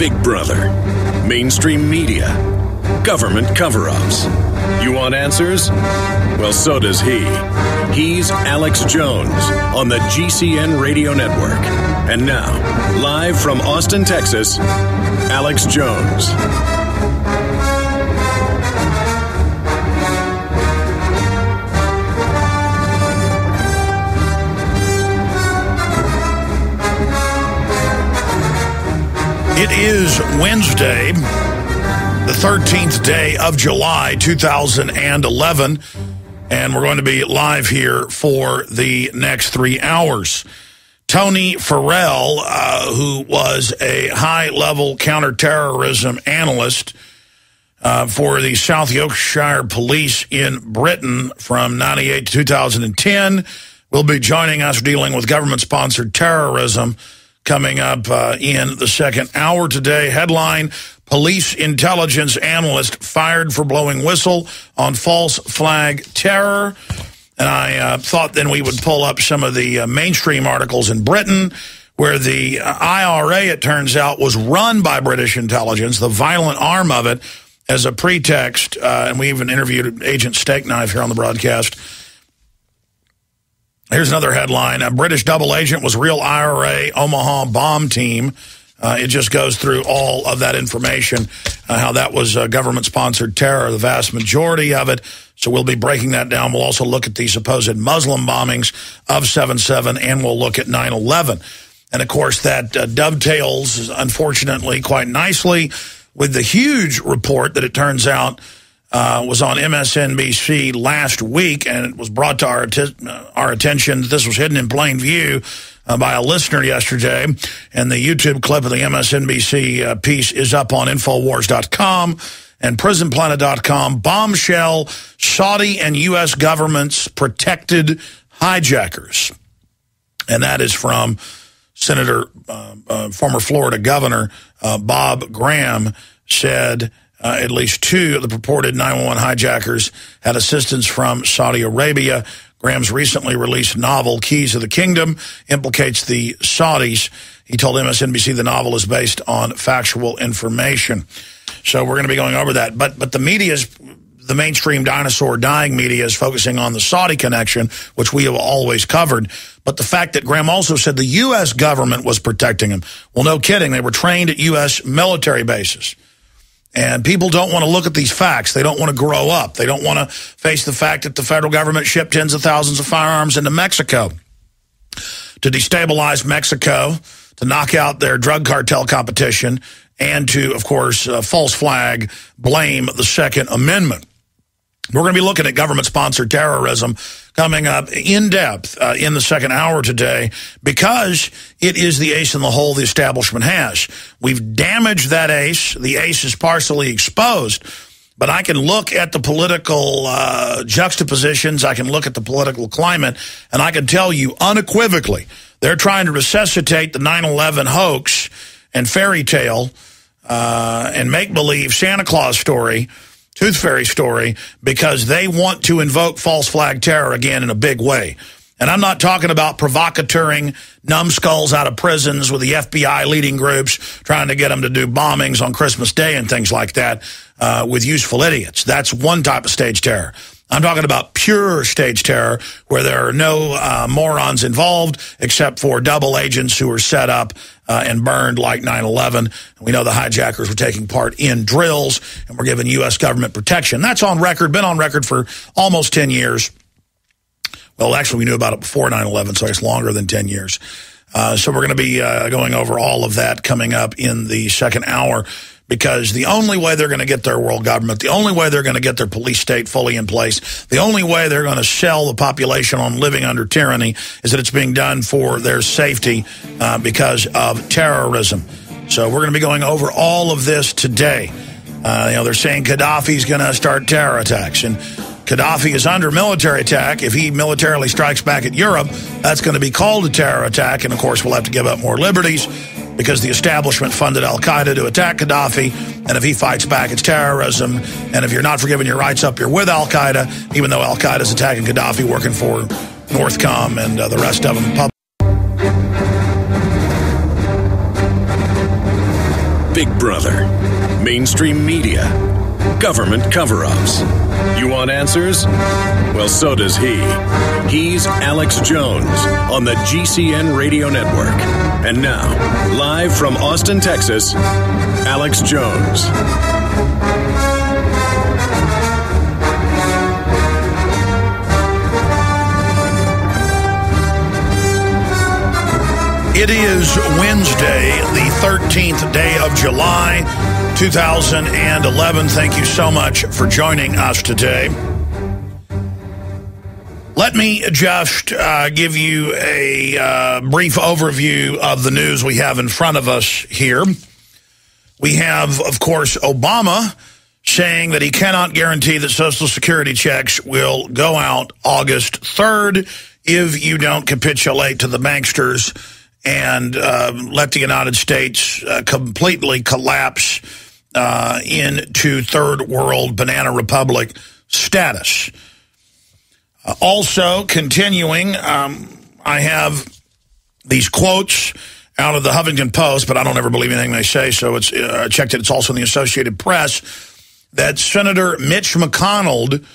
Big Brother, mainstream media, government cover-ups. You want answers? Well, so does he. He's Alex Jones on the GCN Radio Network. And now, live from Austin, Texas, Alex Jones. It is Wednesday, the 13th day of July, 2011, and we're going to be live here for the next 3 hours. Tony Farrell, who was a high-level counterterrorism analyst for the South Yorkshire Police in Britain from 98 to 2010, will be joining us dealing with government-sponsored terrorism coming up in the second hour today. Headline, Police Intelligence Analyst Fired for Blowing Whistle on False Flag Terror. And I thought then we would pull up some of the mainstream articles in Britain where the IRA, it turns out, was run by British intelligence, the violent arm of it, as a pretext. And we even interviewed Agent Steakknife here on the broadcast. Here's another headline. A British double agent was real IRA Omaha bomb team. It just goes through all of that information, how that was government-sponsored terror, the vast majority of it. So we'll be breaking that down. We'll also look at the supposed Muslim bombings of 7/7, and we'll look at 9/11. And, of course, that dovetails, unfortunately, quite nicely with the huge report that it turns out was on MSNBC last week, and it was brought to our attention. This was hidden in plain view by a listener yesterday, and the YouTube clip of the MSNBC piece is up on Infowars.com and PrisonPlanet.com. Bombshell, Saudi and U.S. governments protected hijackers. And that is from Senator, former Florida Governor Bob Graham said, at least 2 of the purported 911 hijackers had assistance from Saudi Arabia. Graham's recently released novel, Keys to the Kingdom, implicates the Saudis. He told MSNBC the novel is based on factual information. So we're going to be going over that. But the media's, the mainstream dinosaur dying media is focusing on the Saudi connection, which we have always covered. But the fact that Graham also said the U.S. government was protecting him. Well, no kidding. They were trained at U.S. military bases. And people don't want to look at these facts. They don't want to grow up. They don't want to face the fact that the federal government shipped tens of thousands of firearms into Mexico to destabilize Mexico, to knock out their drug cartel competition, and to, of course, false flag, blame the Second Amendment. We're going to be looking at government-sponsored terrorism coming up in depth in the second hour today because it is the ace in the hole the establishment has. We've damaged that ace. The ace is partially exposed. But I can look at the political juxtapositions. I can look at the political climate, and I can tell you unequivocally they're trying to resuscitate the 9/11 hoax and fairy tale and make-believe Santa Claus story, Tooth Fairy story, because they want to invoke false flag terror again in a big way. And I'm not talking about provocateuring numbskulls out of prisons with the FBI leading groups trying to get them to do bombings on Christmas Day and things like that with useful idiots. That's one type of stage terror. I'm talking about pure stage terror where there are no morons involved except for double agents who are set up and burned like 9/11. We know the hijackers were taking part in drills and were given U.S. government protection. That's on record, been on record for almost 10 years. Well, actually, we knew about it before 9/11, so it's longer than 10 years. So we're going to be going over all of that coming up in the second hour, because the only way they're going to get their world government, the only way they're going to get their police state fully in place, the only way they're going to sell the population on living under tyranny is that it's being done for their safety because of terrorism. So we're going to be going over all of this today. They're saying Gaddafi's going to start terror attacks, and Gaddafi is under military attack. If he militarily strikes back at Europe, that's going to be called a terror attack, and of course we'll have to give up more liberties because the establishment funded al-Qaeda to attack Gaddafi, and if he fights back, it's terrorism. And if you're not for giving your rights up, you're with al-Qaeda, even though al-Qaeda's attacking Gaddafi, working for Northcom and the rest of them. Big Brother, mainstream media, government cover-ups. You want answers? Well, so does he. He's Alex Jones on the GCN Radio Network. And now, live from Austin, Texas, Alex Jones. It is Wednesday, the 13th day of July, 2011. Thank you so much for joining us today. Let me just give you a brief overview of the news we have in front of us here. We have, of course, Obama saying that he cannot guarantee that Social Security checks will go out August 3rd if you don't capitulate to the banksters and let the United States completely collapse into third world banana republic status. Also, continuing, I have these quotes out of the Huffington Post, but I don't ever believe anything they say, so it's checked it. It's also in the Associated Press, that Senator Mitch McConnell,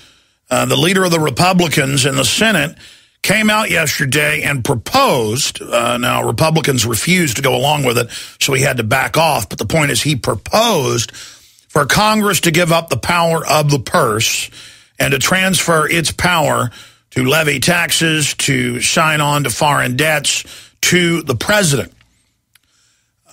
the leader of the Republicans in the Senate, came out yesterday and proposed, now Republicans refused to go along with it, so he had to back off, but the point is he proposed for Congress to give up the power of the purse and to transfer its power to levy taxes, to sign on to foreign debts, to the president.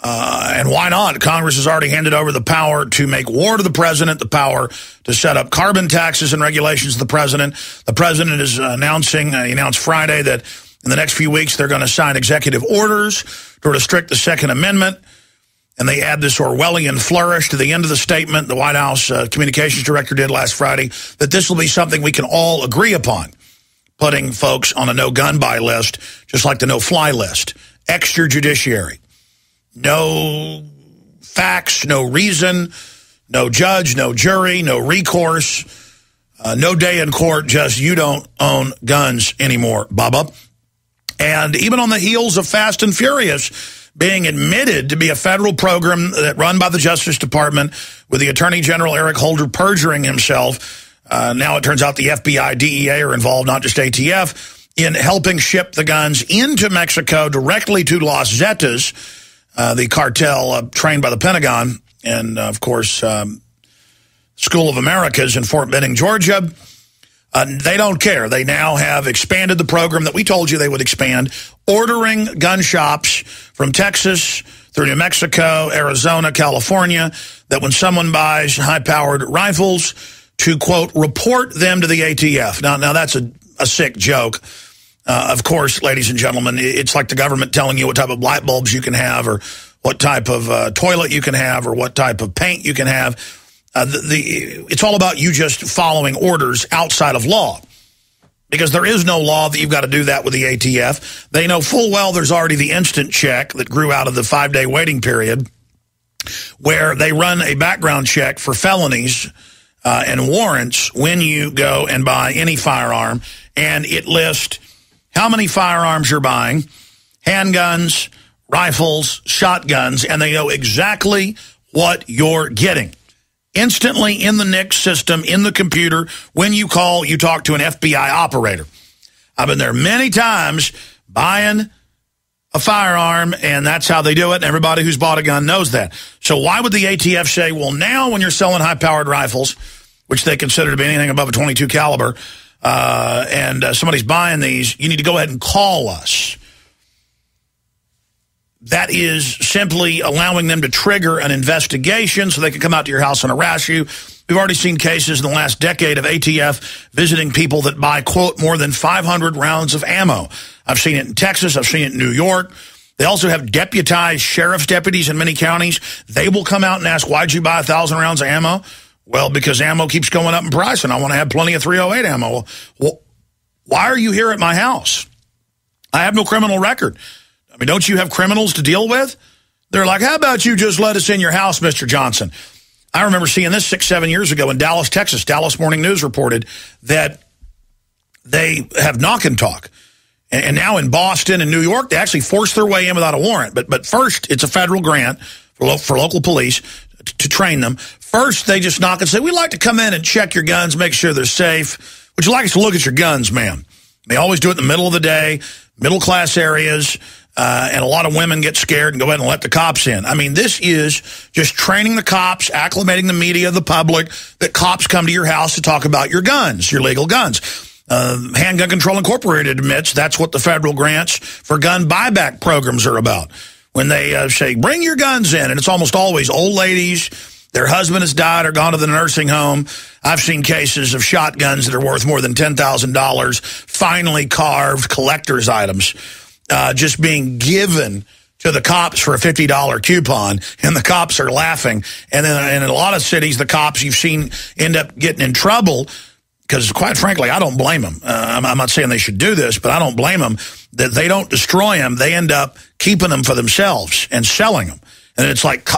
And why not? Congress has already handed over the power to make war to the president, the power to set up carbon taxes and regulations to the president. The president is announcing, he announced Friday that in the next few weeks they're going to sign executive orders to restrict the Second Amendment. And they add this Orwellian flourish to the end of the statement the White House communications director did last Friday, that this will be something we can all agree upon, putting folks on a no-gun buy list, just like the no-fly list. Extrajudiciary. No facts, no reason, no judge, no jury, no recourse, no day in court, just you don't own guns anymore, Bubba. And even on the heels of Fast and Furious being admitted to be a federal program that run by the Justice Department with the Attorney General Eric Holder perjuring himself, now it turns out the FBI, DEA are involved, not just ATF, in helping ship the guns into Mexico directly to Los Zetas, the cartel trained by the Pentagon and, of course, School of Americas in Fort Benning, Georgia. They don't care. They now have expanded the program that we told you they would expand, ordering gun shops from Texas through New Mexico, Arizona, California, that when someone buys high-powered rifles to, quote, report them to the ATF. Now that's a sick joke. Of course, ladies and gentlemen, it's like the government telling you what type of light bulbs you can have or what type of toilet you can have or what type of paint you can have. It's all about you just following orders outside of law, because there is no law that you've got to do that with the ATF. They know full well there's already the instant check that grew out of the 5-day waiting period where they run a background check for felonies and warrants when you go and buy any firearm, and it lists how many firearms you're buying, handguns, rifles, shotguns, and they know exactly what you're getting. Instantly in the NICS system, in the computer, when you call, you talk to an FBI operator. I've been there many times buying a firearm, and that's how they do it, and everybody who's bought a gun knows that. So why would the ATF say, well, now when you're selling high-powered rifles, which they consider to be anything above a .22 caliber, and somebody's buying these, you need to go ahead and call us? That is simply allowing them to trigger an investigation so they can come out to your house and harass you. We've already seen cases in the last decade of ATF visiting people that buy, quote, more than 500 rounds of ammo. I've seen it in Texas. I've seen it in New York. They also have deputized sheriff's deputies in many counties. They will come out and ask, why'd you buy 1,000 rounds of ammo? Well, because ammo keeps going up in price, and I want to have plenty of .308 ammo. Well, why are you here at my house? I have no criminal record. I mean, don't you have criminals to deal with? They're like, how about you just let us in your house, Mr. Johnson? I remember seeing this 6-7 years ago in Dallas, Texas. Dallas Morning News reported that they have knock and talk. And now in Boston and New York, they actually force their way in without a warrant. But first, it's a federal grant for local police to train them. First, they just knock and say, we'd like to come in and check your guns, make sure they're safe. Would you like us to look at your guns, ma'am? They always do it in the middle of the day, middle-class areas, and a lot of women get scared and go ahead and let the cops in. I mean, this is just training the cops, acclimating the media, the public, that cops come to your house to talk about your guns, your legal guns. Handgun Control Incorporated admits that's what the federal grants for gun buyback programs are about. When they say, bring your guns in, and it's almost always old ladies, their husband has died or gone to the nursing home. I've seen cases of shotguns that are worth more than $10,000, finely carved collector's items, just being given to the cops for a $50 coupon, and the cops are laughing. And then in a lot of cities, the cops you've seen end up getting in trouble because, quite frankly, I don't blame them. I'm not saying they should do this, but I don't blame them that they don't destroy them. They end up keeping them for themselves and selling them. And it's like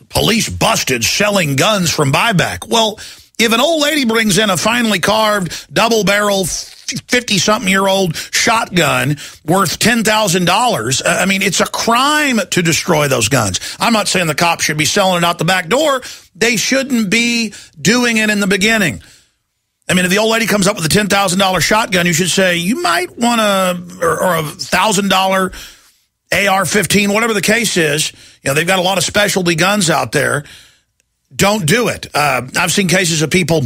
police busted selling guns from buyback. Well, if an old lady brings in a finely carved, double-barrel, 50-something-year-old shotgun worth $10,000, I mean, it's a crime to destroy those guns. I'm not saying the cops should be selling it out the back door. They shouldn't be doing it in the beginning. I mean, if the old lady comes up with a $10,000 shotgun, you should say, you might want or a $1,000 AR-15, whatever the case is. You know, they've got a lot of specialty guns out there. Don't do it. I've seen cases of people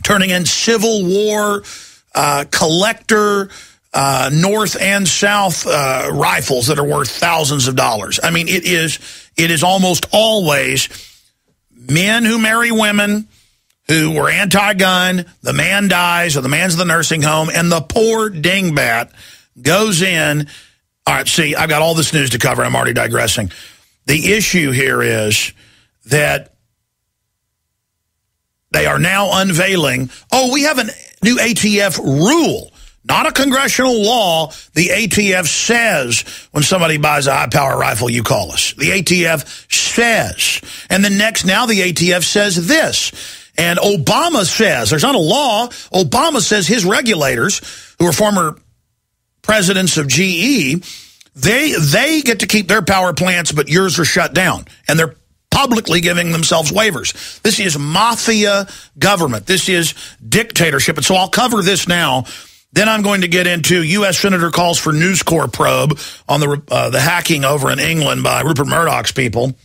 turning in Civil War collector North and South rifles that are worth thousands of dollars. I mean, it is almost always men who marry women who were anti-gun, the man dies, or the man's in the nursing home, and the poor dingbat goes in. All right, see, I've got all this news to cover. I'm already digressing. The issue here is that they are now unveiling, we have a new ATF rule, not a congressional law. The ATF says when somebody buys a high-power rifle, you call us. The ATF says. And then now the ATF says this. And Obama says, there's not a law. Obama says his regulators, who are former presidents of GE, they get to keep their power plants, but yours are shut down. And they're publicly giving themselves waivers. This is mafia government. This is dictatorship. And so I'll cover this now. Then I'm going to get into U.S. Senator calls for News Corp probe on the hacking over in England by Rupert Murdoch's people.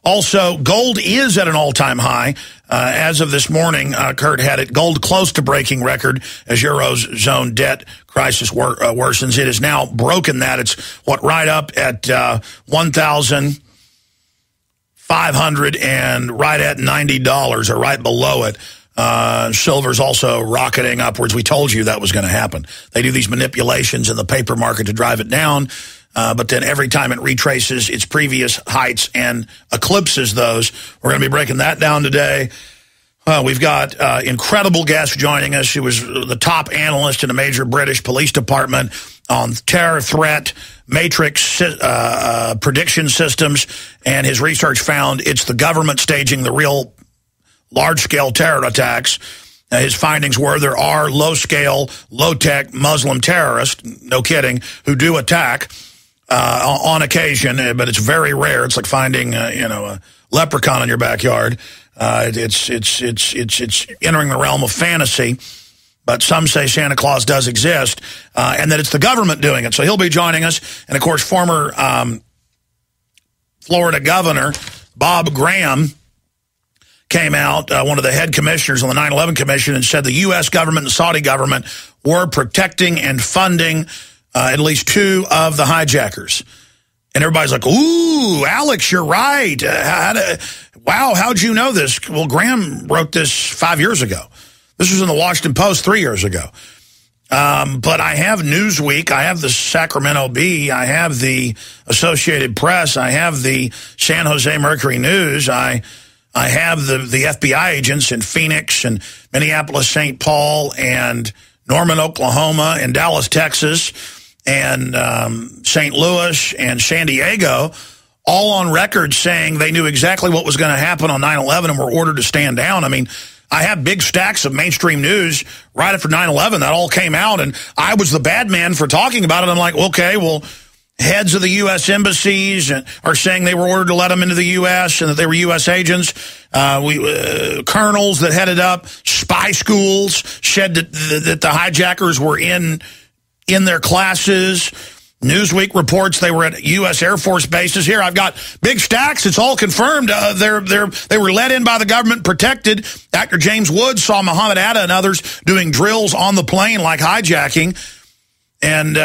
Also, gold is at an all-time high. As of this morning, Kurt had it. Gold close to breaking record as Eurozone debt crisis worsens. It has now broken that. It's right up at 1,500 and right at $90 or right below it. Silver's also rocketing upwards. We told you that was going to happen. They do these manipulations in the paper market to drive it down. But then every time it retraces its previous heights and eclipses those. We're going to be breaking that down today. We've got incredible guest joining us. He was the top analyst in a major British police department on terror threat matrix prediction systems, and his research found it's the government staging the real large-scale terror attacks. His findings were there are low-scale, low-tech Muslim terrorists, no kidding, who do attack on occasion, but it's very rare. It's like finding, a leprechaun in your backyard. It's entering the realm of fantasy, but some say Santa Claus does exist, and that it's the government doing it. So he'll be joining us. And, of course, former Florida Governor Bob Graham came out, one of the head commissioners on the 9/11 Commission, and said the U.S. government and Saudi government were protecting and funding at least two of the hijackers. And everybody's like, ooh, Alex, you're right. Wow, how'd you know this? Well, Graham wrote this 5 years ago. This was in the Washington Post 3 years ago. But I have Newsweek. I have the Sacramento Bee. I have the Associated Press. I have the San Jose Mercury News. I have the FBI agents in Phoenix and Minneapolis, St. Paul, and Norman, Oklahoma, and Dallas, Texas, and St. Louis and San Diego, all on record saying they knew exactly what was going to happen on 9/11 and were ordered to stand down. I mean, I have big stacks of mainstream news right after 9/11. That all came out, and I was the bad man for talking about it. I'm like, okay, well, heads of the U.S. embassies are saying they were ordered to let them into the U.S. and that they were U.S. agents. Colonels that headed up spy schools said that the hijackers were in their classes. Newsweek reports they were at U.S. Air Force bases. Here, I've got big stacks. It's all confirmed. They were let in by the government, protected. Actor James Woods saw Muhammad Atta and others doing drills on the plane like hijacking. And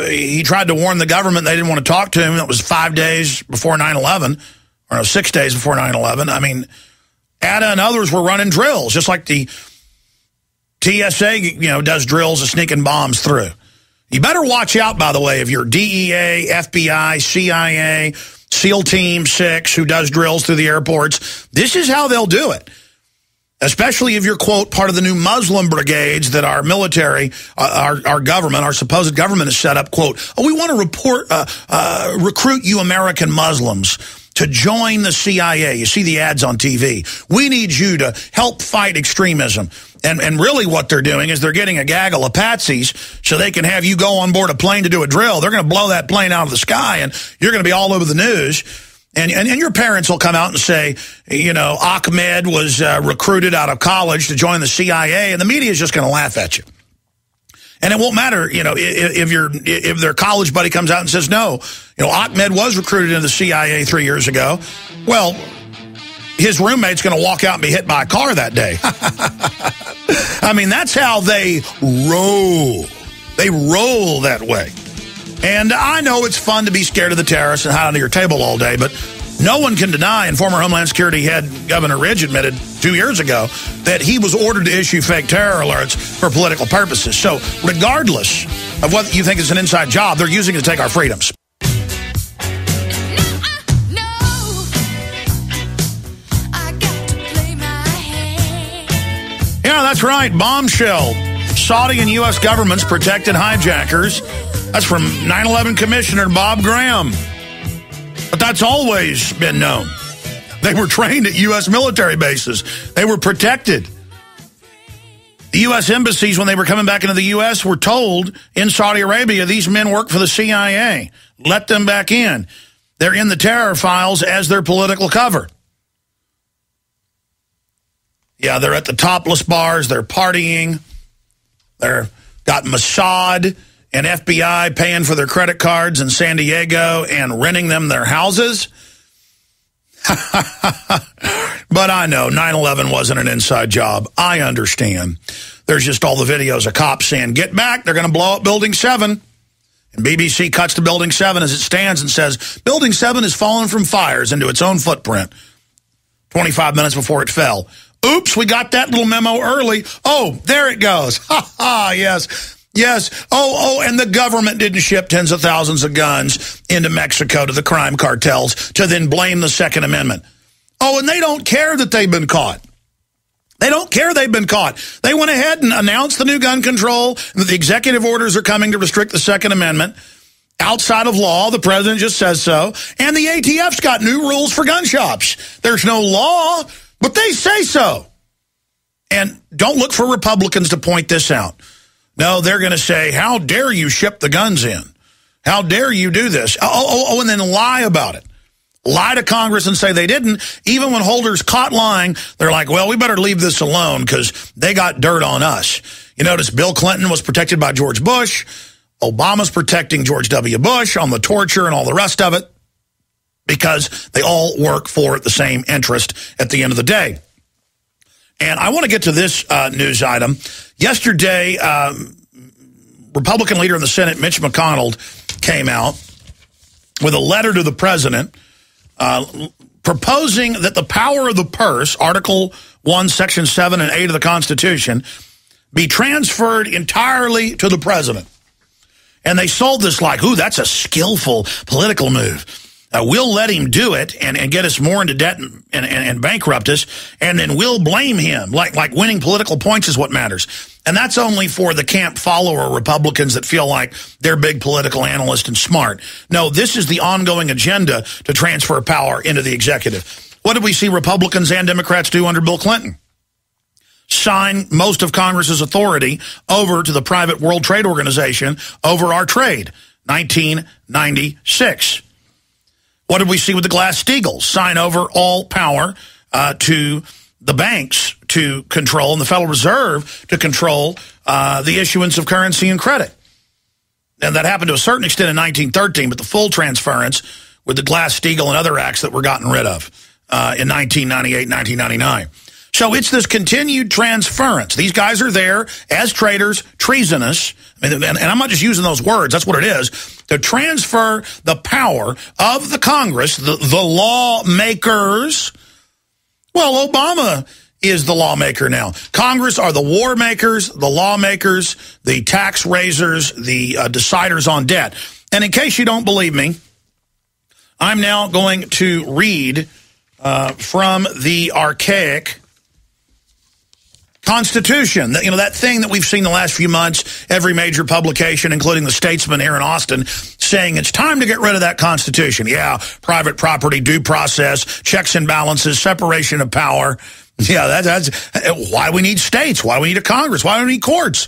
he tried to warn the government they didn't want to talk to him. It was 5 days before 9/11, or no, 6 days before 9/11. I mean, Atta and others were running drills, just like the TSA, does drills of sneaking bombs through. You better watch out, by the way, if you're DEA, FBI, CIA, SEAL Team 6, who does drills through the airports. This is how they'll do it. Especially if you're, quote, part of the new Muslim brigades that our military, our government, our supposed government has set up, quote, we want to recruit you American Muslims to join the CIA. You see the ads on TV. We need you to help fight extremism. And really what they're doing is they're getting a gaggle of patsies so they can have you go on board a plane to do a drill. They're going to blow that plane out of the sky, and you're going to be all over the news. And your parents will come out and say, Ahmed was recruited out of college to join the CIA, and the media is just going to laugh at you. And it won't matter, if their college buddy comes out and says, no, Ahmed was recruited into the CIA 3 years ago. Well, his roommate's going to walk out and be hit by a car that day. I mean, that's how they roll. They roll that way. And I know it's fun to be scared of the terrorists and hide under your table all day, but no one can deny, and former Homeland Security head Governor Ridge admitted 2 years ago, that he was ordered to issue fake terror alerts for political purposes. So regardless of what you think is an inside job, they're using it to take our freedoms. Yeah, that's right. Bombshell. Saudi and U.S. governments protected hijackers. That's from 9/11 Commissioner Bob Graham. But that's always been known. They were trained at U.S. military bases. They were protected. The U.S. embassies, when they were coming back into the U.S., were told in Saudi Arabia, these men work for the CIA. Let them back in. They're in the terror files as their political cover. Yeah, they're at the topless bars. They're partying. They're got Mossad and FBI paying for their credit cards in San Diego and renting them their houses. But I know 9/11 wasn't an inside job. I understand. There's just all the videos of cops saying, get back, they're going to blow up Building 7. And BBC cuts to Building 7 as it stands and says, Building 7 has fallen from fires into its own footprint 25 minutes before it fell. Oops, we got that little memo early. Oh, there it goes. Ha ha, yes. Yes. Oh, and the government didn't ship tens of thousands of guns into Mexico to the crime cartels to then blame the Second Amendment. Oh, and they don't care that they've been caught. They don't care they've been caught. They went ahead and announced the new gun control, and that the executive orders are coming to restrict the Second Amendment. Outside of law, the president just says so. And the ATF's got new rules for gun shops. There's no law, but they say so. And don't look for Republicans to point this out. No, they're going to say, how dare you ship the guns in? How dare you do this? Oh, and then lie about it. Lie to Congress and say they didn't. Even when Holder's caught lying, they're like, well, we better leave this alone because they got dirt on us. You notice Bill Clinton was protected by George Bush. Obama's protecting George W. Bush on the torture and all the rest of it because they all work for the same interest at the end of the day. And I want to get to this news item. Yesterday, Republican leader in the Senate, Mitch McConnell, came out with a letter to the president proposing that the power of the purse, Article 1, Section 7 and 8 of the Constitution, be transferred entirely to the president. And they sold this like, ooh, that's a skillful political move. We'll let him do it and get us more into debt and bankrupt us, and then we'll blame him. Like winning political points is what matters. And that's only for the camp follower Republicans that feel like they're big political analysts and smart. No, this is the ongoing agenda to transfer power into the executive. What did we see Republicans and Democrats do under Bill Clinton? Sign most of Congress's authority over to the private World Trade Organization over our trade. 1996. What did we see with the Glass-Steagall? Sign over all power to the banks to control, and the Federal Reserve to control the issuance of currency and credit. And that happened to a certain extent in 1913, but the full transference with the Glass-Steagall and other acts that were gotten rid of in 1998, 1999. So it's this continued transference. These guys are there as traitors, treasonous, and I'm not just using those words, that's what it is, to transfer the power of the Congress, the lawmakers. Well, Obama is the lawmaker now. Congress are the war makers, the lawmakers, the tax raisers, the deciders on debt. And in case you don't believe me, I'm now going to read from the archaic Constitution. You know, that thing that we've seen the last few months, every major publication, including the Statesman here in Austin, saying it's time to get rid of that Constitution. Yeah, private property, due process, checks and balances, separation of power. Yeah, that's why we need states, why we need a Congress, why do we need courts.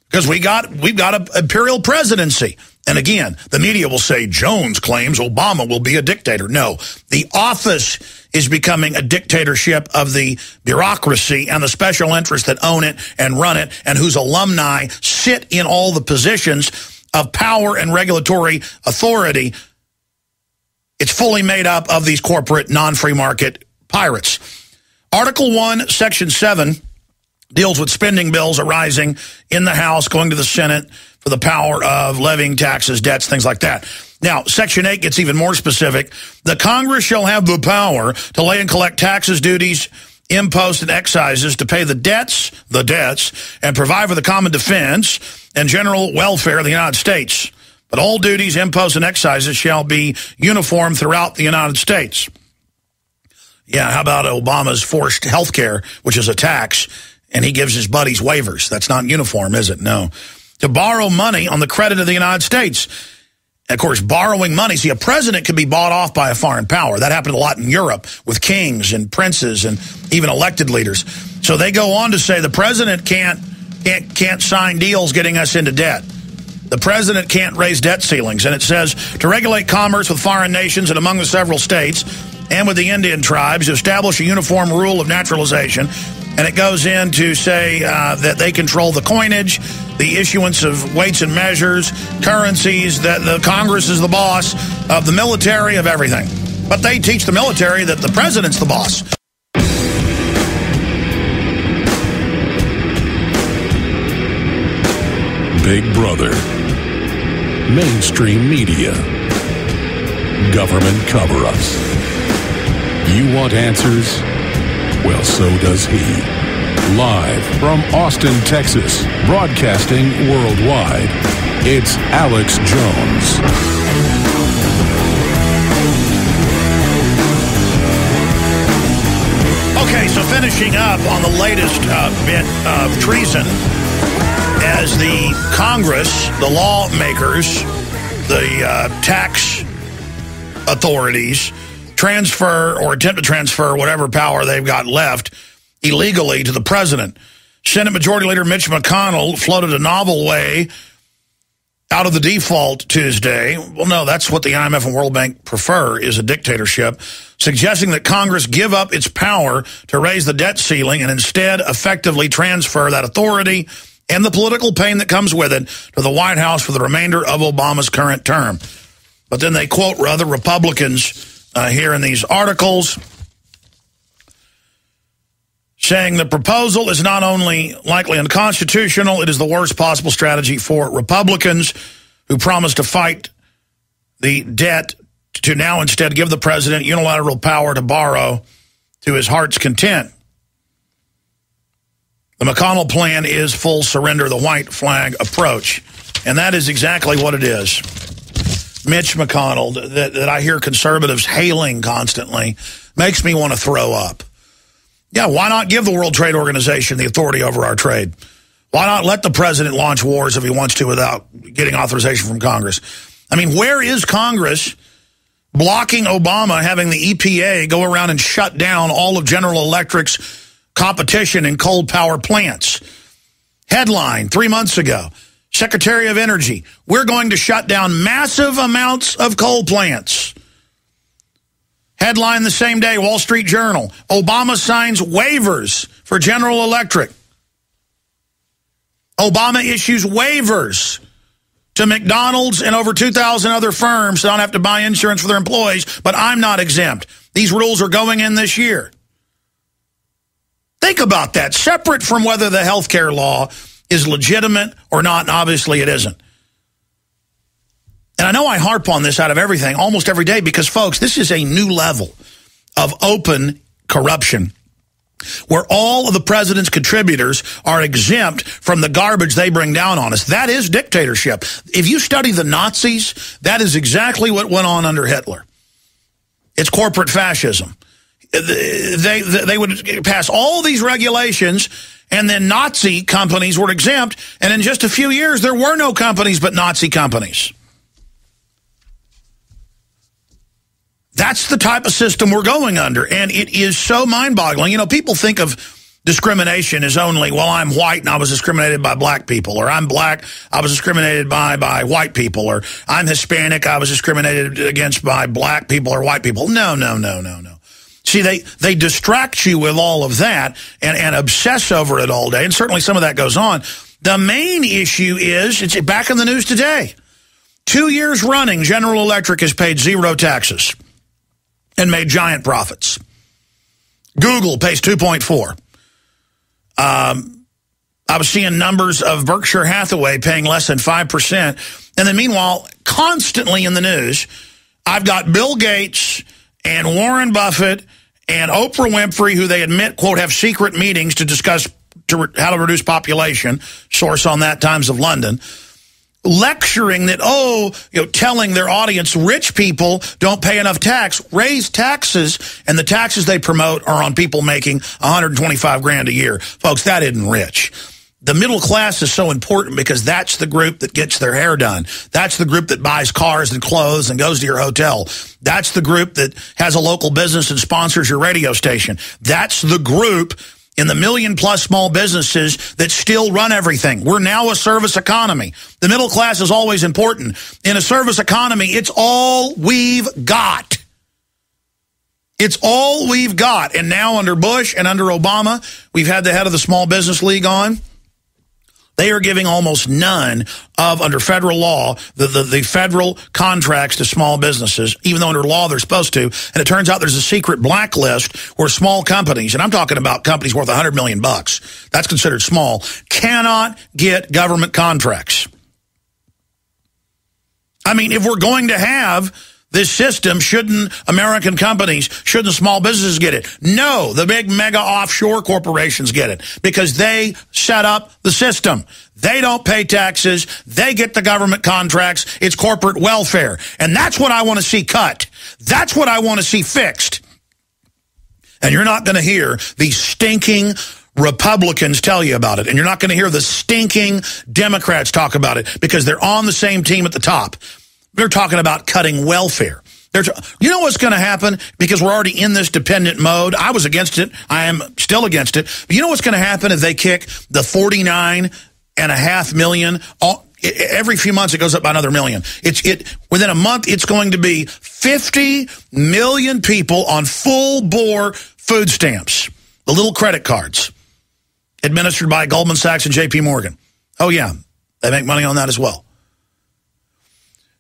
Because we've got an imperial presidency. And again, the media will say Jones claims Obama will be a dictator. No, the office is becoming a dictatorship of the bureaucracy and the special interests that own it and run it and whose alumni sit in all the positions of power and regulatory authority. It's fully made up of these corporate non-free market pirates. Article 1, Section 7 deals with spending bills arising in the House, going to the Senate for the power of levying taxes, debts, things like that. Now, Section 8 gets even more specific. The Congress shall have the power to lay and collect taxes, duties, imposts, and excises to pay the debts, and provide for the common defense and general welfare of the United States. But all duties, imposts, and excises shall be uniform throughout the United States. Yeah, how about Obama's forced health care, which is a tax, and he gives his buddies waivers? That's not uniform, is it? No. To borrow money on the credit of the United States. And of course, borrowing money. See, a president could be bought off by a foreign power. That happened a lot in Europe with kings and princes and even elected leaders. So they go on to say the president can't sign deals getting us into debt. The president can't raise debt ceilings. And it says to regulate commerce with foreign nations and among the several states and with the Indian tribes, to establish a uniform rule of naturalization. And it goes in to say that they control the coinage, the issuance of weights and measures, currencies, that the Congress is the boss of the military, of everything. But they teach the military that the president's the boss. Big Brother, mainstream media, government cover-ups. You want answers? Well, so does he. Live from Austin, Texas, broadcasting worldwide, it's Alex Jones. Okay, so finishing up on the latest bit of treason, as the Congress, the lawmakers, the tax authorities transfer or attempt to transfer whatever power they've got left illegally to the president. Senate Majority Leader Mitch McConnell floated a novel way out of the default Tuesday. Well, no, that's what the IMF and World Bank prefer, is a dictatorship, suggesting that Congress give up its power to raise the debt ceiling and instead effectively transfer that authority and the political pain that comes with it to the White House for the remainder of Obama's current term. But then they quote other Republicans here in these articles, saying the proposal is not only likely unconstitutional, it is the worst possible strategy for Republicans who promise to fight the debt to now instead give the president unilateral power to borrow to his heart's content. The McConnell plan is full surrender, the white flag approach. And that is exactly what it is. Mitch McConnell, that I hear conservatives hailing constantly, makes me want to throw up. Yeah, why not give the World Trade Organization the authority over our trade? Why not let the president launch wars if he wants to without getting authorization from Congress? I mean, where is Congress blocking Obama having the EPA go around and shut down all of General Electric's competition in coal power plants? Headline 3 months ago, Secretary of Energy, we're going to shut down massive amounts of coal plants. Headline the same day, Wall Street Journal, Obama signs waivers for General Electric. Obama issues waivers to McDonald's and over 2,000 other firms so they don't have to buy insurance for their employees, but I'm not exempt. These rules are going in this year. Think about that, separate from whether the health care law is legitimate or not, and obviously it isn't. And I know I harp on this out of everything almost every day because, folks, this is a new level of open corruption where all of the president's contributors are exempt from the garbage they bring down on us. That is dictatorship. If you study the Nazis, that is exactly what went on under Hitler. It's corporate fascism. They would pass all these regulations, and then Nazi companies were exempt, and in just a few years, there were no companies but Nazi companies. That's the type of system we're going under, and it is so mind-boggling. You know, people think of discrimination as only, well, I'm white and I was discriminated by black people, or I'm black, I was discriminated by white people, or I'm Hispanic, I was discriminated against by black people or white people. No. See, they distract you with all of that and obsess over it all day, and certainly some of that goes on. The main issue is, it's back in the news today. 2 years running, General Electric has paid zero taxes and made giant profits. Google pays 2.4. I was seeing numbers of Berkshire Hathaway paying less than 5%. And then meanwhile, constantly in the news, I've got Bill Gates and Warren Buffett and Oprah Winfrey, who they admit, quote, have secret meetings to discuss how to reduce population, source on that, Times of London, lecturing that, telling their audience rich people don't pay enough tax, raise taxes, and the taxes they promote are on people making $125,000 a year. Folks, that isn't rich. The middle class is so important because that's the group that gets their hair done. That's the group that buys cars and clothes and goes to your hotel. That's the group that has a local business and sponsors your radio station. That's the group in the million-plus small businesses that still run everything. We're now a service economy. The middle class is always important. In a service economy, it's all we've got. It's all we've got. And now under Bush and under Obama, we've had the head of the Small Business League on. They are giving almost none of, under federal law, the federal contracts to small businesses, even though under law they're supposed to. And it turns out there's a secret blacklist where small companies, and I'm talking about companies worth $100 million, that's considered small, cannot get government contracts. I mean, if we're going to have this system, shouldn't American companies, shouldn't small businesses get it? No, the big mega offshore corporations get it because they set up the system. They don't pay taxes. They get the government contracts. It's corporate welfare. And that's what I want to see cut. That's what I want to see fixed. And you're not going to hear these stinking Republicans tell you about it. And you're not going to hear the stinking Democrats talk about it because they're on the same team at the top. They're talking about cutting welfare. You know what's going to happen? Because we're already in this dependent mode. I was against it. I am still against it. But you know what's going to happen if they kick the 49.5 million? Every few months it goes up by another million. Within a month, it's going to be 50 million people on full-bore food stamps, the little credit cards, administered by Goldman Sachs and J.P. Morgan. Oh, yeah, they make money on that as well.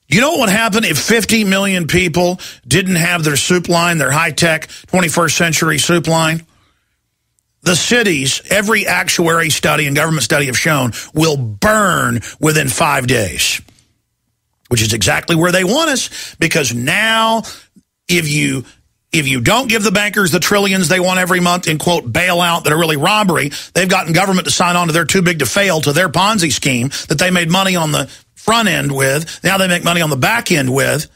You know what would happen if 50 million people didn't have their soup line, their high-tech 21st century soup line? The cities, every actuary study and government study have shown, will burn within 5 days, which is exactly where they want us, because now if you don't give the bankers the trillions they want every month in, quote, bailout that are really robbery, they've gotten government to sign on to their too big to fail, to their Ponzi scheme that they made money on the front end with, now they make money on the back end with,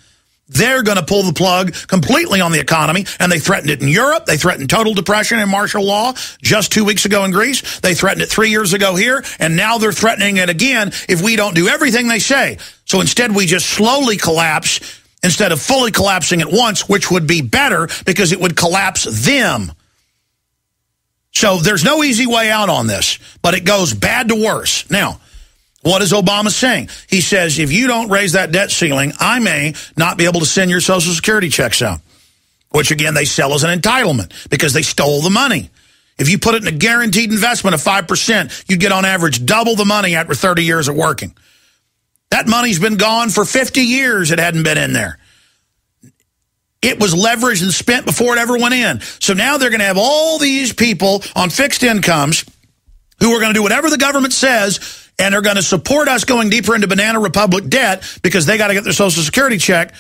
they're going to pull the plug completely on the economy, and they threatened it in Europe. They threatened total depression and martial law just 2 weeks ago in Greece. They threatened it 3 years ago here, and now they're threatening it again if we don't do everything they say. So instead we just slowly collapse instead of fully collapsing at once, which would be better because it would collapse them. So there's no easy way out on this, but it goes bad to worse. Now, What is Obama saying? He says, if you don't raise that debt ceiling, I may not be able to send your Social Security checks out. Which, again, they sell as an entitlement because they stole the money. If you put it in a guaranteed investment of 5%, you'd get on average double the money after 30 years of working. That money's been gone for 50 years. It hadn't been in there. It was leveraged and spent before it ever went in. So now they're going to have all these people on fixed incomes who are going to do whatever the government says, and are going to support us going deeper into Banana Republic debt because they got to get their Social Security check.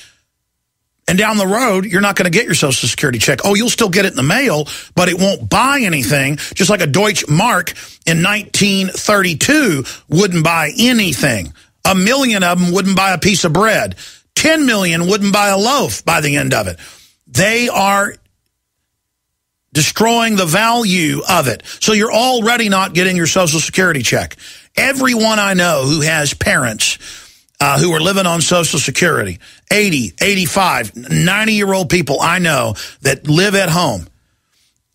And down the road, you're not going to get your Social Security check. Oh, you'll still get it in the mail, but it won't buy anything, just like a Deutsche Mark in 1932 wouldn't buy anything. 1 million of them wouldn't buy a piece of bread. 10 million wouldn't buy a loaf by the end of it. They are destroying the value of it. So you're already not getting your Social Security check. Everyone I know who has parents who are living on Social Security, 80, 85, 90-year-old people I know that live at home.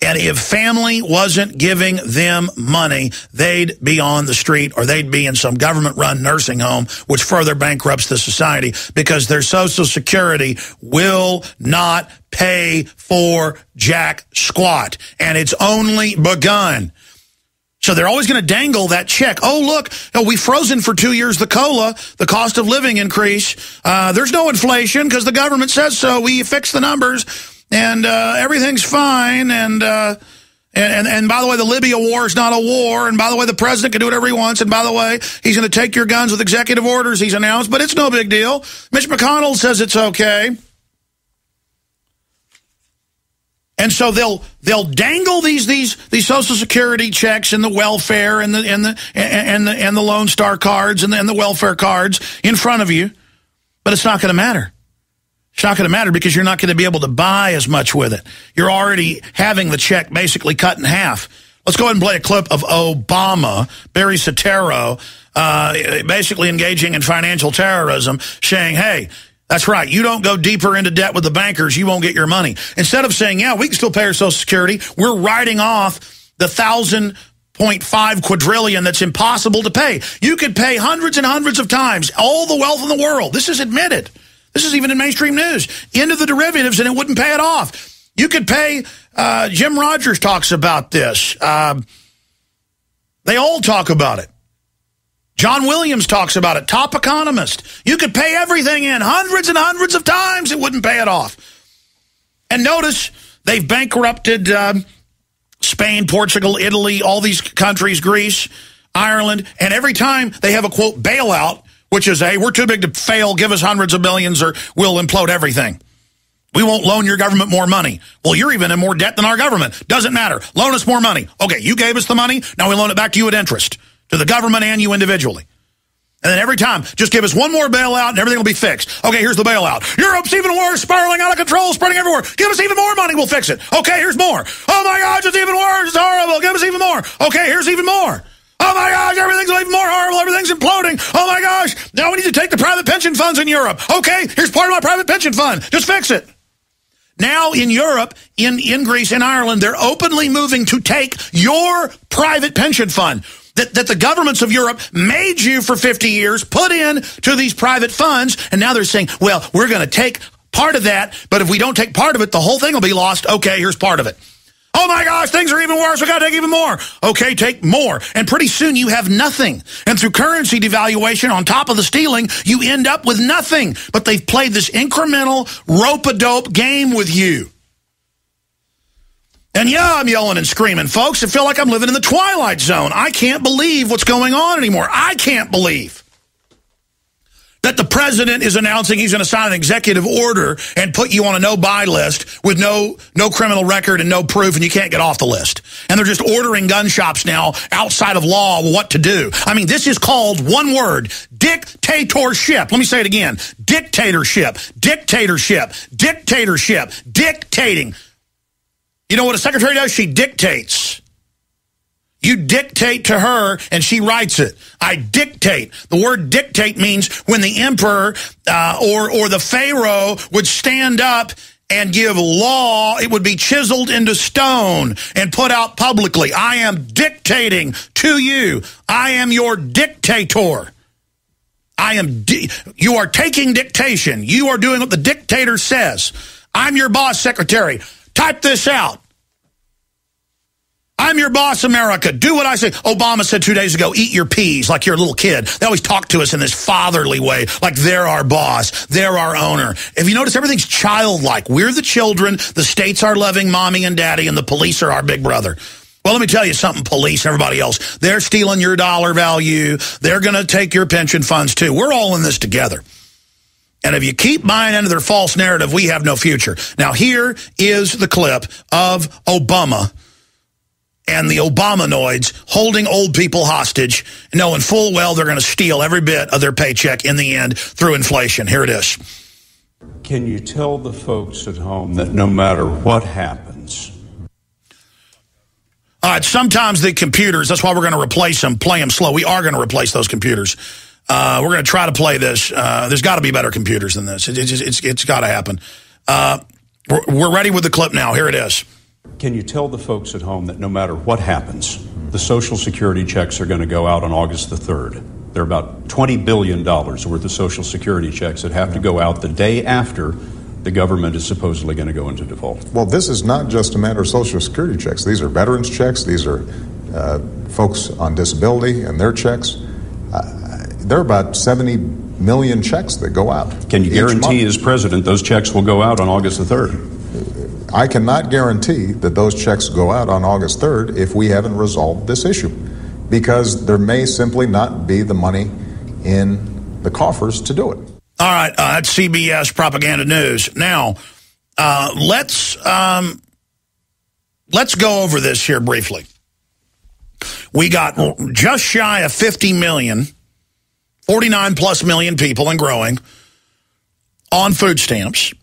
And if family wasn't giving them money, they'd be on the street or they'd be in some government-run nursing home, which further bankrupts the society because their Social Security will not pay for jack squat. And it's only begun. So they're always going to dangle that check. Oh, look, we frozen for 2 years the COLA, the cost of living increase. There's no inflation because the government says so. We fixed the numbers, and everything's fine. And by the way, the Libya war is not a war. And by the way, the president can do whatever he wants. And by the way, he's going to take your guns with executive orders he's announced, but it's no big deal. Mitch McConnell says it's okay. And so they'll dangle these Social Security checks and the welfare and the Lone Star cards and the welfare cards in front of you, but it's not going to matter. It's not going to matter because you're not going to be able to buy as much with it. You're already having the check basically cut in half. Let's go ahead and play a clip of Obama, Barry Soetoro, basically engaging in financial terrorism, saying, hey, that's right. You don't go deeper into debt with the bankers, you won't get your money. Instead of saying, yeah, we can still pay our Social Security, we're writing off the 1,000.5 quadrillion that's impossible to pay. You could pay hundreds and hundreds of times all the wealth in the world. This is admitted. This is even in mainstream news. Into the derivatives, and it wouldn't pay it off. You could pay, Jim Rogers talks about this. They all talk about it. John Williams talks about it, top economist. You could pay everything in hundreds and hundreds of times, it wouldn't pay it off. And notice they've bankrupted Spain, Portugal, Italy, all these countries, Greece, Ireland, and every time they have a, quote, bailout, which is, hey, we're too big to fail, give us hundreds of billions or we'll implode everything. We won't loan your government more money. Well, you're even in more debt than our government. Doesn't matter. Loan us more money. Okay, you gave us the money, now we loan it back to you at interest. To the government and you individually. And then every time, just give us one more bailout and everything will be fixed. Okay, here's the bailout. Europe's even worse, spiraling out of control, spreading everywhere. Give us even more money, we'll fix it. Okay, here's more. Oh my gosh, it's even worse, it's horrible. Give us even more. Okay, here's even more. Oh my gosh, everything's even more horrible, everything's imploding. Oh my gosh, now we need to take the private pension funds in Europe. Okay, here's part of my private pension fund. Just fix it. Now in Europe, in Greece, in Ireland, they're openly moving to take your private pension fund that the governments of Europe made you for 50 years, put in to these private funds, and now they're saying, well, we're going to take part of that, but if we don't take part of it, the whole thing will be lost. Okay, here's part of it. Oh my gosh, things are even worse. We got to take even more. Okay, take more. And pretty soon you have nothing. And through currency devaluation on top of the stealing, you end up with nothing. But they've played this incremental rope-a-dope game with you. And yeah, I'm yelling and screaming, folks. I feel like I'm living in the Twilight Zone. I can't believe what's going on anymore. I can't believe that the president is announcing he's going to sign an executive order and put you on a no-buy list with no criminal record and no proof, and you can't get off the list. And they're just ordering gun shops now outside of law what to do. I mean, this is called, one word, dictatorship. Let me say it again. Dictatorship. Dictatorship. Dictatorship. Dictating. You know what a secretary does? She dictates. You dictate to her, and she writes it. I dictate. The word dictate means when the emperor or the pharaoh would stand up and give law, it would be chiseled into stone and put out publicly. I am dictating to you. I am your dictator. You are taking dictation. You are doing what the dictator says. I'm your boss, secretary. Type this out. I'm your boss, America. Do what I say. Obama said 2 days ago, eat your peas like you're a little kid. They always talk to us in this fatherly way, like they're our boss, they're our owner. If you notice, everything's childlike. We're the children, the states are loving mommy and daddy, and the police are our big brother. Well, let me tell you something, police and everybody else. They're stealing your dollar value. They're going to take your pension funds, too. We're all in this together. And if you keep buying into their false narrative, we have no future. Now, here is the clip of Obama and the Obamanoids holding old people hostage, knowing full well they're going to steal every bit of their paycheck in the end through inflation. Here it is. Can you tell the folks at home that no matter what happens... All right, sometimes the computers, that's why we're going to replace them, play them slow. We are going to replace those computers. We're going to try to play this. There's got to be better computers than this. It's got to happen. We're ready with the clip now. Here it is. Can you tell the folks at home that no matter what happens, the Social Security checks are going to go out on August the 3rd? There are about $20 billion worth of Social Security checks that have to go out the day after the government is supposedly going to go into default. Well, this is not just a matter of Social Security checks. These are veterans checks. These are folks on disability and their checks. There are about 70 million checks that go out. Can you guarantee as president those checks will go out on August the 3rd? I cannot guarantee that those checks go out on August 3rd if we haven't resolved this issue, because there may simply not be the money in the coffers to do it. All right, that's CBS Propaganda News. Now, let's go over this here briefly. We got just shy of 50 million, 49+ million people and growing on food stamps.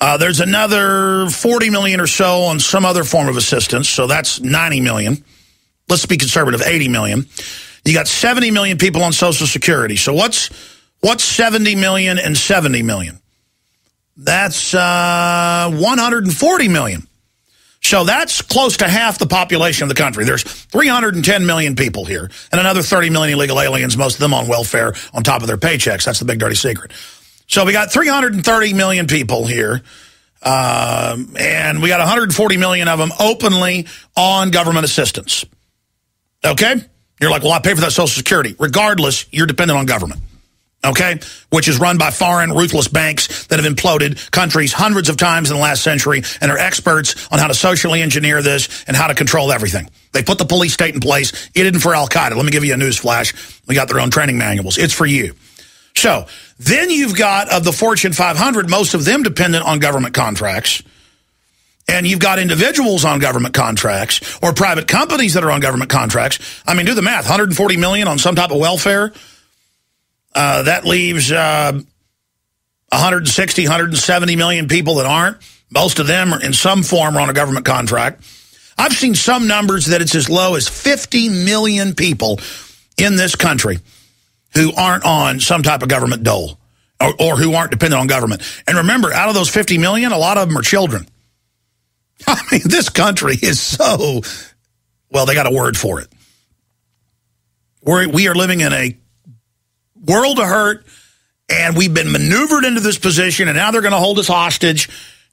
There's another 40 million or so on some other form of assistance, so that's 90 million. Let's be conservative, 80 million. You got 70 million people on Social Security. So what's 70 million and 70 million? That's 140 million. So that's close to half the population of the country. There's 310 million people here, and another 30 million illegal aliens, most of them on welfare on top of their paychecks. That's the big dirty secret. So we got 330 million people here, and we got 140 million of them openly on government assistance. Okay? You're like, well, I pay for that Social Security. Regardless, you're dependent on government. Okay? Which is run by foreign, ruthless banks that have imploded countries hundreds of times in the last century and are experts on how to socially engineer this and how to control everything. They put the police state in place. It isn't for Al-Qaeda. Let me give you a news flash. We got their own training manuals. It's for you. So then you've got, of the Fortune 500, most of them dependent on government contracts. And you've got individuals on government contracts or private companies that are on government contracts. I mean, do the math. 140 million on some type of welfare. That leaves 160, 170 million people that aren't. Most of them are in some form are on a government contract. I've seen some numbers that it's as low as 50 million people in this country who aren't on some type of government dole or who aren't dependent on government. And remember, out of those 50 million, a lot of them are children. I mean, this country is so, well, they got a word for it. We are living in a world of hurt, and we've been maneuvered into this position, and now they're going to hold us hostage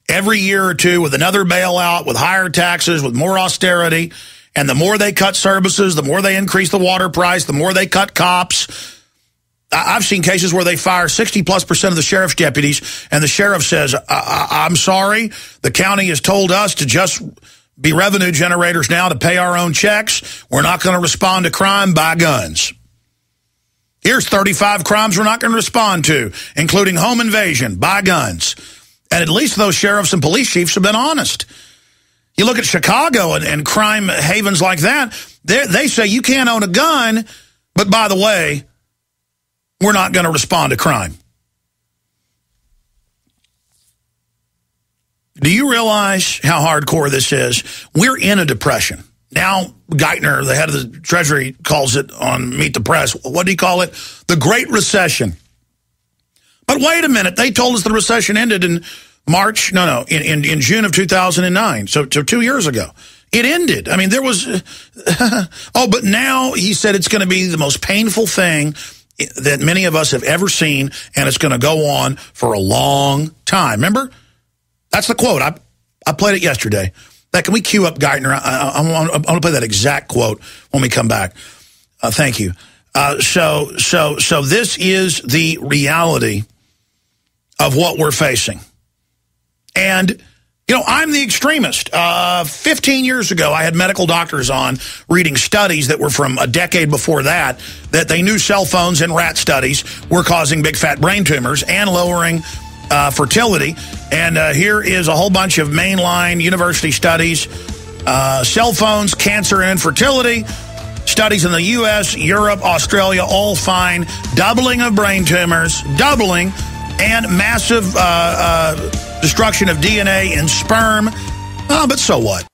every year or two with another bailout, with higher taxes, with more austerity. And the more they cut services, the more they increase the water price, the more they cut cops. I've seen cases where they fire 60+% of the sheriff's deputies, and the sheriff says, I'm sorry, the county has told us to just be revenue generators now to pay our own checks. We're not going to respond to crime, buy guns. Here's 35 crimes we're not going to respond to, including home invasion, buy guns. And at least those sheriffs and police chiefs have been honest. You look at Chicago and crime havens like that, they say you can't own a gun, but by the way, we're not going to respond to crime. Do you realize how hardcore this is? We're in a depression. Now, Geithner, the head of the Treasury, calls it on Meet the Press. What do you call it? The Great Recession. But wait a minute. They told us the recession ended in March. In June of 2009. So 2 years ago. It ended. I mean, there was... but now he said it's going to be the most painful thing that many of us have ever seen, and it's going to go on for a long time. Remember? That's the quote. I played it yesterday. Can we cue up Geithner? I want to play that exact quote when we come back. Thank you. So this is the reality of what we're facing. And, you know, I'm the extremist. 15 years ago, I had medical doctors on reading studies that were from a decade before that they knew cell phones and rat studies were causing big fat brain tumors and lowering fertility. And here is a whole bunch of mainline university studies. Cell phones, cancer, and infertility. Studies in the U.S., Europe, Australia, all find doubling of brain tumors, doubling, and massive destruction of DNA in sperm. But so what?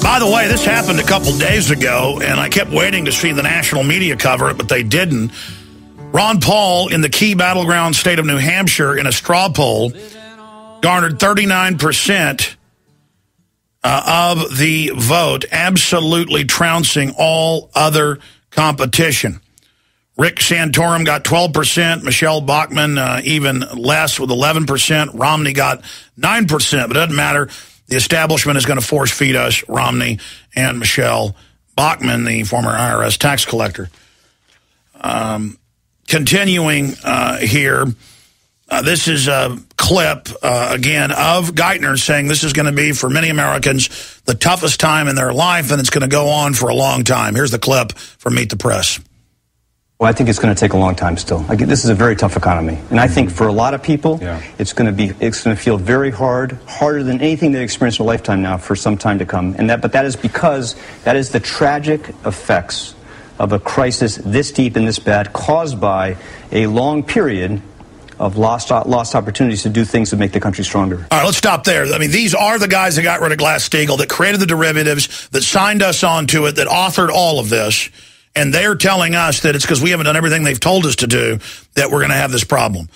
By the way, this happened a couple days ago, and I kept waiting to see the national media cover it, but they didn't. Ron Paul, in the key battleground state of New Hampshire, in a straw poll, garnered 39% of the vote, absolutely trouncing all other competition. Rick Santorum got 12%, Michelle Bachmann even less with 11%, Romney got 9%, but it doesn't matter. The establishment is going to force feed us Romney and Michelle Bachmann, the former IRS tax collector. Continuing here, this is a clip, again, of Geithner saying this is going to be, for many Americans, the toughest time in their life, and it's going to go on for a long time. Here's the clip from Meet the Press. Well, I think it's going to take a long time still. This is a very tough economy. And I think for a lot of people, it's going to feel very hard, harder than anything they experience in a lifetime now for some time to come. But that is because that is the tragic effects of a crisis this deep and this bad, caused by a long period of lost opportunities to do things that make the country stronger. All right, let's stop there. I mean, these are the guys that got rid of Glass-Steagall, that created the derivatives, that signed us onto it, that authored all of this. And they're telling us that it's because we haven't done everything they've told us to do that we're going to have this problem.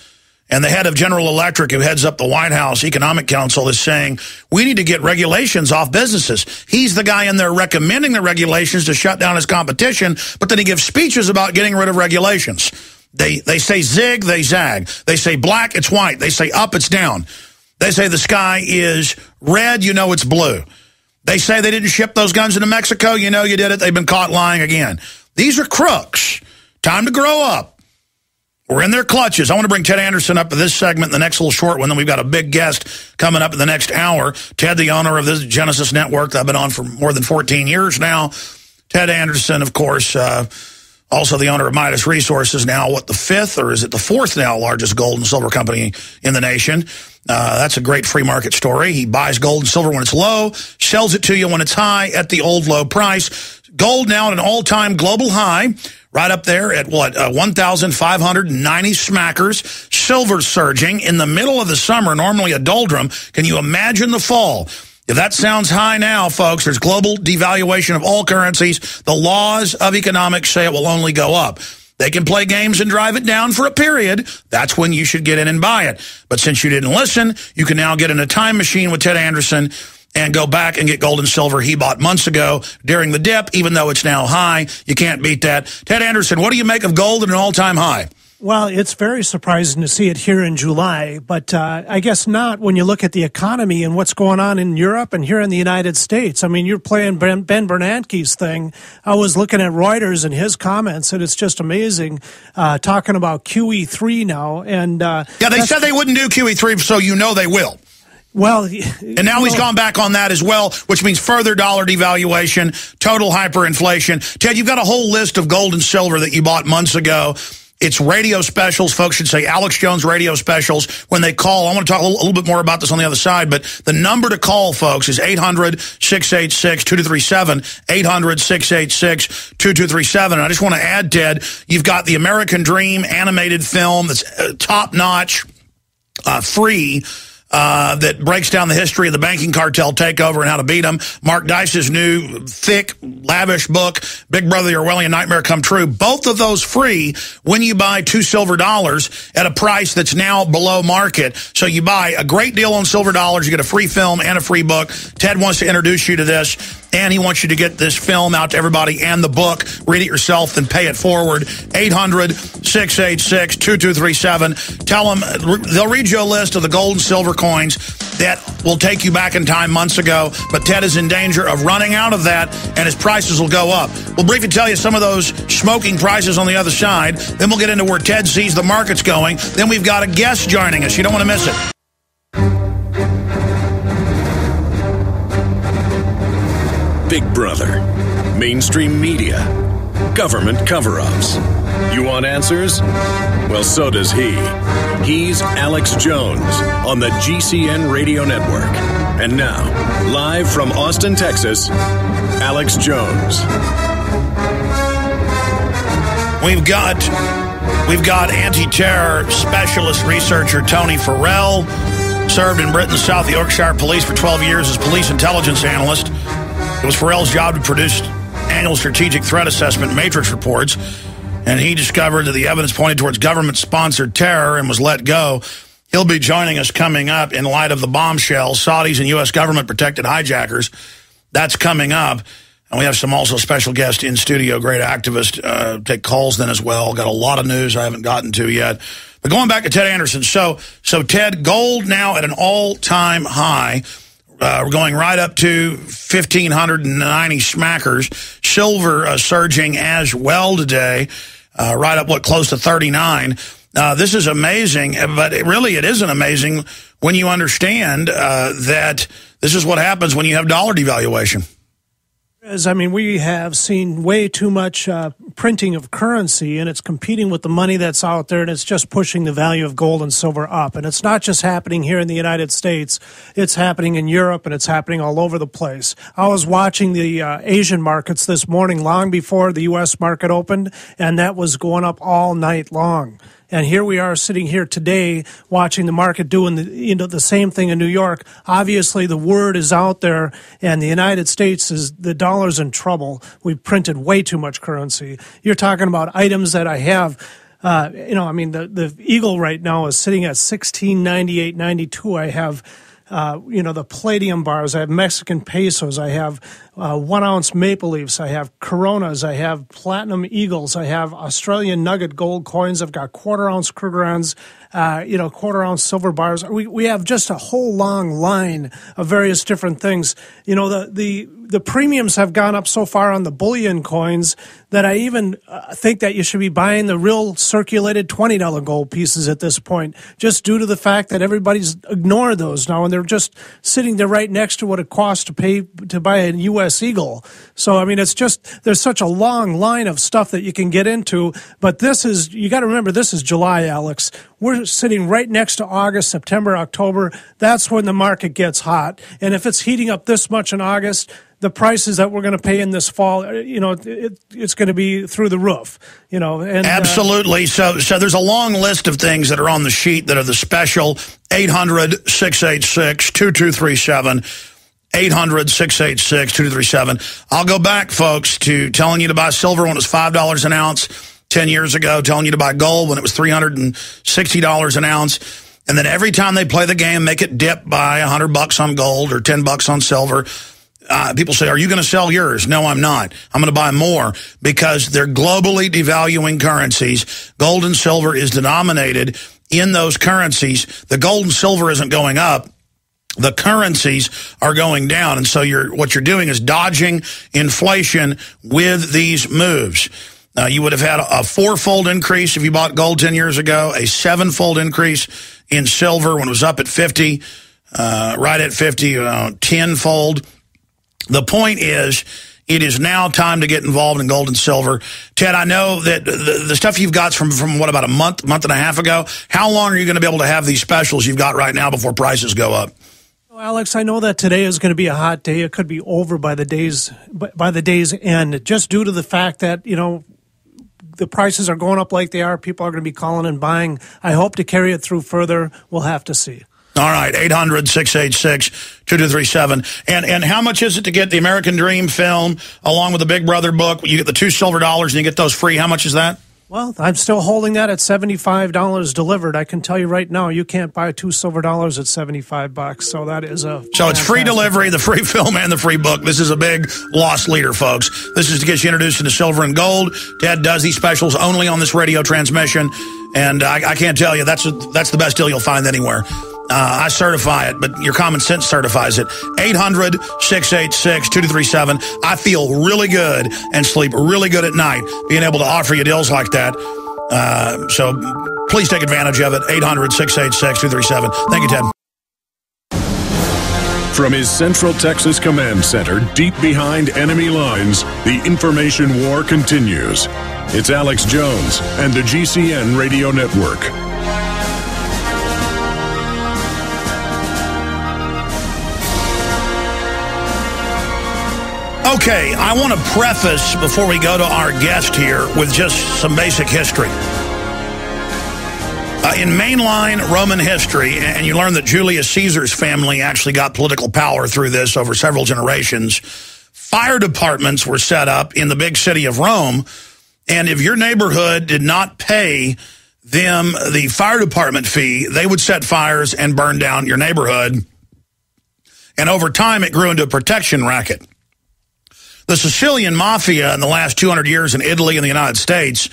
And the head of General Electric, who heads up the White House Economic Council, is saying, we need to get regulations off businesses. He's the guy in there recommending the regulations to shut down his competition, but then he gives speeches about getting rid of regulations. They say zig, they zag. They say black, it's white. They say up, it's down. They say the sky is red, you know it's blue. They say they didn't ship those guns into Mexico, you know you did it. They've been caught lying again. These are crooks. Time to grow up. We're in their clutches. I want to bring Ted Anderson up to this segment, the next little short one. Then we've got a big guest coming up in the next hour. Ted, the owner of this Genesis Network that I've been on for more than 14 years now. Ted Anderson, of course, also the owner of Midas Resources, now, the fifth, or is it the fourth now largest gold and silver company in the nation? That's a great free market story. He buys gold and silver when it's low, sells it to you when it's high at the old low price. Gold now at an all-time global high, right up there at 1,590 smackers. Silver surging in the middle of the summer, normally a doldrum. Can you imagine the fall? If that sounds high now, folks, there's global devaluation of all currencies. The laws of economics say it will only go up. They can play games and drive it down for a period. That's when you should get in and buy it. But since you didn't listen, you can now get in a time machine with Ted Anderson and go back and get gold and silver he bought months ago during the dip, even though it's now high. You can't beat that. Ted Anderson, what do you make of gold at an all-time high? Well, it's very surprising to see it here in July, but I guess not when you look at the economy and what's going on in Europe and here in the United States. I mean, you're playing Ben Bernanke's thing. I was looking at Reuters and his comments, and it's just amazing, talking about QE3 now. And they said they wouldn't do QE3, so you know they will. Well, and now he's gone back on that as well, which means further dollar devaluation, total hyperinflation. Ted, you've got a whole list of gold and silver that you bought months ago. It's radio specials. Folks should say Alex Jones radio specials when they call. I want to talk a little bit more about this on the other side, but the number to call, folks, is 800-686-2237, 800-686-2237. And I just want to add, Ted, you've got the American Dream animated film that's top-notch, free. that breaks down the history of the banking cartel takeover and how to beat them. Mark Dice's new, thick, lavish book, Big Brother, The Orwellian Nightmare Come True. Both of those free when you buy $2 silver dollars at a price that's now below market. So you buy a great deal on silver dollars, you get a free film and a free book. Ted wants to introduce you to this, and he wants you to get this film out to everybody and the book. Read it yourself, then pay it forward. 800-686-2237. Tell them, they'll read you a list of the gold and silver coins that will take you back in time months ago, but Ted is in danger of running out of that, and his prices will go up. We'll briefly tell you some of those smoking prices on the other side. Then we'll get into where Ted sees the markets going. Then we've got a guest joining us. You don't want to miss it. Big Brother, mainstream media, government cover-ups. You want answers? Well, so does he. He's Alex Jones on the GCN Radio Network. And now, live from Austin, Texas, Alex Jones. We've got anti-terror specialist researcher Tony Farrell. Served in Britain's South Yorkshire Police for 12 years as police intelligence analyst. It was Farrell's job to produce annual strategic threat assessment matrix reports, and he discovered that the evidence pointed towards government-sponsored terror and was let go. He'll be joining us coming up in light of the bombshell, Saudis and U.S. government-protected hijackers. That's coming up. And we have some also special guest in studio, great activist, take calls then as well. Got a lot of news I haven't gotten to yet. But going back to Ted Anderson, so Ted, gold now at an all-time high. We're going right up to 1,590 smackers. Silver surging as well today, right up, close to 39. This is amazing, but it isn't amazing when you understand that this is what happens when you have dollar devaluation. I mean, we have seen way too much printing of currency, and it's competing with the money that's out there, and it's just pushing the value of gold and silver up. And it's not just happening here in the United States. It's happening in Europe, and it's happening all over the place. I was watching the Asian markets this morning long before the U.S. market opened, and that was going up all night long. And here we are sitting here today watching the market doing the same thing in New York. Obviously, the word is out there, and the United States the dollar's in trouble. We've printed way too much currency. You're talking about items that I have. The Eagle right now is sitting at $16.98.92. I have the palladium bars, I have Mexican pesos, I have 1 ounce maple leafs, I have Coronas, I have platinum eagles, I have Australian nugget gold coins, I've got 1/4 ounce Krugerrands, 1/4 ounce silver bars. We have just a whole long line of various different things. The premiums have gone up so far on the bullion coins that I even think that you should be buying the real circulated $20 gold pieces at this point, just due to the fact that everybody's ignored those now, and they're just sitting there right next to what it costs to buy a U.S. Eagle. So, I mean, it's just, there's such a long line of stuff that you can get into, but you got to remember, this is July, Alex. We're sitting right next to August, September, October. That's when the market gets hot. And if it's heating up this much in August, the prices that we're going to pay in this fall, it's going to be through the roof, And, absolutely. So there's a long list of things that are on the sheet that are the special 800-686-2237. 800-686-2237. I'll go back, folks, to telling you to buy silver when it was $5 an ounce 10 years ago, telling you to buy gold when it was $360 an ounce. And then every time they play the game, make it dip by $100 on gold or $10 on silver. People say, are you going to sell yours? No, I'm not. I'm going to buy more because they're globally devaluing currencies. Gold and silver is denominated in those currencies. The gold and silver isn't going up. The currencies are going down. And so what you're doing is dodging inflation with these moves. You would have had a 4-fold increase if you bought gold 10 years ago, a 7-fold increase in silver when it was up at 50, right at 50, 10-fold. The point is, it is now time to get involved in gold and silver. Ted, I know that the stuff you've got from what, about a month and a half ago? How long are you going to be able to have these specials you've got right now before prices go up? Alex, I know that today is going to be a hot day. It could be over by the day's end, just due to the fact that, the prices are going up like they are. People are going to be calling and buying. I hope to carry it through further. We'll have to see. All right, 800-686-2237. And how much is it to get the American Dream film along with the Big Brother book? You get the $2 silver and you get those free. How much is that? Well, I'm still holding that at $75 delivered. I can tell you right now, you can't buy $2 silver at $75. So that is a so it's free delivery, the free film, and the free book. This is a big loss leader, folks. This is to get you introduced into silver and gold. Ted does these specials only on this radio transmission, and I can't tell you that's the best deal you'll find anywhere. I certify it, but your common sense certifies it. 800-686-2237. I feel really good and sleep really good at night being able to offer you deals like that. So please take advantage of it. 800-686-2237. Thank you, Ted. From his Central Texas Command Center, deep behind enemy lines, the information war continues. It's Alex Jones and the GCN Radio Network. Okay, I want to preface, before we go to our guest here, with just some basic history. In mainline Roman history, and you learn that Julius Caesar's family actually got political power through this over several generations, fire departments were set up in the big city of Rome, and if your neighborhood did not pay them the fire department fee, they would set fires and burn down your neighborhood. And over time, it grew into a protection racket. The Sicilian Mafia in the last 200 years in Italy and the United States,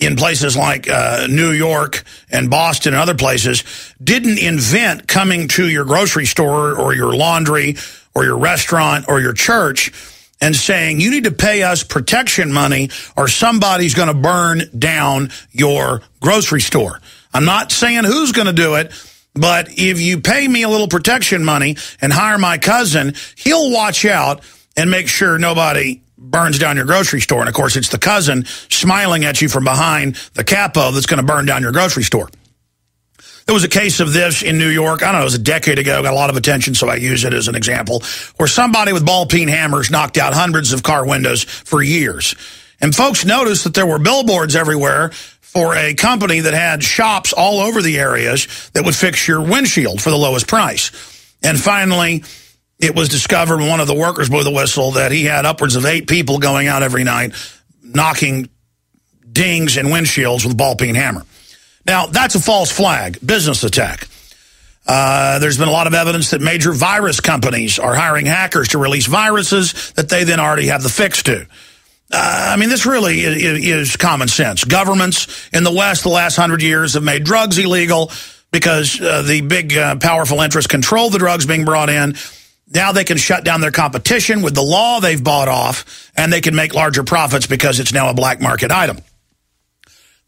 in places like New York and Boston and other places, didn't invent coming to your grocery store or your laundry or your restaurant or your church and saying, you need to pay us protection money or somebody's going to burn down your grocery store. I'm not saying who's going to do it, but if you pay me a little protection money and hire my cousin, he'll watch out and make sure nobody burns down your grocery store. And, of course, it's the cousin smiling at you from behind the capo that's going to burn down your grocery store. There was a case of this in New York, I don't know, it was a decade ago, got a lot of attention, so I use it as an example, where somebody with ball-peen hammers knocked out hundreds of car windows for years. And folks noticed that there were billboards everywhere for a company that had shops all over the areas that would fix your windshield for the lowest price. And finally, it was discovered when one of the workers blew the whistle that he had upwards of 8 people going out every night knocking dings and windshields with a ball-peen hammer. Now, that's a false flag, business attack. There's been a lot of evidence that major virus companies are hiring hackers to release viruses that they then already have the fix to. I mean, this really is common sense. Governments in the West the last 100 years have made drugs illegal because the big powerful interests control the drugs being brought in. Now they can shut down their competition with the law they've bought off, and they can make larger profits because it's now a black market item.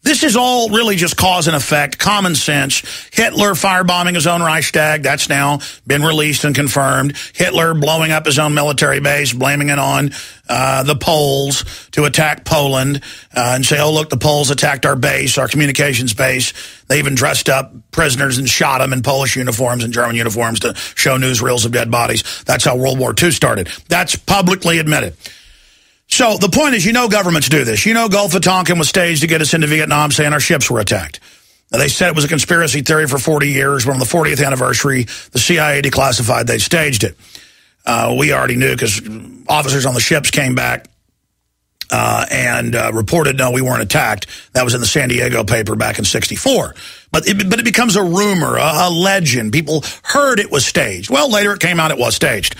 This is all really just cause and effect, common sense. Hitler firebombing his own Reichstag, that's now been released and confirmed. Hitler blowing up his own military base, blaming it on the Poles to attack Poland and say, oh, look, the Poles attacked our base, our communications base. They even dressed up prisoners and shot them in Polish uniforms and German uniforms to show newsreels of dead bodies. That's how World War II started. That's publicly admitted. So the point is, you know governments do this. You know Gulf of Tonkin was staged to get us into Vietnam saying our ships were attacked. Now, they said it was a conspiracy theory for 40 years. But on the 40th anniversary, the CIA declassified they staged it. We already knew because officers on the ships came back and reported, no, we weren't attacked. That was in the San Diego paper back in '64. But it becomes a rumor, a legend. People heard it was staged. Well, later it came out it was staged.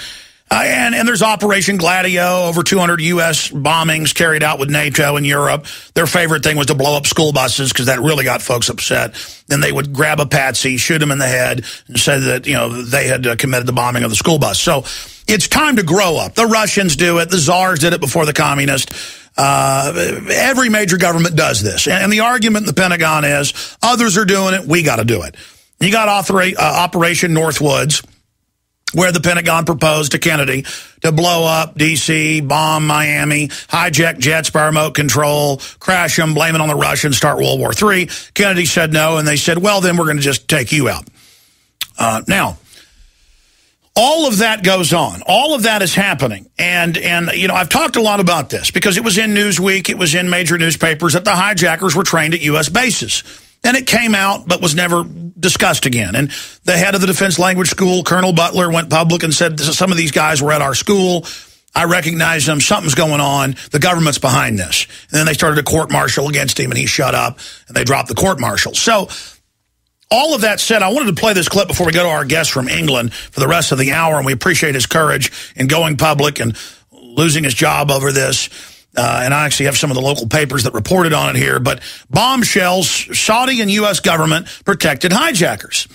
And there's Operation Gladio, over 200 U.S. bombings carried out with NATO in Europe. Their favorite thing was to blow up school buses because that really got folks upset. Then they would grab a patsy, shoot him in the head, and say that, you know, they had committed the bombing of the school bus. So it's time to grow up. The Russians do it. The Tsars did it before the communists. Every major government does this. And the argument in the Pentagon is others are doing it, we got to do it. You got Operation Northwoods, where the Pentagon proposed to Kennedy to blow up D.C., bomb Miami, hijack jets by remote control, crash them, blame it on the Russians, start World War III. Kennedy said no, and they said, well, then we're going to just take you out. Now, all of that goes on. All of that is happening. And you know, I've talked a lot about this because it was in Newsweek, it was in major newspapers that the hijackers were trained at U.S. bases. And it came out, but was never discussed again. And the head of the Defense Language School, Colonel Butler, went public and said, some of these guys were at our school. I recognize them. Something's going on. The government's behind this. And then they started a court-martial against him, and he shut up, and they dropped the court-martial. So all of that said, I wanted to play this clip before we go to our guest from England for the rest of the hour, and we appreciate his courage in going public and losing his job over this. And I actually have some of the local papers that reported on it here. But bombshells, Saudi and U.S. government protected hijackers.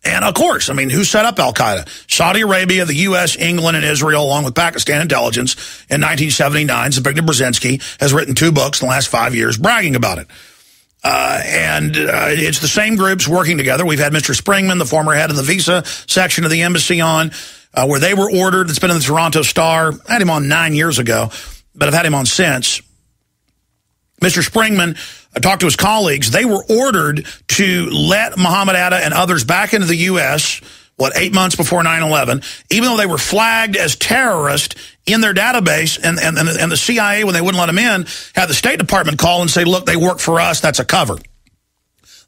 And, of course, I mean, who set up al-Qaeda? Saudi Arabia, the U.S., England, and Israel, along with Pakistan intelligence in 1979. Zbigniew Brzezinski has written 2 books in the last 5 years bragging about it. It's the same groups working together. We've had Mr. Springman, the former head of the visa section of the embassy, on, where they were ordered. It's been in the Toronto Star. I had him on 9 years ago, but I've had him on since. Mr. Springman talked to his colleagues. They were ordered to let Mohammed Atta and others back into the U.S., 8 months before 9/11, even though they were flagged as terrorists in their database, and the CIA, when they wouldn't let them in, had the State Department call and say, look, they work for us, that's a cover.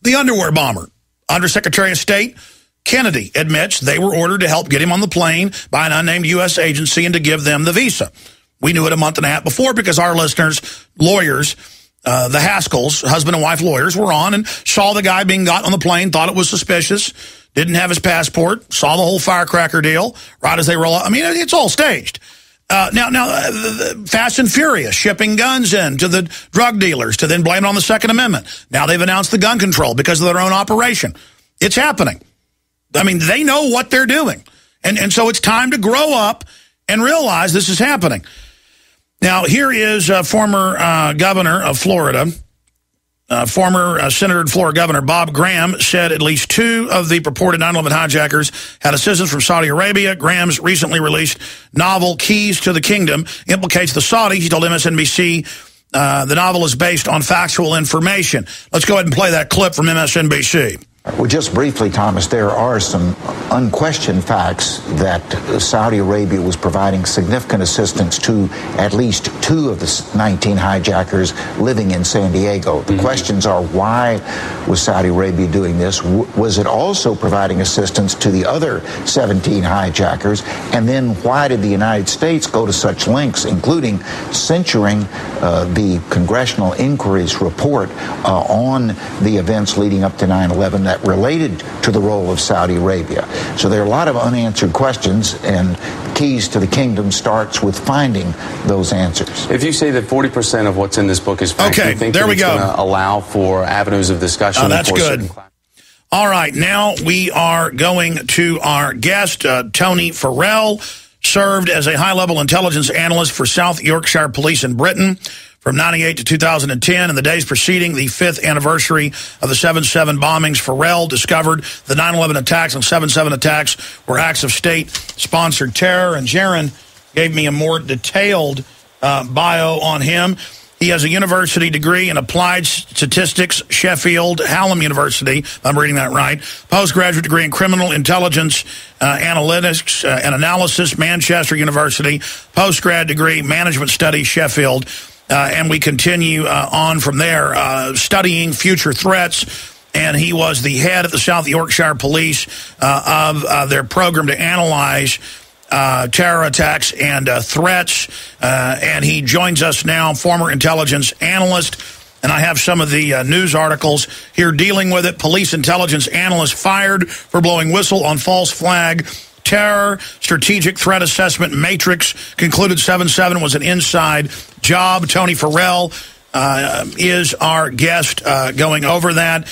The underwear bomber, Undersecretary of State Kennedy, admits they were ordered to help get him on the plane by an unnamed U.S. agency and to give them the visa. We knew it a month and a half before because our listeners, lawyers, the Haskells, husband and wife lawyers, were on and saw the guy being got on the plane, thought it was suspicious, didn't have his passport, saw the whole firecracker deal right as they roll out. I mean, it's all staged. Fast and Furious, shipping guns in to the drug dealers to then blame it on the Second Amendment. Now they've announced the gun control because of their own operation. It's happening. I mean, they know what they're doing. And so it's time to grow up and realize this is happening. Now, here is former governor of Florida, former Senator and Florida Governor Bob Graham said at least 2 of the purported 9/11 hijackers had assistance from Saudi Arabia. Graham's recently released novel, Keys to the Kingdom, implicates the Saudis. He told MSNBC the novel is based on factual information. Let's go ahead and play that clip from MSNBC. Well, just briefly, Thomas, there are some unquestioned facts that Saudi Arabia was providing significant assistance to at least 2 of the 19 hijackers living in San Diego. The questions are, why was Saudi Arabia doing this? Was it also providing assistance to the other 17 hijackers? And then why did the United States go to such lengths, including censuring the Congressional Inquiry's report on the events leading up to 9/11 that related to the role of Saudi Arabia? So there are a lot of unanswered questions, and Keys to the Kingdom starts with finding those answers. If you say that 40% of what's in this book is fact, okay, you think there that we it's go. going to allow for avenues of discussion? That's good. All right, now we are going to our guest, Tony Farrell, served as a high-level intelligence analyst for South Yorkshire Police in Britain from 98 to 2010. In the days preceding the 5th anniversary of the 7/7 bombings, Farrell discovered the 9/11 attacks and 7/7 attacks were acts of state-sponsored terror. And Jaron gave me a more detailed bio on him. He has a university degree in applied statistics, Sheffield Hallam University, if I'm reading that right. Postgraduate degree in criminal intelligence, analytics and analysis, Manchester University. Postgrad degree, management studies, Sheffield. And we continue on from there, studying future threats. And he was the head of the South Yorkshire Police of their program to analyze terror attacks and threats. And he joins us now, former intelligence analyst. And I have some of the news articles here dealing with it. Police intelligence analyst fired for blowing whistle on false flag terror. Strategic threat assessment matrix concluded 7/7 was an inside job. Tony Farrell is our guest going over that.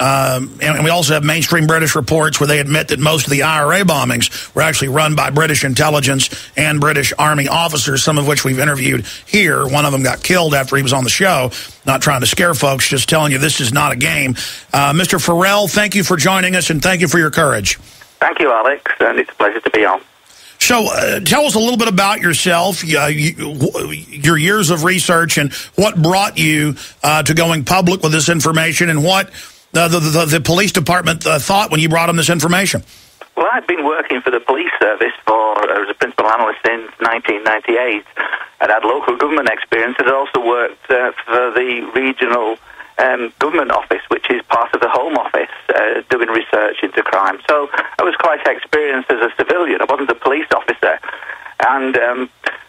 And we also have mainstream British reports where they admit that most of the IRA bombings were actually run by British intelligence and British Army officers, some of which we've interviewed here. One of them got killed after he was on the show. Not trying to scare folks, just telling you this is not a game. Mr. Farrell, thank you for joining us, and thank you for your courage. Thank you, Alex, and it's a pleasure to be on. So tell us a little bit about yourself, your years of research, and what brought you to going public with this information, and what the police department thought when you brought them this information. Well, I've been working for the police service as a principal analyst since 1998. I'd had local government experience. I'd also worked for the regional government office, which is part of the Home Office, doing research into crime. So I was quite experienced as a civilian. I wasn't a police officer. And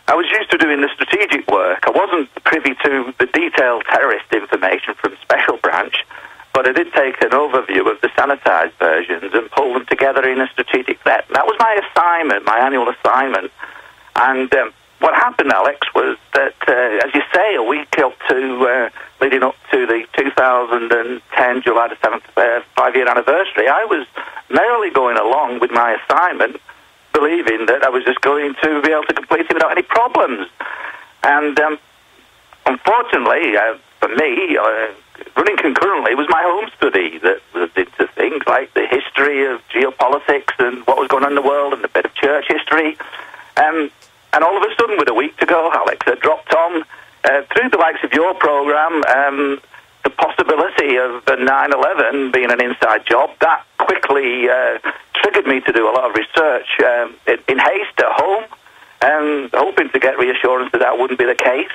I was used to doing the strategic work. I wasn't privy to the detailed terrorist information from Special Branch, but I did take an overview of the sanitized versions and pull them together in a strategic set. And that was my assignment, my annual assignment. And what happened, Alex, was that, as you say, a week up to leading up to the 2010 July the 7th 5-year anniversary, I was merrily going along with my assignment, believing that I was just going to be able to complete it without any problems. And unfortunately, for me, running concurrently was my home study that was into things like the history of geopolitics and what was going on in the world and a bit of church history. And all of a sudden, with a week to go, Alex, I dropped on, through the likes of your program, the possibility of 9/11 being an inside job. That quickly triggered me to do a lot of research in haste at home, hoping to get reassurance that that wouldn't be the case.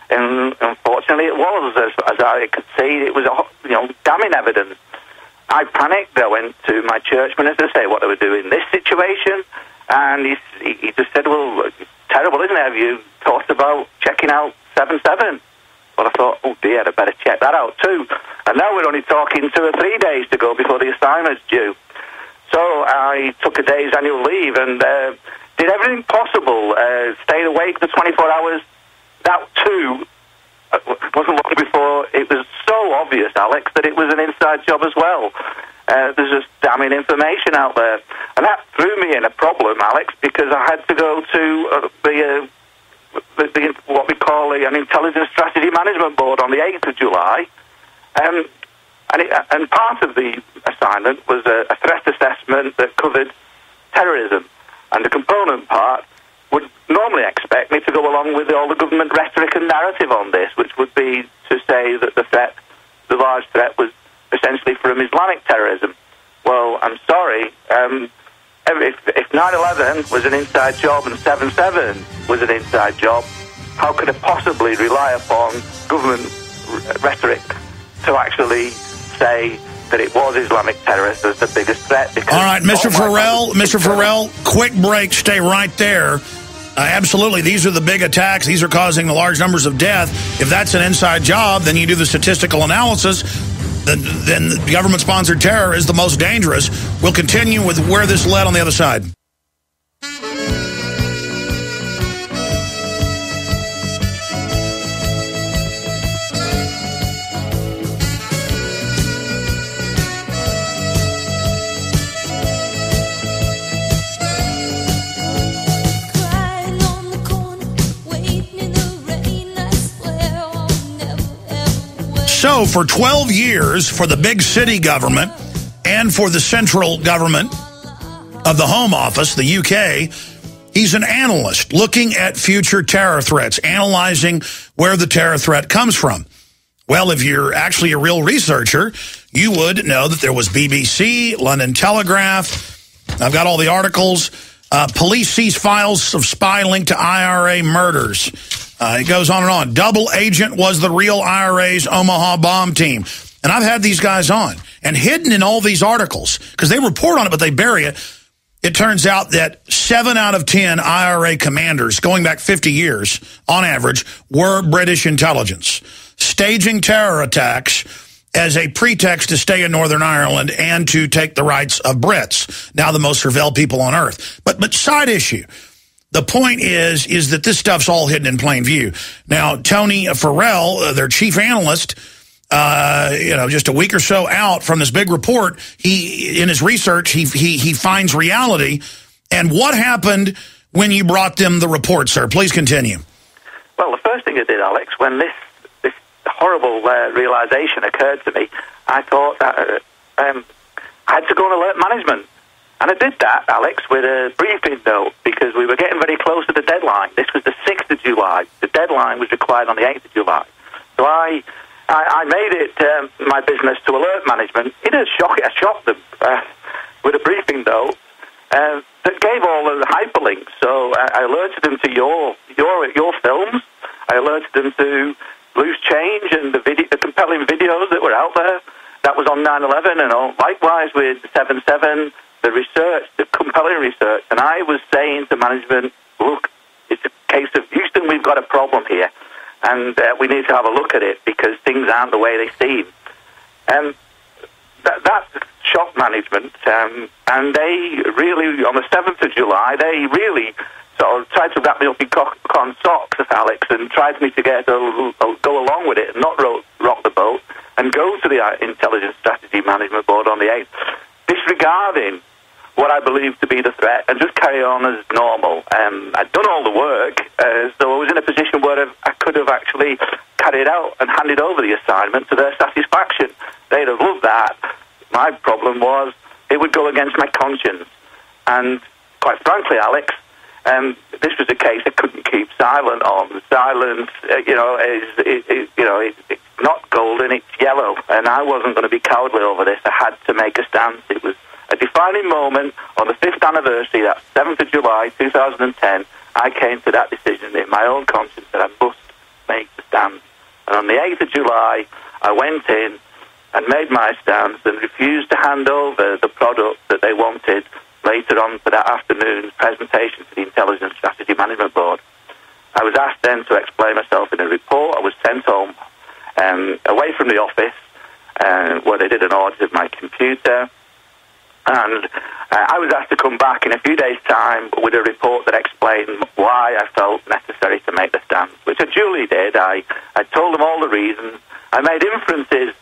And unfortunately, it was. As I could see, it was damning evidence. I panicked. I went to my church minister to say what I would do in this situation, and he just said, "Well, it's terrible, isn't it? Have you thought about checking out 7/7?" Well, I thought, oh dear, I'd better check that out too. And now we're only talking 2 or 3 days to go before the assignment's due. So I took a day's annual leave and did everything possible, stayed awake for 24 hours. That too wasn't long before it was so obvious, Alex, that it was an inside job as well. There's just damning information out there. And that threw me in a problem, Alex, because I had to go to what we call an Intelligence Strategy Management Board on the 8th of July. And part of the assignment was a threat assessment that covered terrorism. And the component part would normally expect me to go along with all the government rhetoric and narrative on this, which would be to say that the large threat was essentially from Islamic terrorism. Well, I'm sorry. If 9/11 was an inside job and 7/7 was an inside job, how could I possibly rely upon government rhetoric to actually say that it was Islamic terrorists as the biggest threat? Because all right, Mr. Farrell, quick break. Stay right there. Absolutely, these are the big attacks. These are causing the large numbers of death. If that's an inside job, then you do the statistical analysis. Then government-sponsored terror is the most dangerous. We'll continue with where this led on the other side. So for 12 years, for the big city government and for the central government of the Home Office, the UK, he's an analyst looking at future terror threats, analyzing where the terror threat comes from. Well, if you're actually a real researcher, you would know that there was BBC, London Telegraph. I've got all the articles. Police seize files of spy linked to IRA murders. It goes on and on. Double agent was the real IRA's Omaha bomb team. And I've had these guys on. And hidden in all these articles, because they report on it, but they bury it, it turns out that 7 out of 10 IRA commanders, going back 50 years on average, were British intelligence, staging terror attacks as a pretext to stay in Northern Ireland and to take the rights of Brits, now the most surveilled people on earth. But side issue. The point is that this stuff's all hidden in plain view. Now, Tony Farrell, their chief analyst, just a week or so out from this big report, in his research, he finds reality. And what happened when you brought them the report, sir? Please continue. Well, the first thing I did, Alex, when this horrible realization occurred to me, I thought that I had to go and alert management. And I did that, Alex, with a briefing note, because we were getting very close to the deadline. This was the 6th of July. The deadline was required on the 8th of July. So I made it my business to alert management. I shocked them with a briefing note that gave all of the hyperlinks. So I alerted them to your films. I alerted them to loose change and the compelling videos that were out there. That was on 9/11, and likewise with 7/7, the research, the compelling research. And I was saying to management, look, it's a case of Houston, we've got a problem here, and we need to have a look at it because things aren't the way they seem. And that shocked management, and they really, on the 7th of July, they really sort of tried to wrap me up in cotton socks, Alex, and tried me to go along with it and not rock the boat and go to the Intelligence Strategy Management Board on the 8th, disregarding what I believed to be the threat and just carry on as normal. I'd done all the work, so I was in a position where I could have actually carried out and handed over the assignment to their satisfaction. They'd have loved that. My problem was it would go against my conscience. And quite frankly, Alex, this was a case I couldn't keep silent on. Silence, it's not golden, it's yellow. And I wasn't going to be cowardly over this. I had to make a stance. It was a defining moment on the 5th anniversary, that 7th of July, 2010. I came to that decision in my own conscience that I must make the stand. And on the 8th of July, I went in and made my stance and refused to hand over the product that they wanted later on for that afternoon's presentation to the Intelligence Strategy Management Board. I was asked then to explain myself in a report. I was sent home, away from the office, where they did an audit of my computer. And I was asked to come back in a few days' time with a report that explained why I felt necessary to make the stance, which I duly did. I told them all the reasons. I made inferences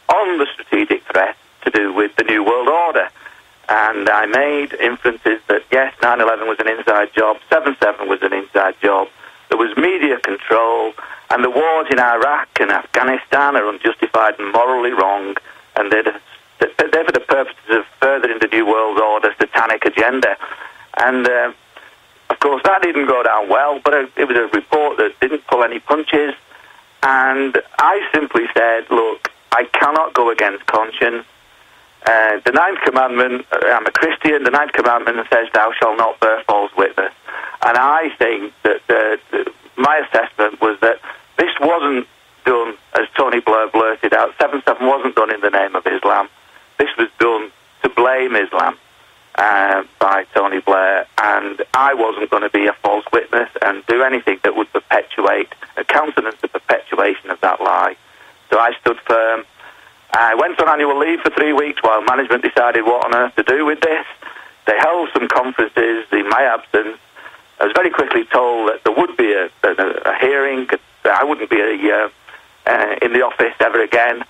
on the strategic threat to do with the New World Order. And I made inferences that, yes, 9/11 was an inside job, 7/7 was an inside job, there was media control, and the wars in Iraq and Afghanistan are unjustified and morally wrong, and they're for the purposes of furthering the New World Order satanic agenda. And, of course, that didn't go down well, but it was a report that didn't pull any punches, and I simply said, look, I cannot go against conscience. The 9th commandment, I'm a Christian, the 9th commandment says thou shalt not bear false witness. And I think that my assessment was that this wasn't done, as Tony Blair blurted out, 7/7 wasn't done in the name of Islam. This was done to blame Islam by Tony Blair, and I wasn't going to be a false witness and do anything that would perpetuate, countenance the perpetuation of that lie. So I stood firm. I went on annual leave for 3 weeks while management decided what on earth to do with this. They held some conferences in my absence. I was very quickly told that there would be a hearing. I wouldn't be in the office ever again.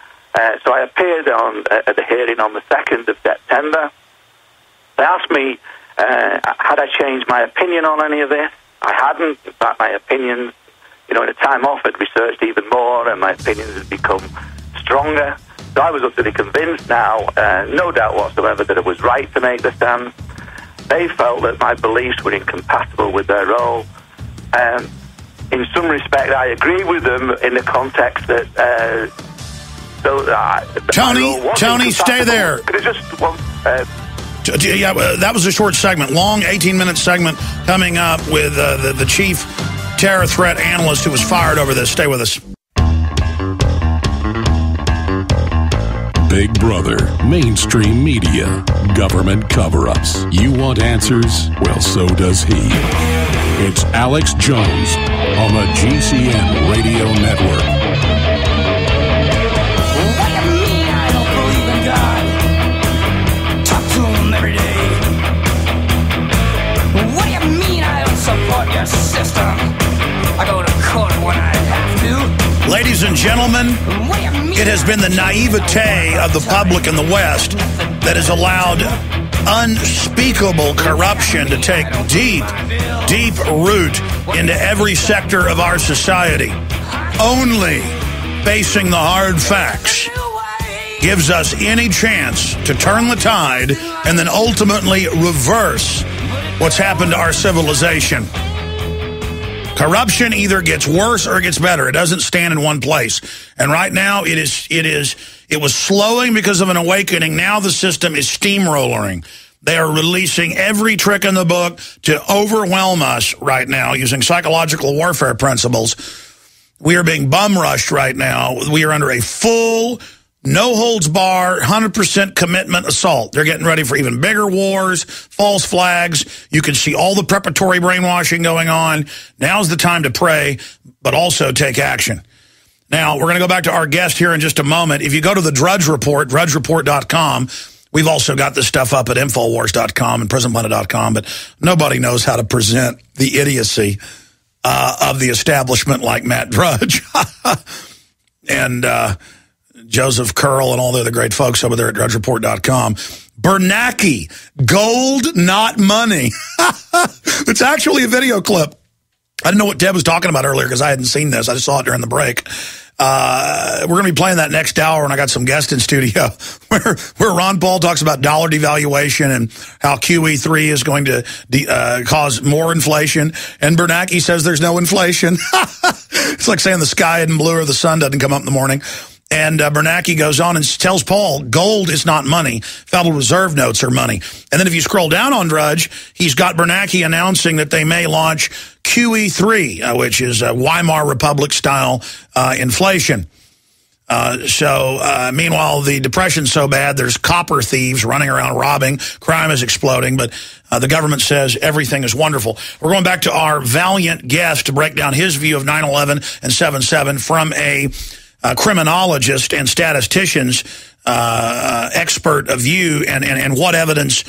So I appeared at the hearing on the 2nd of September. They asked me, had I changed my opinion on any of this? I hadn't. In fact, my opinions, in a time off, I'd researched even more, and my opinions had become stronger. So I was utterly convinced now, no doubt whatsoever, that it was right to make the stand. They felt that my beliefs were incompatible with their role. In some respect, I agree with them in the context that... Tony, stay there. Could I just... that was a short segment, long 18-minute segment coming up with the chief terror threat analyst who was fired over this. Stay with us. Big Brother, mainstream media, government cover-ups. You want answers? Well, so does he. It's Alex Jones on the GCN Radio Network. What do you mean I don't believe in God? Talk to him every day. What do you mean I don't support your system? I go to court when I have to. Ladies and gentlemen, it has been the naivete of the public in the West that has allowed unspeakable corruption to take deep, deep root into every sector of our society. Only facing the hard facts gives us any chance to turn the tide and then ultimately reverse what's happened to our civilization. Corruption either gets worse or it gets better. It doesn't stand in one place. And right now it was slowing because of an awakening. Now the system is steamrollering. They are releasing every trick in the book to overwhelm us right now using psychological warfare principles. We are being bum rushed right now. We are under a full, no holds bar, 100% commitment assault. They're getting ready for even bigger wars, false flags. You can see all the preparatory brainwashing going on. Now's the time to pray, but also take action. Now, we're going to go back to our guest here in just a moment. If you go to the Drudge Report, drudgereport.com, we've also got this stuff up at Infowars.com and PrisonPlanet.com, but nobody knows how to present the idiocy of the establishment like Matt Drudge and Joseph Curl and all the other great folks over there at DrudgeReport.com. Bernanke, gold, not money. It's actually a video clip. I didn't know what Deb was talking about earlier because I hadn't seen this. I just saw it during the break. We're going to be playing that next hour, and I got some guests in studio where Ron Paul talks about dollar devaluation and how QE3 is going to cause more inflation, and Bernanke says there's no inflation. It's like saying the sky isn't blue or the sun doesn't come up in the morning. And Bernanke goes on and tells Paul, gold is not money. Federal Reserve notes are money. And then if you scroll down on Drudge, he's got Bernanke announcing that they may launch QE3, which is Weimar Republic-style inflation. Meanwhile, the depression's so bad, there's copper thieves running around robbing. Crime is exploding, but the government says everything is wonderful. We're going back to our valiant guest to break down his view of 9/11 and 7/7 from a criminologist and statistician's expert of view and what evidence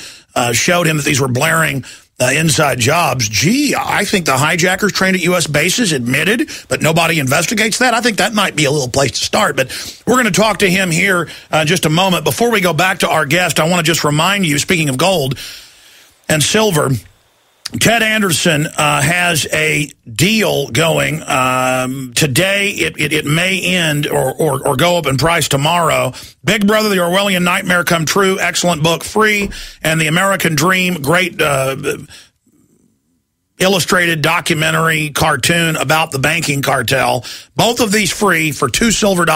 showed him that these were blaring inside jobs. Gee, I think the hijackers trained at U.S. bases admitted, but nobody investigates that. I think that might be a little place to start, but we're going to talk to him here in just a moment. Before we go back to our guest, I want to just remind you, speaking of gold and silver, Ted Anderson has a deal going. Today, it may end or go up in price tomorrow. Big Brother, The Orwellian Nightmare Come True, excellent book, free, and The American Dream, great illustrated documentary cartoon about the banking cartel. Both of these free for $2 silver.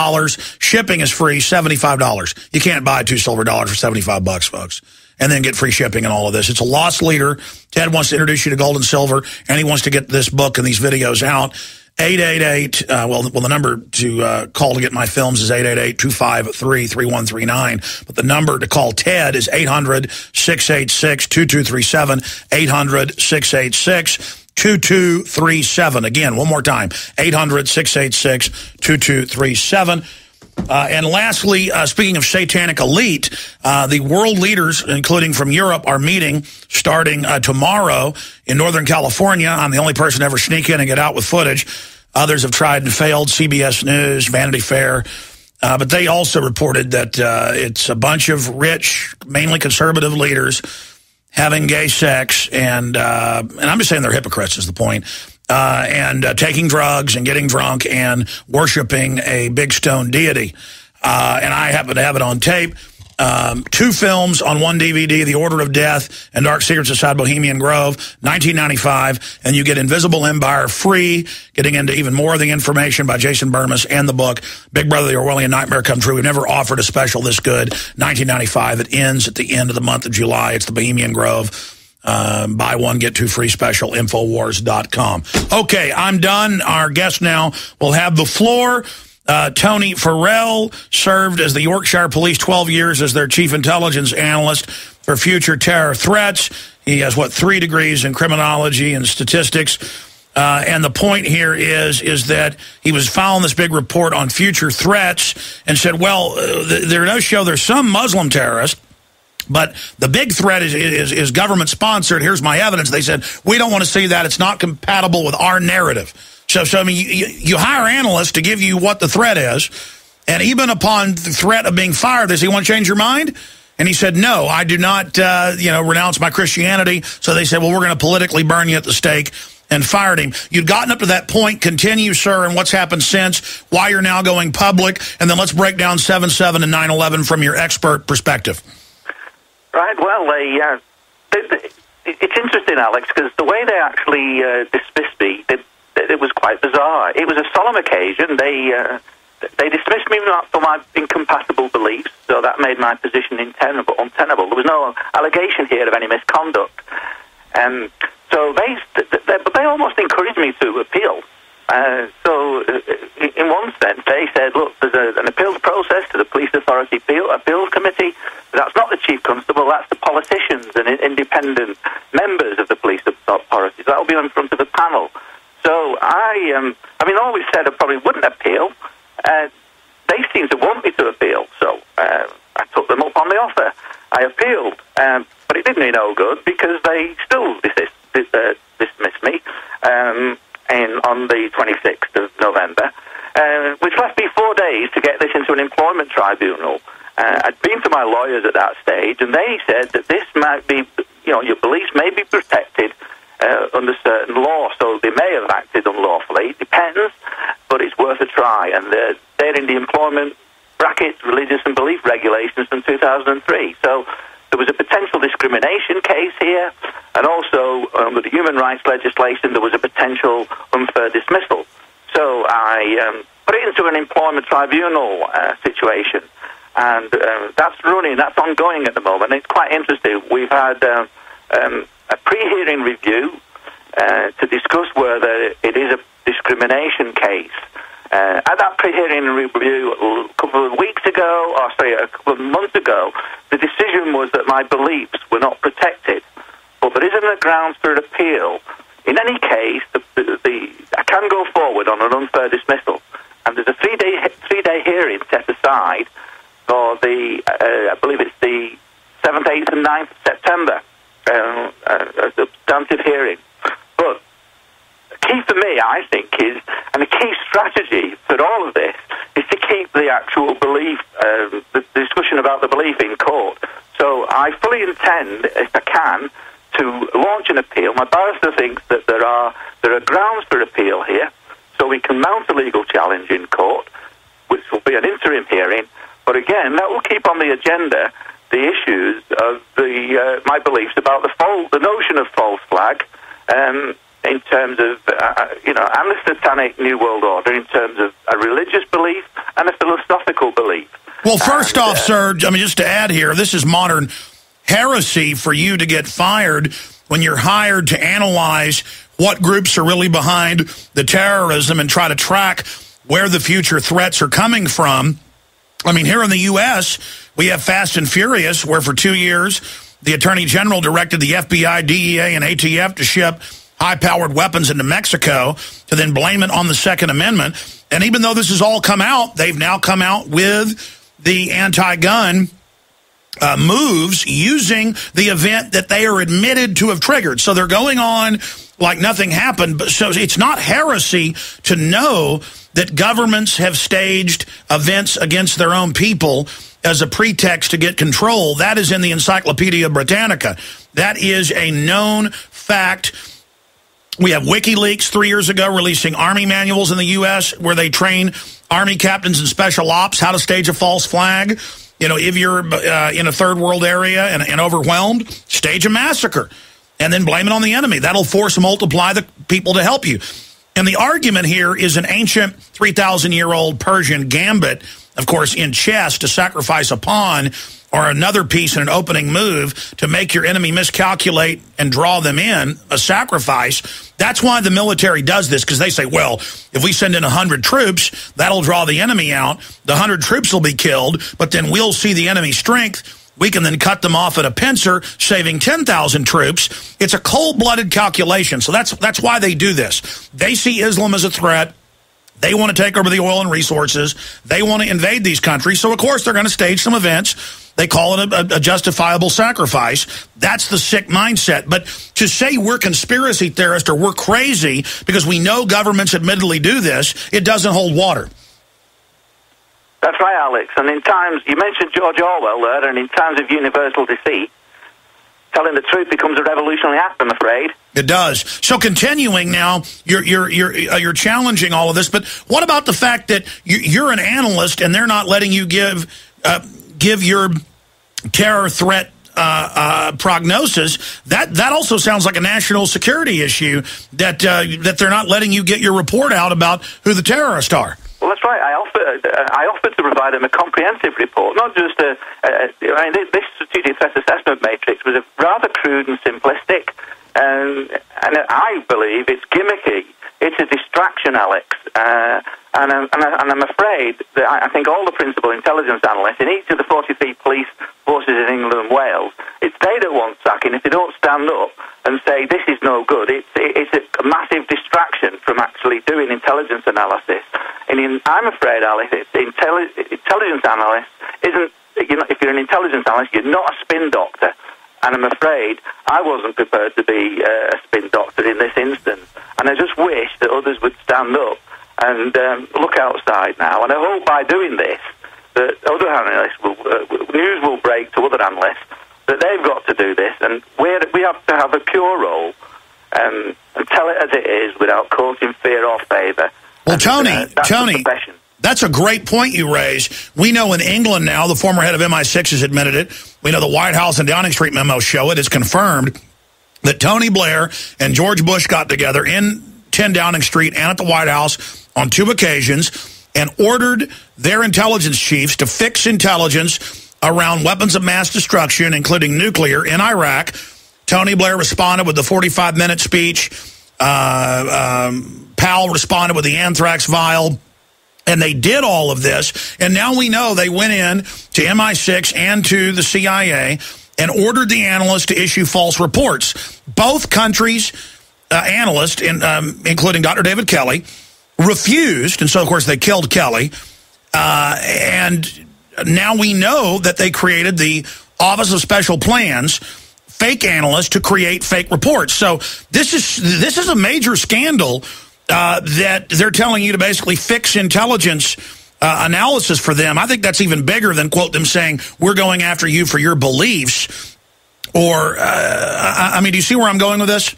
Shipping is free, $75. You can't buy $2 silver for $75, folks, and then get free shipping and all of this. It's a lost leader. Ted wants to introduce you to gold and silver, and he wants to get this book and these videos out. 888, the number to call to get my films is 888-253-3139. But the number to call Ted is 800-686-2237, 800-686-2237. Again, one more time, 800-686-2237. And lastly, speaking of satanic elite, the world leaders, including from Europe, are meeting starting tomorrow in Northern California. I'm the only person to ever sneak in and get out with footage. Others have tried and failed, CBS News, Vanity Fair. But they also reported that it's a bunch of rich, mainly conservative leaders having gay sex. And I'm just saying they're hypocrites is the point. And taking drugs and getting drunk and worshiping a big stone deity. And I happen to have it on tape. 2 films on 1 DVD, The Order of Death and Dark Secrets Inside Bohemian Grove, 1995. And you get Invisible Empire free, getting into even more of the information by Jason Burmis and the book, Big Brother, The Orwellian Nightmare Come True. We've never offered a special this good, 1995. It ends at the end of the month of July. It's the Bohemian Grove. Buy one, get 2 free special, Infowars.com. Okay, I'm done. Our guest now will have the floor. Tony Farrell served as the Yorkshire Police 12 years as their chief intelligence analyst for future terror threats. He has, 3 degrees in criminology and statistics. And the point here is that he was following this big report on future threats and said, well, there does show there's some Muslim terrorists, but the big threat is government-sponsored. Here's my evidence. They said, we don't want to see that. It's not compatible with our narrative. So I mean, you hire analysts to give you what the threat is, and even upon the threat of being fired, they say, you want to change your mind? And he said, no, I do not, renounce my Christianity. So they said, well, we're going to politically burn you at the stake, and fired him. You'd gotten up to that point. Continue, sir, and what's happened since, why you're now going public, and then let's break down 7/7 and 9/11 from your expert perspective. Right, well, it's interesting, Alex, because the way they actually dismissed me, it was quite bizarre. It was a solemn occasion. They dismissed me for my incompatible beliefs, so that made my position untenable. There was no allegation here of any misconduct. So they almost encouraged me to appeal. So, in one sense, they said, look, there's an appeals process to the Police Authority Appeals Committee. That's not the Chief Constable, that's the politicians and independent members of the Police Authority. That will be in front of a panel. So I always said I probably wouldn't appeal. They seemed to want me to appeal, so I took them up on the offer. I appealed, but it did me no good because they still dismissed me on the 26th of November, which left me 4 days to get this into an employment tribunal. I'd been to my lawyers at that stage, and they said that this might be, your beliefs may be protected under certain law, so they may have acted unlawfully. It depends, but it's worth a try. And they're in the employment brackets, religious and belief regulations from 2003. So there was a potential discrimination case here, and also under the human rights legislation, there was a potential unfair dismissal. So I put it into an employment tribunal situation, and that's ongoing at the moment. It's quite interesting. We've had a pre-hearing review to discuss whether it is a discrimination case. At that pre-hearing review a couple of months ago, the decision was that my beliefs were not protected. But there isn't a grounds for an appeal. In any case, I can go forward on an unfair dismissal, and there's a three-day hearing set aside for I believe it's the 7th, 8th, and 9th of September. A substantive hearing. But the key for me, I think, and the key strategy for all of this is to keep the actual belief, the discussion about the belief in court. So I fully intend, if I can, to launch an appeal. My barrister thinks that there are grounds for appeal here, so we can mount a legal challenge in court, which will be an interim hearing. But again, that will keep on the agenda the issues of my beliefs about the notion of false flag, in terms of and the Satanic New World Order, in terms of a religious belief and a philosophical belief. Well, first off, sir, just to add here, this is modern heresy for you to get fired when you're hired to analyze what groups are really behind the terrorism and try to track where the future threats are coming from. Here in the U.S., we have Fast and Furious, where for 2 years, the Attorney General directed the FBI, DEA, and ATF to ship high-powered weapons into Mexico to then blame it on the Second Amendment. And even though this has all come out, they've now come out with the anti-gun moves using the event that they are admitted to have triggered. So they're going on like nothing happened. But so it's not heresy to know that governments have staged events against their own people as a pretext to get control. That is in the Encyclopedia Britannica. That is a known fact. We have WikiLeaks 3 years ago releasing Army manuals in the U.S. where they train Army captains and special ops how to stage a false flag. If you're in a third world area and overwhelmed, stage a massacre and then blame it on the enemy. That'll force multiply the people to help you. And the argument here is an ancient 3,000-year-old Persian gambit, of course, in chess to sacrifice a pawn or another piece in an opening move to make your enemy miscalculate and draw them in, a sacrifice. That's why the military does this, because they say, well, if we send in 100 troops, that'll draw the enemy out. The 100 troops will be killed, but then we'll see the enemy's strength. We can then cut them off at a pincer, saving 10,000 troops. It's a cold-blooded calculation, so that's why they do this. They see Islam as a threat. They want to take over the oil and resources. They want to invade these countries, so of course they're going to stage some events. They call it a justifiable sacrifice. That's the sick mindset. But to say we're conspiracy theorists or we're crazy because we know governments admittedly do this, it doesn't hold water. That's right, Alex. And in times, you mentioned George Orwell there, and in times of universal deceit, telling the truth becomes a revolutionary act, I'm afraid. It does. So continuing now, you're challenging all of this, but what about the fact that you're an analyst and they're not letting you give your terror threat prognosis? That also sounds like a national security issue that they're not letting you get your report out about who the terrorists are. Well, that's right. I offered to provide them a comprehensive report, not just this strategic threat assessment matrix was rather crude and simplistic. and I believe it's gimmicky. It's a distraction, Alex. And I'm afraid that I think all the principal intelligence analysts in each of the 43 police forces in England and Wales, it's they that want sacking. If they don't stand up and say this is no good, it's a massive distraction from actually doing intelligence analysis. And I'm afraid, Alex, intelligence analyst isn't. If you're an intelligence analyst, you're not a spin doctor. And I'm afraid I wasn't prepared to be a spin doctor in this instance. And I just wish that others would stand up and look outside now. And I hope by doing this that other analysts news will break to other analysts that they've got to do this. And we have to have a pure role and tell it as it is without causing fear or favour. Well, Tony, that's a great point you raise. We know in England now, the former head of MI6 has admitted it. We know the White House and Downing Street memo show it. It's confirmed that Tony Blair and George Bush got together in 10 Downing Street and at the White House on 2 occasions and ordered their intelligence chiefs to fix intelligence around weapons of mass destruction, including nuclear, in Iraq. Tony Blair responded with the 45-minute speech. Powell responded with the anthrax vial. And they did all of this, and now we know they went in to MI6 and to the CIA and ordered the analysts to issue false reports. Both countries' analysts, including Dr. David Kelly, refused, and so, of course, they killed Kelly. And now we know that they created the Office of Special Plans, fake analysts to create fake reports. So this is a major scandal. That they're telling you to basically fix intelligence analysis for them. I think that's even bigger than, quote, them saying, we're going after you for your beliefs. Or, I mean, do you see where I'm going with this?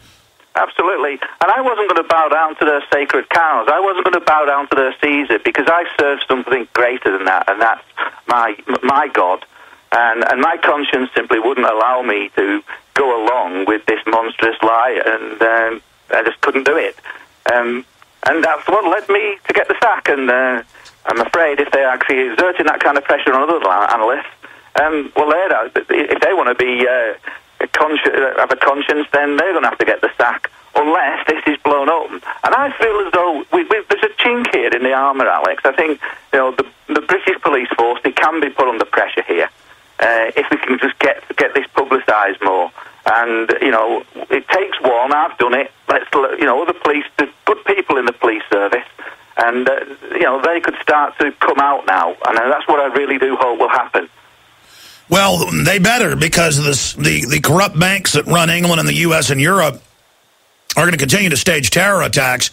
Absolutely. And I wasn't going to bow down to their sacred cows. I wasn't going to bow down to their Caesar, because I serve something greater than that, and that's my God. And my conscience simply wouldn't allow me to go along with this monstrous lie, and I just couldn't do it. And that's what led me to get the sack. And I'm afraid if they are actually exerting that kind of pressure on other analysts, well, if they want to be have a conscience, then they're going to have to get the sack, unless this is blown up. And I feel as though there's a chink here in the armour, Alex. I think the British police force, they can be put under pressure here if we can just get this publicised more. And, it takes one. I've done it. Other police, there's good people in the police service. And, they could start to come out now. And that's what I really do hope will happen. Well, they better, because the corrupt banks that run England and the U.S. and Europe are going to continue to stage terror attacks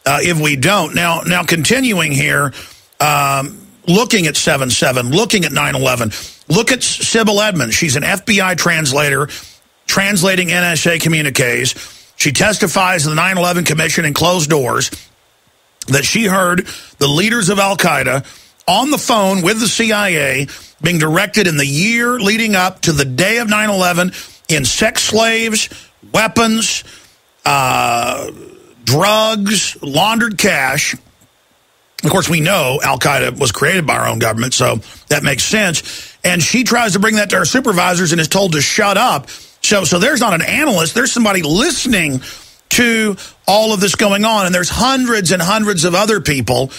if we don't. Now continuing here, looking at 7/7, looking at 9/11, look at Sybil Edmonds. She's an FBI translator, translating NSA communiques. She testifies in the 9/11 Commission in closed doors that she heard the leaders of Al-Qaeda on the phone with the CIA being directed in the year leading up to the day of 9/11 in sex slaves, weapons, drugs, laundered cash. Of course, we know Al-Qaeda was created by our own government, so that makes sense. And she tries to bring that to her supervisors and is told to shut up. So there's not an analyst. There's somebody listening to all of this going on. And there's hundreds and hundreds of other people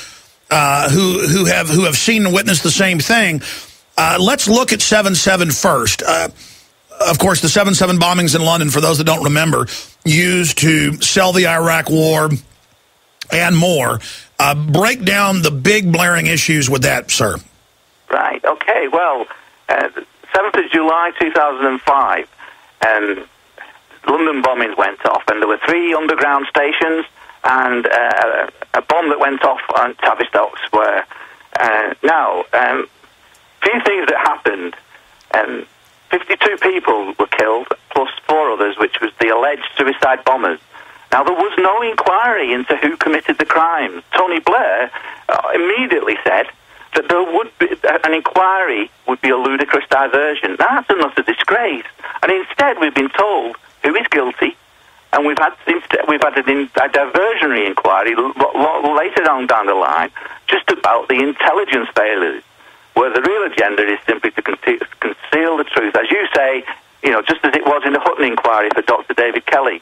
who have seen and witnessed the same thing. Let's look at 7/7 first. Of course, the 7/7 bombings in London, for those that don't remember, used to sell the Iraq war and more. Break down the big blaring issues with that, sir. Right. Okay. Well, 7th of July 2005, London bombings went off, and there were 3 underground stations and a bomb that went off on Tavistock Square. Few things that happened. 52 people were killed, plus 4 others, which was the alleged suicide bombers. Now, there was no inquiry into who committed the crimes. Tony Blair immediately said that there would be an inquiry would be a ludicrous diversion. That's an utter disgrace. And instead, we've been told who is guilty, and we've had a diversionary inquiry later on down the line, just about the intelligence failures, where the real agenda is simply to conceal the truth, as you say, just as it was in the Hutton inquiry for Dr. David Kelly.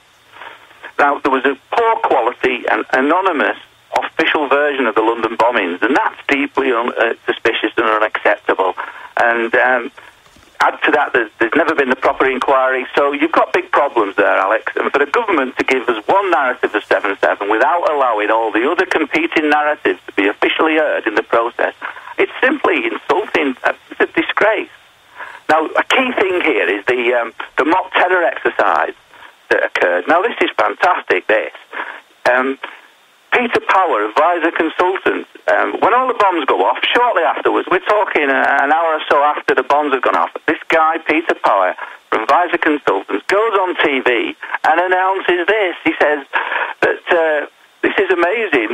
Now, there was a poor quality and anonymous official version of the London bombings, and that's deeply suspicious and unacceptable. And add to that, there's never been the proper inquiry, so you've got big problems there, Alex. And for the government to give us one narrative of 7/7 without allowing all the other competing narratives to be officially heard in the process, it's simply insulting. It's a disgrace. Now, a key thing here is the mock terror exercise that occurred. Now, this is fantastic, this. Peter Power, advisor consultant, when all the bombs go off, shortly afterwards, we're talking an hour or so after the bombs have gone off, this guy, Peter Power, from Advisor Consultants, goes on TV and announces this. He says that this is amazing.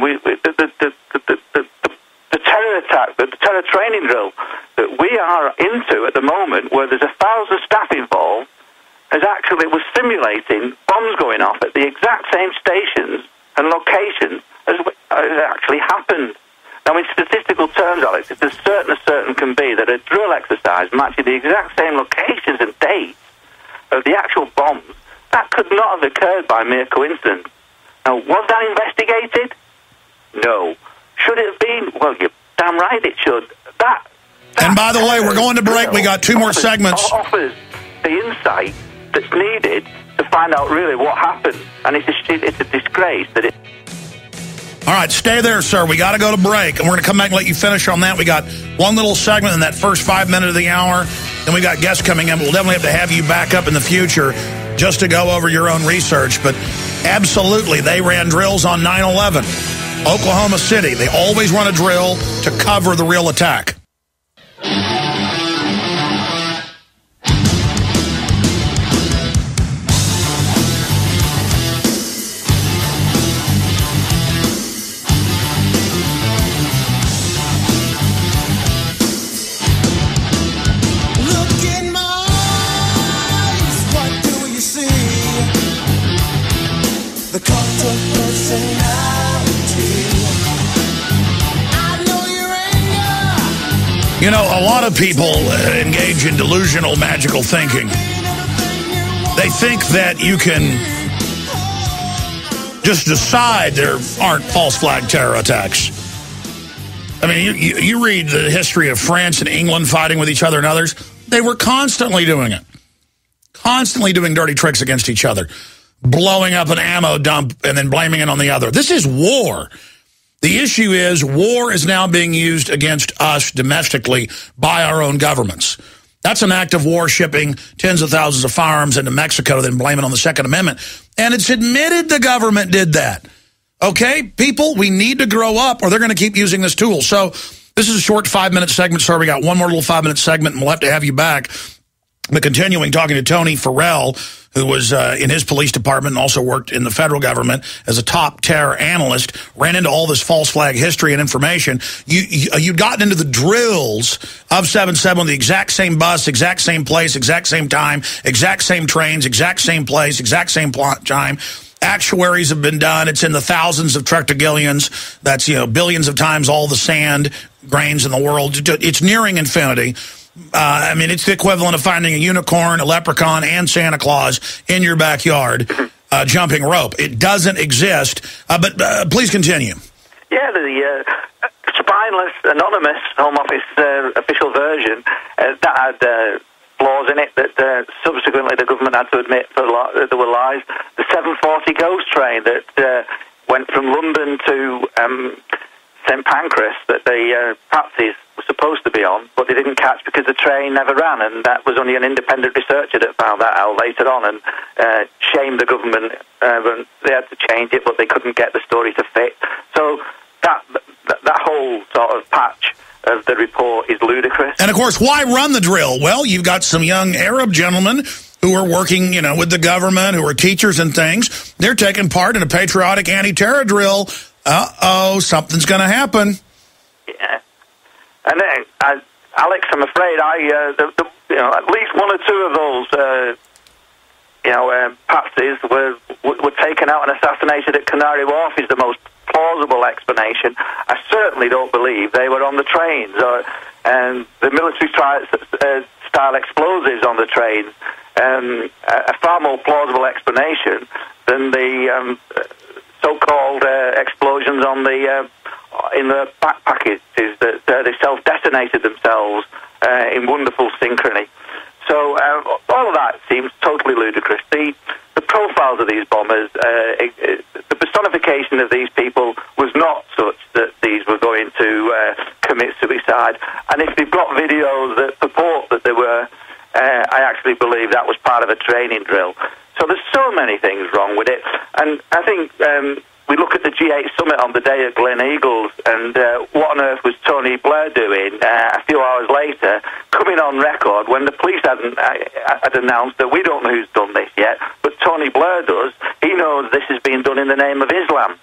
The terror attack, the terror training drill that we are into at the moment, where there's 1,000 staff involved, was simulating bombs going off at the exact same stations and locations as actually happened. Now, in statistical terms, Alex, it's as certain can be that a drill exercise matching the exact same locations and dates of the actual bombs, that could not have occurred by mere coincidence. Now, was that investigated? No. Should it have been? Well, you're damn right it should. And by the way, we're going to break. We got 2 more segments. Offers the insight that's needed to find out really what happened. And it's a disgrace that it... All right, stay there, sir. We got to go to break, and we're going to come back and let you finish on that. We got one little segment in that first 5 minutes of the hour. Then we got guests coming in. We'll definitely have to have you back up in the future just to go over your own research. But absolutely, they ran drills on 9/11. Oklahoma City, they always run a drill to cover the real attack. You know, a lot of people engage in delusional, magical thinking. They think that you can just decide there aren't false flag terror attacks. I mean, you read the history of France and England fighting with each other and others. They were constantly doing it. Constantly doing dirty tricks against each other. Blowing up an ammo dump and then blaming it on the other. This is war. The issue is war is now being used against us domestically by our own governments. That's an act of war, shipping tens of thousands of firearms into Mexico, then blame it on the Second Amendment. And it's admitted the government did that. Okay, people, we need to grow up or they're going to keep using this tool. So this is a short 5-minute segment, sir. We got one more little 5-minute segment, and we'll have to have you back. But continuing, talking to Tony Farrell, who was in his police department and also worked in the federal government as a top terror analyst, ran into all this false flag history and information. You'd gotten into the drills of 7/7, the exact same bus, exact same place, exact same time, exact same trains, exact same place, exact same time. Actuaries have been done. It's in the thousands of trictillions. That's, billions of times all the sand grains in the world. It's nearing infinity. I mean, it's the equivalent of finding a unicorn, a leprechaun, and Santa Claus in your backyard jumping rope. It doesn't exist. But please continue. Yeah, the spineless, anonymous Home Office official version, that had flaws in it that subsequently the government had to admit that there were lies. The 740 Ghost train that went from London to St Pancras that the Patsies were supposed to be on, but they didn't catch because the train never ran, and that was only an independent researcher that found that out later on and shamed the government. They had to change it, but they couldn't get the story to fit. So that whole sort of patch of the report is ludicrous. And of course, why run the drill? Well, you've got some young Arab gentlemen who are working, with the government, who are teachers and things. They're taking part in a patriotic anti-terror drill. Uh-oh, something's going to happen. Yeah. And then, Alex, I'm afraid at least one or two of those, patsies were taken out and assassinated at Canary Wharf is the most plausible explanation. I certainly don't believe they were on the trains and the military style explosives on the trains. A far more plausible explanation than and the so-called explosions on the in the back packages that they self-detonated themselves in wonderful synchrony. So all of that seems totally ludicrous. The profiles of these bombers, the personification of these people was not such that these were going to commit suicide. And if they've got videos that purport that they were, I actually believe that was part of a training drill. So there's so many things wrong with it. And I think we look at the G8 summit on the day at Gleneagles, and what on earth was Tony Blair doing a few hours later, coming on record when the police had announced that we don't know who's done this yet, but Tony Blair does. He knows this is being done in the name of Islam.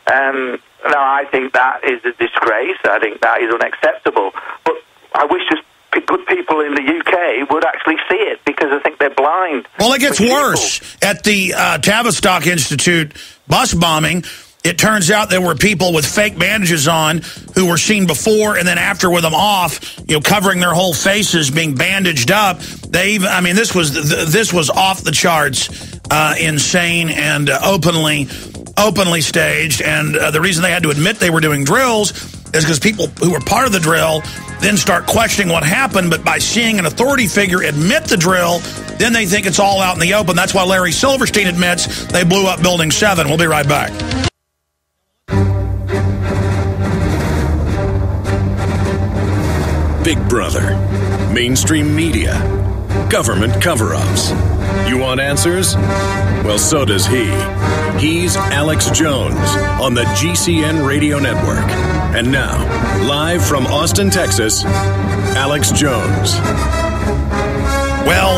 Now, I think that is a disgrace. I think that is unacceptable. But I wish just good people in the UK would actually see it, because I think they're blind. Well, it gets worse. At the Tavistock Institute bus bombing, it turns out there were people with fake bandages on who were seen before and then after with them off, covering their whole faces, being bandaged up. This was off the charts, insane and openly staged. And the reason they had to admit they were doing drills is because people who were part of the drill then start questioning what happened, but by seeing an authority figure admit the drill, then they think it's all out in the open. That's why Larry Silverstein admits they blew up Building 7. We'll be right back. Big Brother, mainstream media, government cover-ups. You want answers? Well, so does he. He's Alex Jones on the GCN Radio Network. And now, live from Austin, Texas, Alex Jones. Well,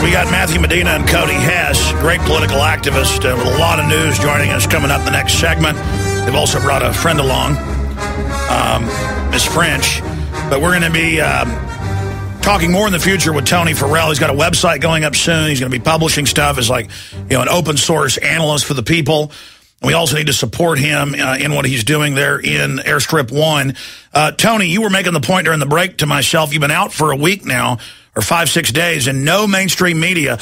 we got Matthew Medina and Cody Hess, great political activist with a lot of news, joining us coming up in the next segment. They've also brought a friend along, Miss French. But we're going to be talking more in the future with Tony Farrell. He's got a website going up soon. He's going to be publishing stuff as an open source analyst for the people. And we also need to support him in what he's doing there in Airstrip 1. Tony, you were making the point during the break to myself. You've been out for a week now, or 5-6 days, and no mainstream media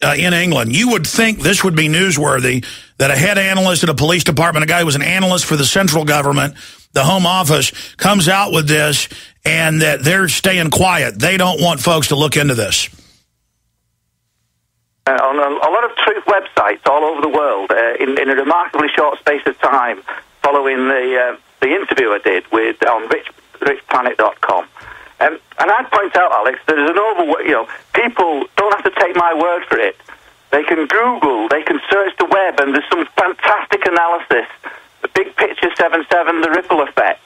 in England. You would think this would be newsworthy, that a head analyst at a police department, a guy who was an analyst for the central government, the Home Office, comes out with this, and that they're staying quiet. They don't want folks to look into this. On a lot of truth websites all over the world, in a remarkably short space of time, following the interview I did on richplanet.com. And I'd point out, Alex, there's an people don't have to take my word for it. They can Google, they can search the web, and there's some fantastic analysis. The Big Picture 7/7, The Ripple Effect,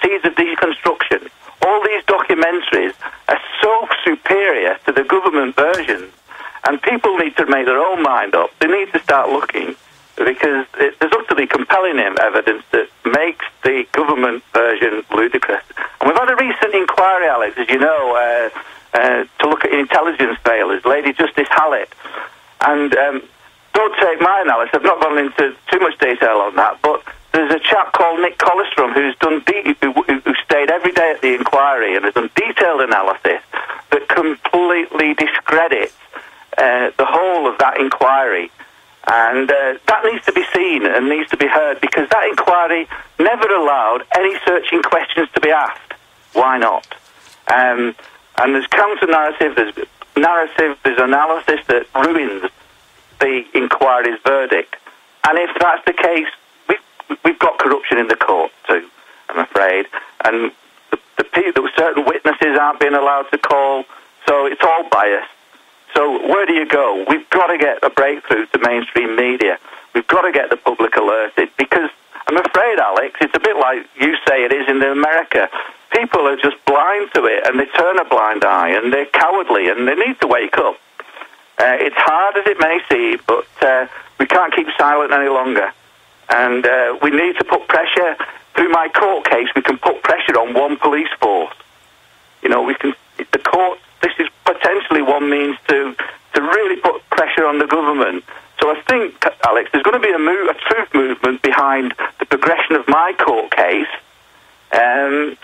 Seeds of Deconstruction. All these documentaries are so superior to the government versions, and people need to make their own mind up. They need to start looking, because there's utterly compelling evidence that makes the government version ludicrous. And we've had a recent inquiry, Alex, as you know, to look at intelligence failures, Lady Justice Hallett. And don't take my analysis, I've not gone into too much detail on that, but there's a chap called Nick Colostrum who stayed every day at the inquiry and has done detailed analysis that completely discredits the whole of that inquiry. And that needs to be seen and needs to be heard, because that inquiry never allowed any searching questions to be asked. Why not? And there's counter-narrative, there's analysis that ruins the inquiry's verdict. And if that's the case, we've got corruption in the court too, I'm afraid. And certain witnesses aren't being allowed to call, so it's all biased. So where do you go? We've got to get a breakthrough to mainstream media. We've got to get the public alerted, because I'm afraid, Alex, it's a bit like you say it is in America. People are just blind to it, and they turn a blind eye, and they're cowardly, and they need to wake up. It's hard as it may seem, but we can't keep silent any longer. And we need to put pressure. Through my court case, we can put pressure on one police force. The court, this is potentially one means to really put pressure on the government. So I think, Alex, there's going to be a truth movement behind the progression of my court case, and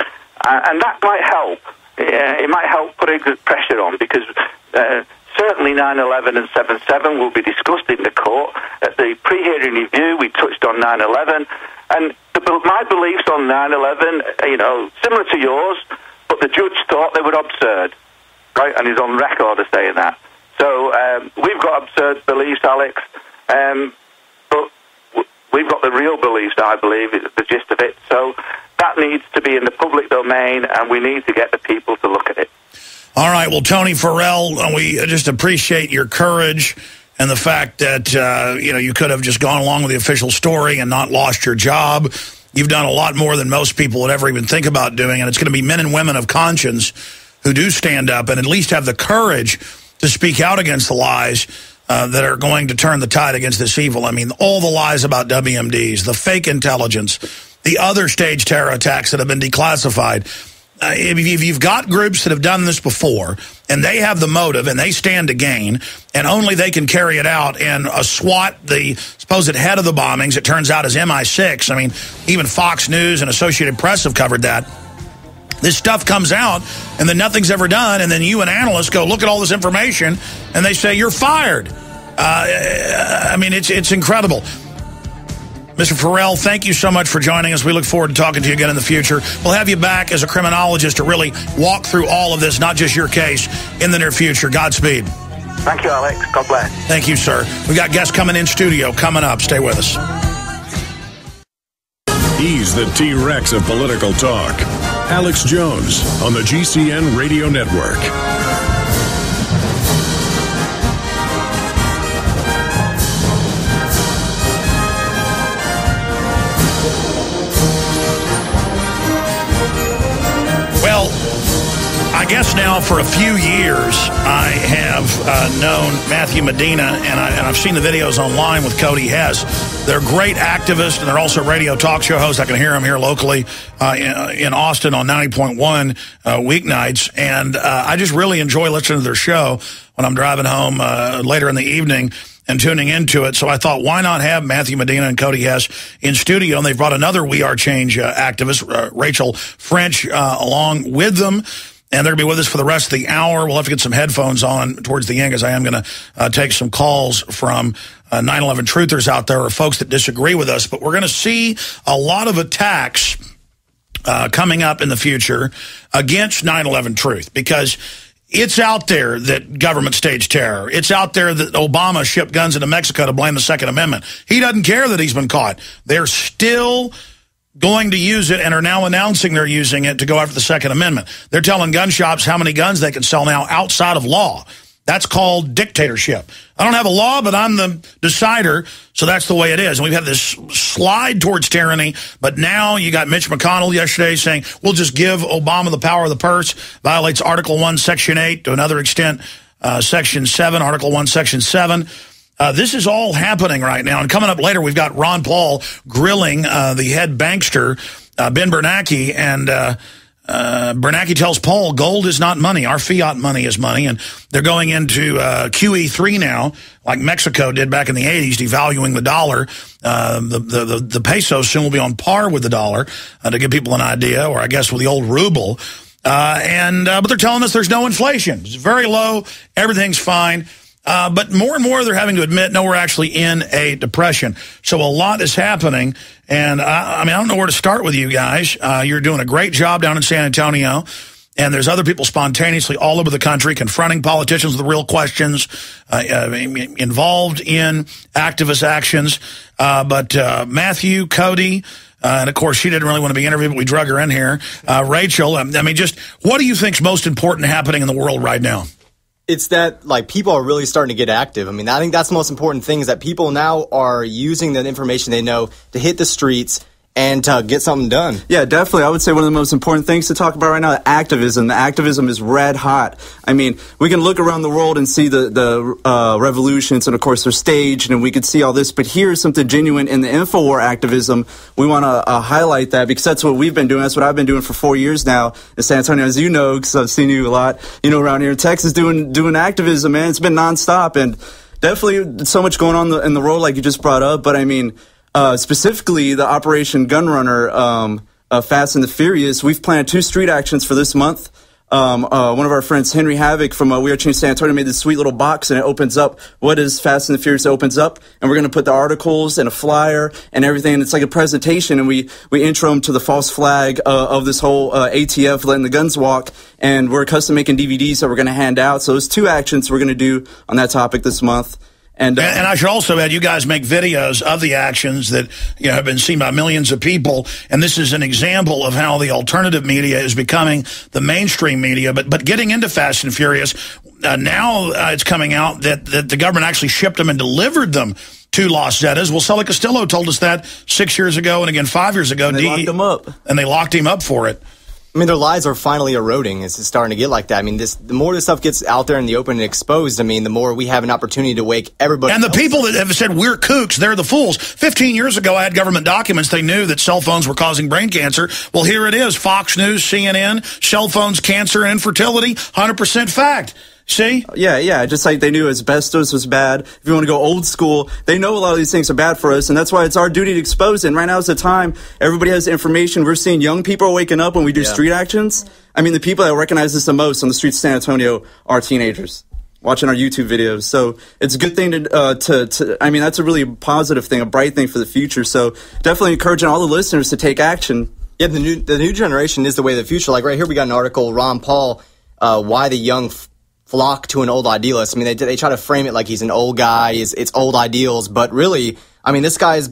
that might help. It might help putting pressure on, because certainly 9/11 and 7/7 will be discussed in the court. At the pre-hearing review, we touched on 9/11, and my beliefs on 9/11, similar to yours, but the judge thought they were absurd, right? And he's on record as saying that. So we've got absurd beliefs, Alex, but we've got the real beliefs, I believe, is the gist of it. So that needs to be in the public domain, and we need to get the people to look at it. All right, well, Tony Farrell, we just appreciate your courage and the fact that, you could have just gone along with the official story and not lost your job. You've done a lot more than most people would ever even think about doing, and it's going to be men and women of conscience who do stand up and at least have the courage to speak out against the lies that are going to turn the tide against this evil. I mean, all the lies about WMDs, the fake intelligence, the other stage terror attacks that have been declassified. If you've got groups that have done this before, and they have the motive, and they stand to gain, and only they can carry it out, and SWAT, the supposed head of the bombings, it turns out is MI6. I mean, even Fox News and Associated Press have covered that. This stuff comes out, and then nothing's ever done, and then you and analysts go, look at all this information, and they say, you're fired. I mean, it's incredible. Mr. Farrell, thank you so much for joining us. We look forward to talking to you again in the future. We'll have you back as a criminologist to really walk through all of this, not just your case, in the near future. Godspeed. Thank you, Alex. God bless. Thank you, sir. We got guests coming in studio coming up. Stay with us. He's the T-Rex of political talk. Alex Jones on the GCN Radio Network. I guess now for a few years I have known Matthew Medina, and I've seen the videos online with Cody Hess. They're great activists, and they're also radio talk show hosts. I can hear them here locally in Austin on 90.1 weeknights, and I just really enjoy listening to their show when I'm driving home later in the evening and tuning into it. So I thought, why not have Matthew Medina and Cody Hess in studio? And they've brought another We Are Change activist, Rachel French, along with them. And they're going to be with us for the rest of the hour. We'll have to get some headphones on towards the end, because I am going to take some calls from 9/11 truthers out there, or folks that disagree with us. But we're going to see a lot of attacks coming up in the future against 9/11 truth, because it's out there that government staged terror. It's out there that Obama shipped guns into Mexico to blame the Second Amendment. He doesn't care that he's been caught. They're still going to use it, and are now announcing they're using it to go after the Second Amendment. They're telling gun shops how many guns they can sell now outside of law. That's called dictatorship. I don't have a law, but I'm the decider, so that's the way it is. And we've had this slide towards tyranny, but now you got Mitch McConnell yesterday saying, we'll just give Obama the power of the purse. Violates Article 1, Section 8, to another extent, Section 7, Article 1, Section 7. This is all happening right now. And coming up later, we've got Ron Paul grilling the head bankster, Ben Bernanke. And Bernanke tells Paul, gold is not money. Our fiat money is money. And they're going into QE3 now, like Mexico did back in the 80s, devaluing the dollar. The peso soon will be on par with the dollar, to give people an idea, or I guess with the old ruble. But they're telling us there's no inflation. It's very low. Everything's fine. But more and more they're having to admit, no, we're actually in a depression. So a lot is happening. And I don't know where to start with you guys. You're doing a great job down in San Antonio. And there's other people spontaneously all over the country confronting politicians with real questions, involved in activist actions. But Matthew, Cody, and of course, she didn't really want to be interviewed, but we drug her in here. Rachel, just what do you think's most important happening in the world right now? It's that, people are really starting to get active. I think that's the most important thing, is that people now are using the information they know to hit the streets and to get something done. Yeah, definitely. I would say one of the most important things to talk about right now is activism. The activism is red hot. We can look around the world and see the revolutions, and of course they're staged, and we could see all this, but here's something genuine in the InfoWar activism. We want to highlight that, because that's what we've been doing. That's what I've been doing for 4 years now in San Antonio, as you know, because I've seen you a lot, around here in Texas doing activism, man. It's been nonstop, and definitely so much going on in the world, like you just brought up. But specifically the Operation Gunrunner, Fast and the Furious, we've planned 2 street actions for this month. one of our friends, Henry Havoc from We Are Change San Antonio, made this sweet little box, and it opens up. What is Fast and the Furious? It opens up, and we're going to put the articles and a flyer and everything. And it's like a presentation, and we intro them to the false flag of this whole ATF letting the guns walk. And we're custom making DVDs that we're going to hand out. So there's 2 actions we're going to do on that topic this month. And I should also add, you guys make videos of the actions that have been seen by millions of people, and this is an example of how the alternative media is becoming the mainstream media. But getting into Fast and Furious, now it's coming out that the government actually shipped them and delivered them to Los Zetas. Well, Sully Castillo told us that 6 years ago, and again 5 years ago. And they locked him up. And they locked him up for it. I mean, their lives are finally eroding. It's starting to get like that. I mean, the more this stuff gets out there in the open and exposed, I mean, the more we have an opportunity to wake everybody. And the people that have said we're kooks, they're the fools. 15 years ago, I had government documents. They knew that cell phones were causing brain cancer. Well, here it is. Fox News, CNN, cell phones, cancer, and infertility, 100% fact. See? Yeah. Just like they knew asbestos was bad. If you want to go old school, they know a lot of these things are bad for us, and that's why it's our duty to expose it. And right now is the time. Everybody has information. We're seeing young people waking up when we do street actions. I mean, the people that recognize this the most on the streets of San Antonio are teenagers watching our YouTube videos. So it's a good thing I mean, that's a really positive thing, a bright thing for the future. So definitely encouraging all the listeners to take action. Yeah, the new generation is the way of the future. Like right here, we got an article, Ron Paul, why the young flock to an old idealist. I mean, they try to frame it like he's an old guy, it's old ideals, but really, I mean, this guy's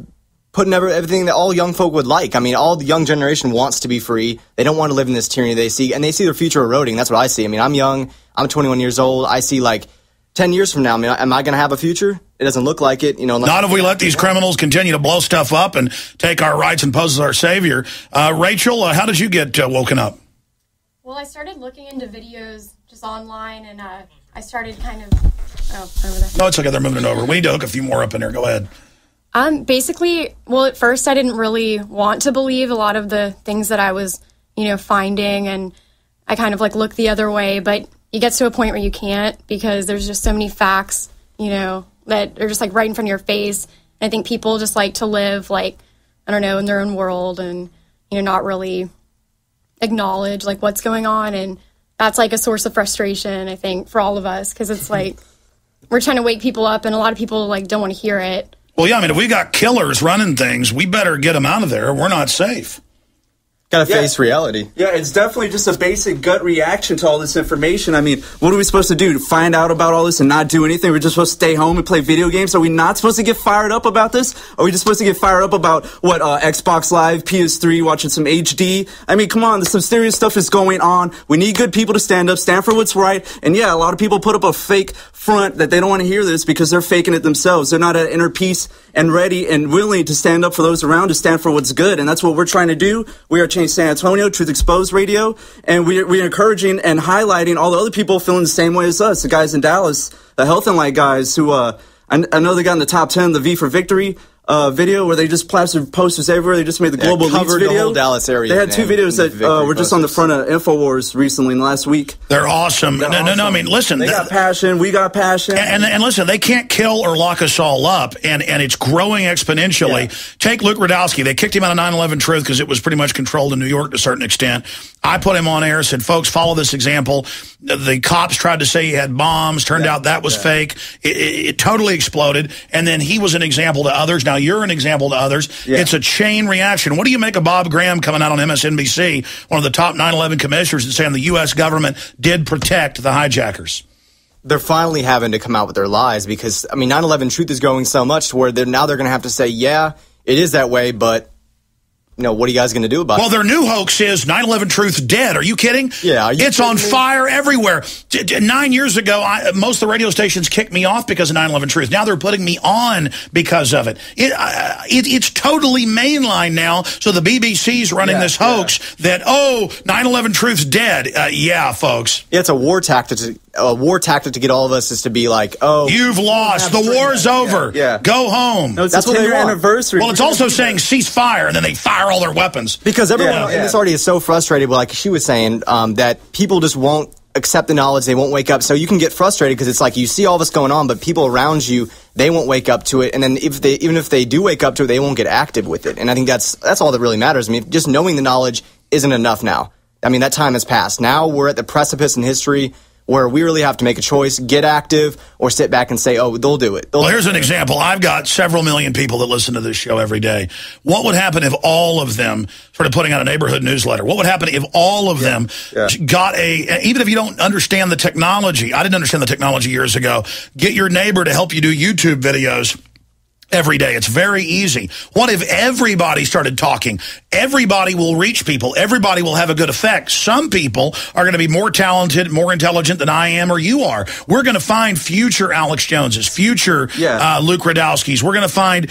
putting everything that all young folk would like. I mean, all the young generation wants to be free. They don't want to live in this tyranny they see, and they see their future eroding. That's what I see. I mean, I'm young. I'm 21 years old. I see, like, 10 years from now, I mean, am I going to have a future? It doesn't look like it. Not if we let these criminals continue to blow stuff up and take our rights and pose as our savior. Rachel, how did you get woken up? Well, I started looking into videos just online, and I started kind of... Oh, over there. No, it's okay. They're moving it over. We need to hook a few more up in there. Go ahead. Basically, well, at first I didn't really want to believe a lot of the things that I was, finding, and I kind of, looked the other way, but you get to a point where you can't because there's just so many facts, that are just, right in front of your face. And I think people just like to live, I don't know, in their own world and, not really acknowledge what's going on, and that's a source of frustration, I think, for all of us, because it's we're trying to wake people up, and a lot of people don't want to hear it. Well, yeah, I mean, if we got killers running things, we better get them out of there. We're not safe. Gotta face reality. Yeah, it's definitely just a basic gut reaction to all this information. I mean, what are we supposed to do? Find out about all this and not do anything? We're just supposed to stay home and play video games? Are we not supposed to get fired up about this? Are we just supposed to get fired up about what, Xbox Live, PS3, watching some HD? I mean, come on, some serious stuff is going on. We need good people to stand up, stand for what's right. And yeah, a lot of people put up a fake front that they don't want to hear this because they're faking it themselves. They're not at inner peace and ready and willing to stand up for those around, to stand for what's good. And that's what we're trying to do. We are Change San Antonio, Truth Exposed Radio, and we're encouraging and highlighting all the other people feeling the same way as us, the guys in Dallas, the Health and Light guys who, I know they got in the top 10, the V for Victory video, where they just plastered posters everywhere. They just made the Global Elites video. The whole Dallas area. They had 2 videos that were just on the front of InfoWars recently in the last week. They're awesome. No, I mean, listen. They got passion. We got passion. And listen, they can't kill or lock us all up, and it's growing exponentially. Yeah. Take Luke Rudkowski. They kicked him out of 9/11 Truth because it was pretty much controlled in New York to a certain extent. I put him on air, said, folks, follow this example. The cops tried to say he had bombs. Turned out that was fake. It totally exploded. And then he was an example to others. Now you're an example to others. Yeah. It's a chain reaction. What do you make of Bob Graham coming out on MSNBC, one of the top 9/11 commissioners, and saying the U.S. government did protect the hijackers? They're finally having to come out with their lies because, I mean, 9/11 Truth is growing so much to where now they're going to have to say, yeah, it is that way, but... what are you guys going to do about it? Well, their new hoax is 9/11 Truth dead. Are you kidding? Yeah. It's on fire everywhere. 9 years ago, most of the radio stations kicked me off because of 9/11 Truth. Now they're putting me on because of it. It's totally mainline now, so the BBC's running this hoax that, 9/11 Truth's dead. Yeah, folks. Yeah, it's a war tactic. A war tactic to get all of us is to be like, you've lost. The war's over. Yeah. Go home. No, that's what they want. Anniversary. Well, it's also saying cease fire, and then they fire all their weapons. Because everyone in this already is so frustrated, like she was saying, that people just won't accept the knowledge. They won't wake up. So you can get frustrated because it's like you see all this going on, but people around you, they won't wake up to it. And then even if they do wake up to it, they won't get active with it. And I think that's all that really matters. I mean, just knowing the knowledge isn't enough now. I mean, that time has passed. Now we're at the precipice in history where we really have to make a choice, get active, or sit back and say, oh, they'll do it. Well, here's an example. I've got several million people that listen to this show every day. What would happen if all of them started putting out a neighborhood newsletter? What would happen if all of them got even if you don't understand the technology, I didn't understand the technology years ago, get your neighbor to help you do YouTube videos every day. It's very easy. What if everybody started talking? Everybody will reach people. Everybody will have a good effect. Some people are going to be more talented, more intelligent than I am or you are. We're going to find future Alex Joneses, future Luke Radowskis. We're going to find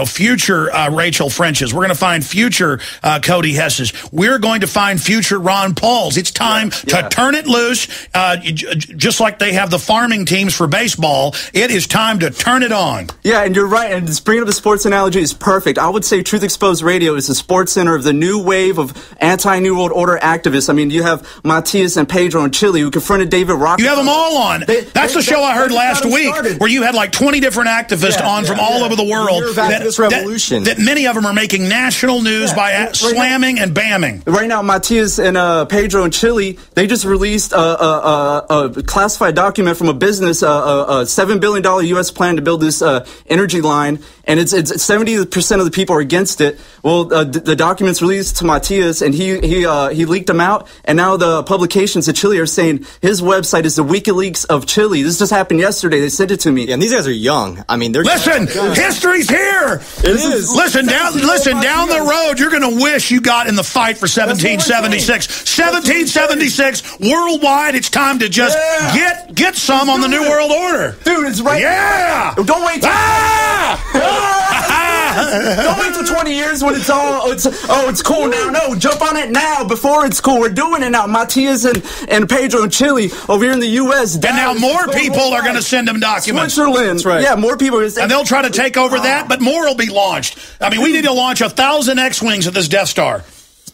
future Rachel Frenches. We're going to find future Cody Hesses. We're going to find future Ron Pauls. It's time to turn it loose. Just like they have the farming teams for baseball, it is time to turn it on. Yeah, and you're right. And just bringing up the sports analogy is perfect. I would say Truth Exposed Radio is the sports center of the new wave of anti-New World Order activists. I mean, you have Matias and Pedro and Chile who confronted David Rockefeller. You have them all on. That's the show I heard last week, where you had like 20 different activists on from all over the world. That many of them are making national news by slamming and bamming. Right now, Matias and Pedro and Chile, they just released a classified document from a business, a $7 billion U.S. plan to build this energy line. And it's 70% of the people are against it. Well, the documents released to Matias, and he leaked them out. And now the publications of Chile are saying his website is the WikiLeaks of Chile. This just happened yesterday. They sent it to me. Yeah, and these guys are young. I mean, they're history's here. It is. Listen down the road. You're going to wish you got in the fight for 1776. 1776 worldwide. It's time to just get some on the New World Order, dude. It's right. Yeah. Don't wait. Don't wait till 20 years when it's cool now. No, jump on it now before it's cool. We're doing it now. Matias and Pedro and Chile over here in the U.S. And now more people are going to send them documents. Switzerland. That's right. Yeah, more people. And they'll try to take over that, but more will be launched. I mean, we need to launch 1,000 X-Wings at this Death Star.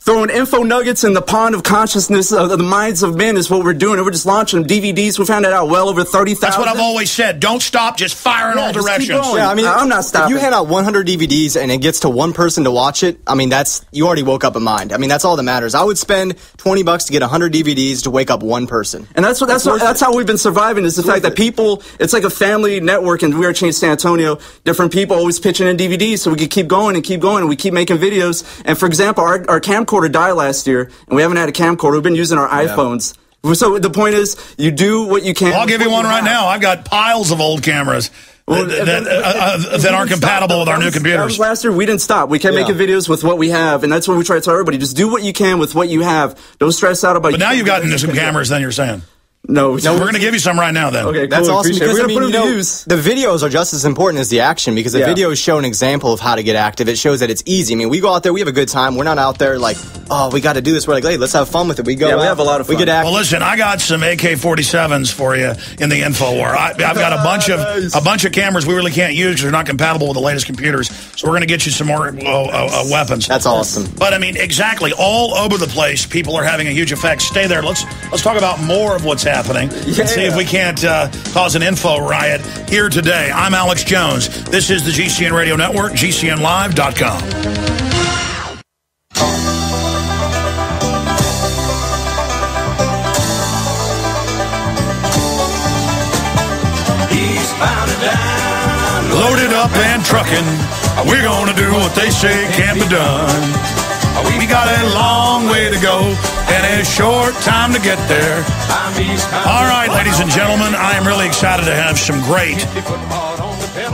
Throwing info nuggets in the pond of consciousness of the minds of men is what we're doing. And we're just launching DVDs. We found it out well over 30,000. That's what I've always said. Don't stop. Just fire in all directions. Yeah, I mean, I'm not stopping. If you hand out 100 DVDs and it gets to one person to watch it, I mean, you already woke up a mind. I mean, that's all that matters. I would spend $20 to get 100 DVDs to wake up one person. And that's how we've been surviving, is the fact that people, it's like a family network in We Are Change San Antonio. Different people always pitching in DVDs so we could keep going, and we keep making videos. And for example, our camcorder died last year, and we haven't had a camcorder. We've been using our iPhones. So the point is, you do what you can. I'll give you one right now. I've got piles of old cameras that aren't compatible with our new computers. That was last year. We didn't stop. We kept making videos with what we have, and that's what we try to tell everybody. Just do what you can with what you have. Don't stress out about. But now you've gotten some cameras, then you're saying. No, we're going to give you some right now then. Okay, that's cool, awesome because we're going to put them to use. The videos are just as important as the action, because the videos show an example of how to get active. It shows that it's easy. I mean, we go out there, we have a good time. We're not out there like, oh, we got to do this. We're like, hey, let's have fun with it. We go. We have a lot of fun. We get active. Well, listen, I got some AK-47s for you in the info war. I've got a bunch of cameras we really can't use because they're not compatible with the latest computers. So we're going to get you some more weapons. That's awesome. But I mean, exactly, all over the place, people are having a huge effect. Stay there. Let's talk about more of what's happening. See if we can't cause an info riot here today. I'm Alex Jones. This is the GCN Radio Network, GCNlive.com. Loaded up and trucking. We're going to do what they say can't be done. We got a long way to go and a short time to get there. All right, ladies and gentlemen, I am really excited to have some great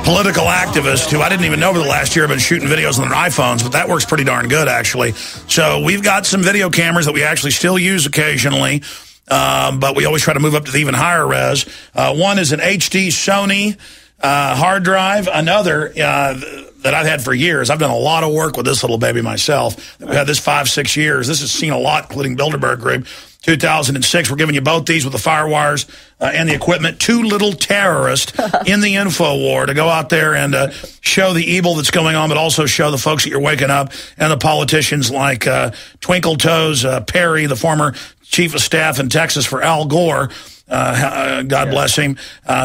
political activists who I didn't even know over the last year have been shooting videos on their iPhones, but that works pretty darn good, actually. So we've got some video cameras that we actually still use occasionally, but we always try to move up to the even higher res. One is an HD Sony hard drive. Another that I've had for years. I've done a lot of work with this little baby myself. We've had this 5-6 years. This has seen a lot, including Bilderberg Group. 2006, we're giving you both these with the firewires and the equipment. Two little terrorists in the info war to go out there and show the evil that's going on, but also show the folks that you're waking up, and the politicians like Twinkle Toes Perry, the former chief of staff in Texas for Al Gore, God bless him.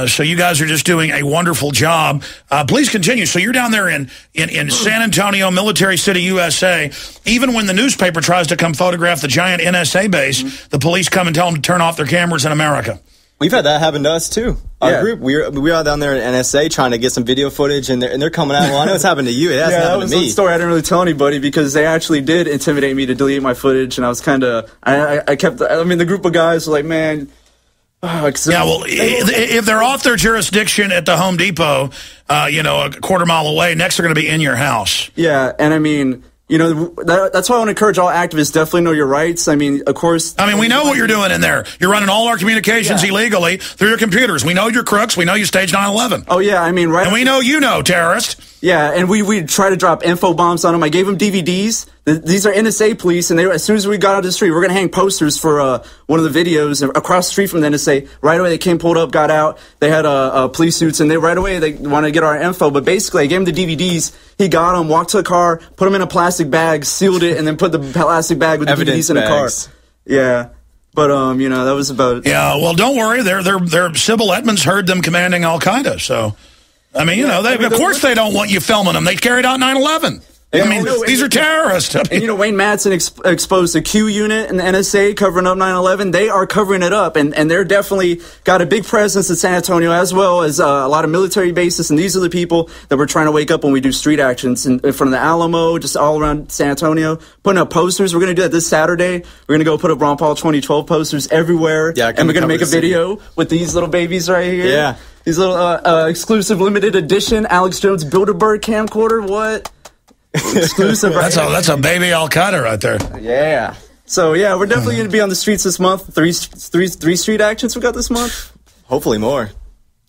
So you guys are just doing a wonderful job. Please continue. So you're down there in San Antonio, Military City, USA. Even when the newspaper tries to come photograph the giant NSA base, the police come and tell them to turn off their cameras in America. We've had that happen to us, too. Our group, we were down there in NSA trying to get some video footage, and they're coming out. Well, I know it's happened to you. It hasn't happened to me. That was a story I didn't really tell anybody because they actually did intimidate me to delete my footage, and I was kind of, the group of guys were like, man. If they're off their jurisdiction at the Home Depot, a quarter mile away, next they're going to be in your house. Yeah, and I mean, that's why I want to encourage all activists, definitely know your rights. I mean, of course. I mean, we know what you're doing in there. You're running all our communications illegally through your computers. We know you're crooks. We know you staged 9/11. Oh, yeah, I mean, right. And we know terrorist. Yeah, and we try to drop info bombs on them. I gave them DVDs. These are NSA police, and as soon as we got out of the street, we're going to hang posters for one of the videos across the street from the NSA. Right away, they came, pulled up, got out. They had police suits, and they wanted to get our info. But basically, I gave him the DVDs. He got them, walked to the car, put them in a plastic bag, sealed it, and then put the plastic bag with the DVDs in the car. Yeah. But, that was about it. Yeah, well, don't worry. They're Sybil Edmonds heard them commanding Al-Qaeda, so... I mean, of course they don't want you filming them. They carried out 9/11. I mean, these are terrorists. And, Wayne Madsen exposed the Q unit and the NSA covering up 9/11. They are covering it up, and they're definitely got a big presence in San Antonio, as well as a lot of military bases. And these are the people that we're trying to wake up when we do street actions in front of the Alamo, just all around San Antonio, putting up posters. We're going to do that this Saturday. We're going to go put up Ron Paul 2012 posters everywhere. Yeah, and we're going to make a video with these little babies right here. Yeah. These little exclusive limited edition Alex Jones Bilderberg camcorder. What? Exclusive. That's a baby Al-Qaeda right there. Yeah. So yeah, we're definitely going to be on the streets this month. Three street actions we got this month. Hopefully more.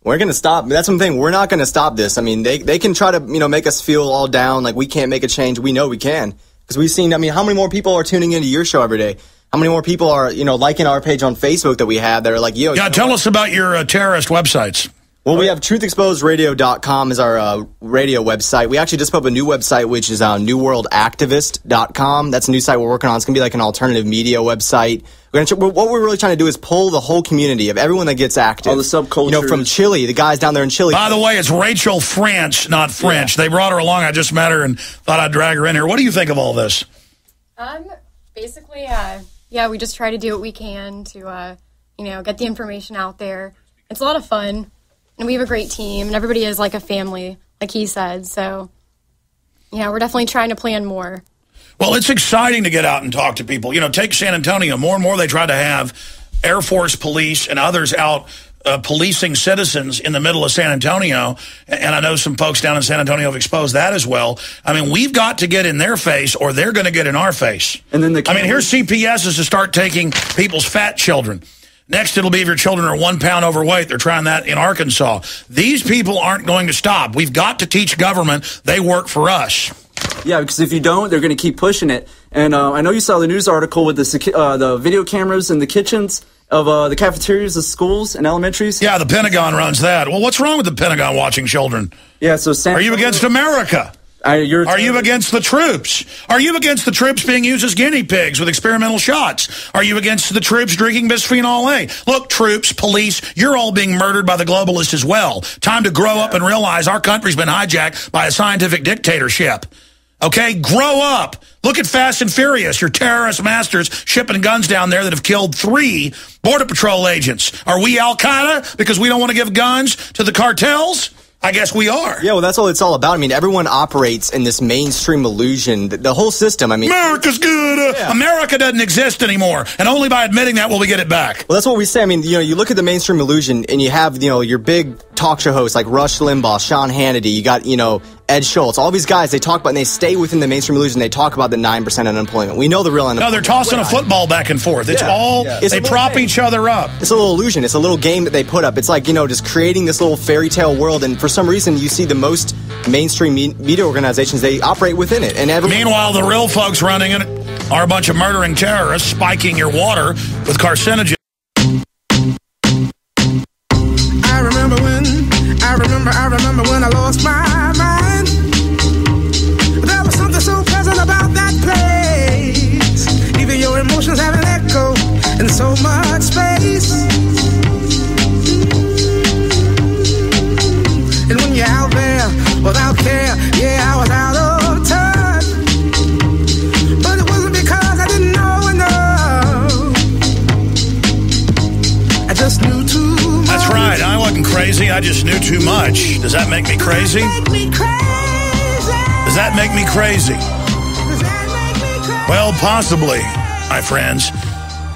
We're going to stop. That's one thing. We're not going to stop this. I mean, they can try to make us feel all down like we can't make a change. We know we can because we've seen. I mean, how many more people are tuning into your show every day? How many more people are liking our page on Facebook that we have that are like, tell us about your terrorist websites. Well, we have truthexposedradio.com is our radio website. We actually just put up a new website, which is newworldactivist.com. That's a new site we're working on. It's going to be like an alternative media website. What we're really trying to do is pull the whole community of everyone that gets active. All the subcultures. From Chile, the guys down there in Chile. By the way, it's Rachel French, not French. Yeah. They brought her along. I just met her and thought I'd drag her in here. What do you think of all this? Basically, we just try to do what we can to, get the information out there. It's a lot of fun. And we have a great team, and everybody is like a family, like he said. So, we're definitely trying to plan more. Well, it's exciting to get out and talk to people. Take San Antonio. More and more they try to have Air Force police and others out policing citizens in the middle of San Antonio. And I know some folks down in San Antonio have exposed that as well. I mean, we've got to get in their face or they're going to get in our face. And then here's CPS is to start taking people's fat children. Next, it'll be if your children are 1 pound overweight. They're trying that in Arkansas. These people aren't going to stop. We've got to teach government they work for us. Yeah, because if you don't, they're going to keep pushing it. And I know you saw the news article with the video cameras in the kitchens of the cafeterias of schools and elementaries. Yeah, the Pentagon runs that. Well, what's wrong with the Pentagon watching children? Yeah, so are you against America? Are you against the troops? Are you against the troops being used as guinea pigs with experimental shots? Are you against the troops drinking bisphenol A? Look, troops, police, you're all being murdered by the globalists as well. Time to grow up and realize our country's been hijacked by a scientific dictatorship. Okay, grow up. Look at Fast and Furious, your terrorist masters shipping guns down there that have killed 3 Border Patrol agents. Are we Al-Qaeda because we don't want to give guns to the cartels? I guess we are. Yeah, well, that's all it's all about. I mean, everyone operates in this mainstream illusion. The whole system, I mean... America's good. America doesn't exist anymore. And only by admitting that will we get it back. Well, that's what we say. I mean, you look at the mainstream illusion and you have, your big talk show hosts like Rush Limbaugh, Sean Hannity. You got, Ed Schultz. All these guys, they talk about, and they stay within the mainstream illusion. They talk about the 9% unemployment. We know the real unemployment. No, they're tossing a football back and forth. It's they prop each other up. It's a little illusion. It's a little game that they put up. It's like, just creating this little fairy tale world. And for some reason, you see the most mainstream media organizations, they operate within it. And meanwhile, the real folks running it are a bunch of murdering terrorists spiking your water with carcinogens. I remember when I lost my mind. There was something so pleasant about that place. Even your emotions have an echo in so much space. much. Does that make me crazy? Does that make me crazy? Well, possibly, my friends.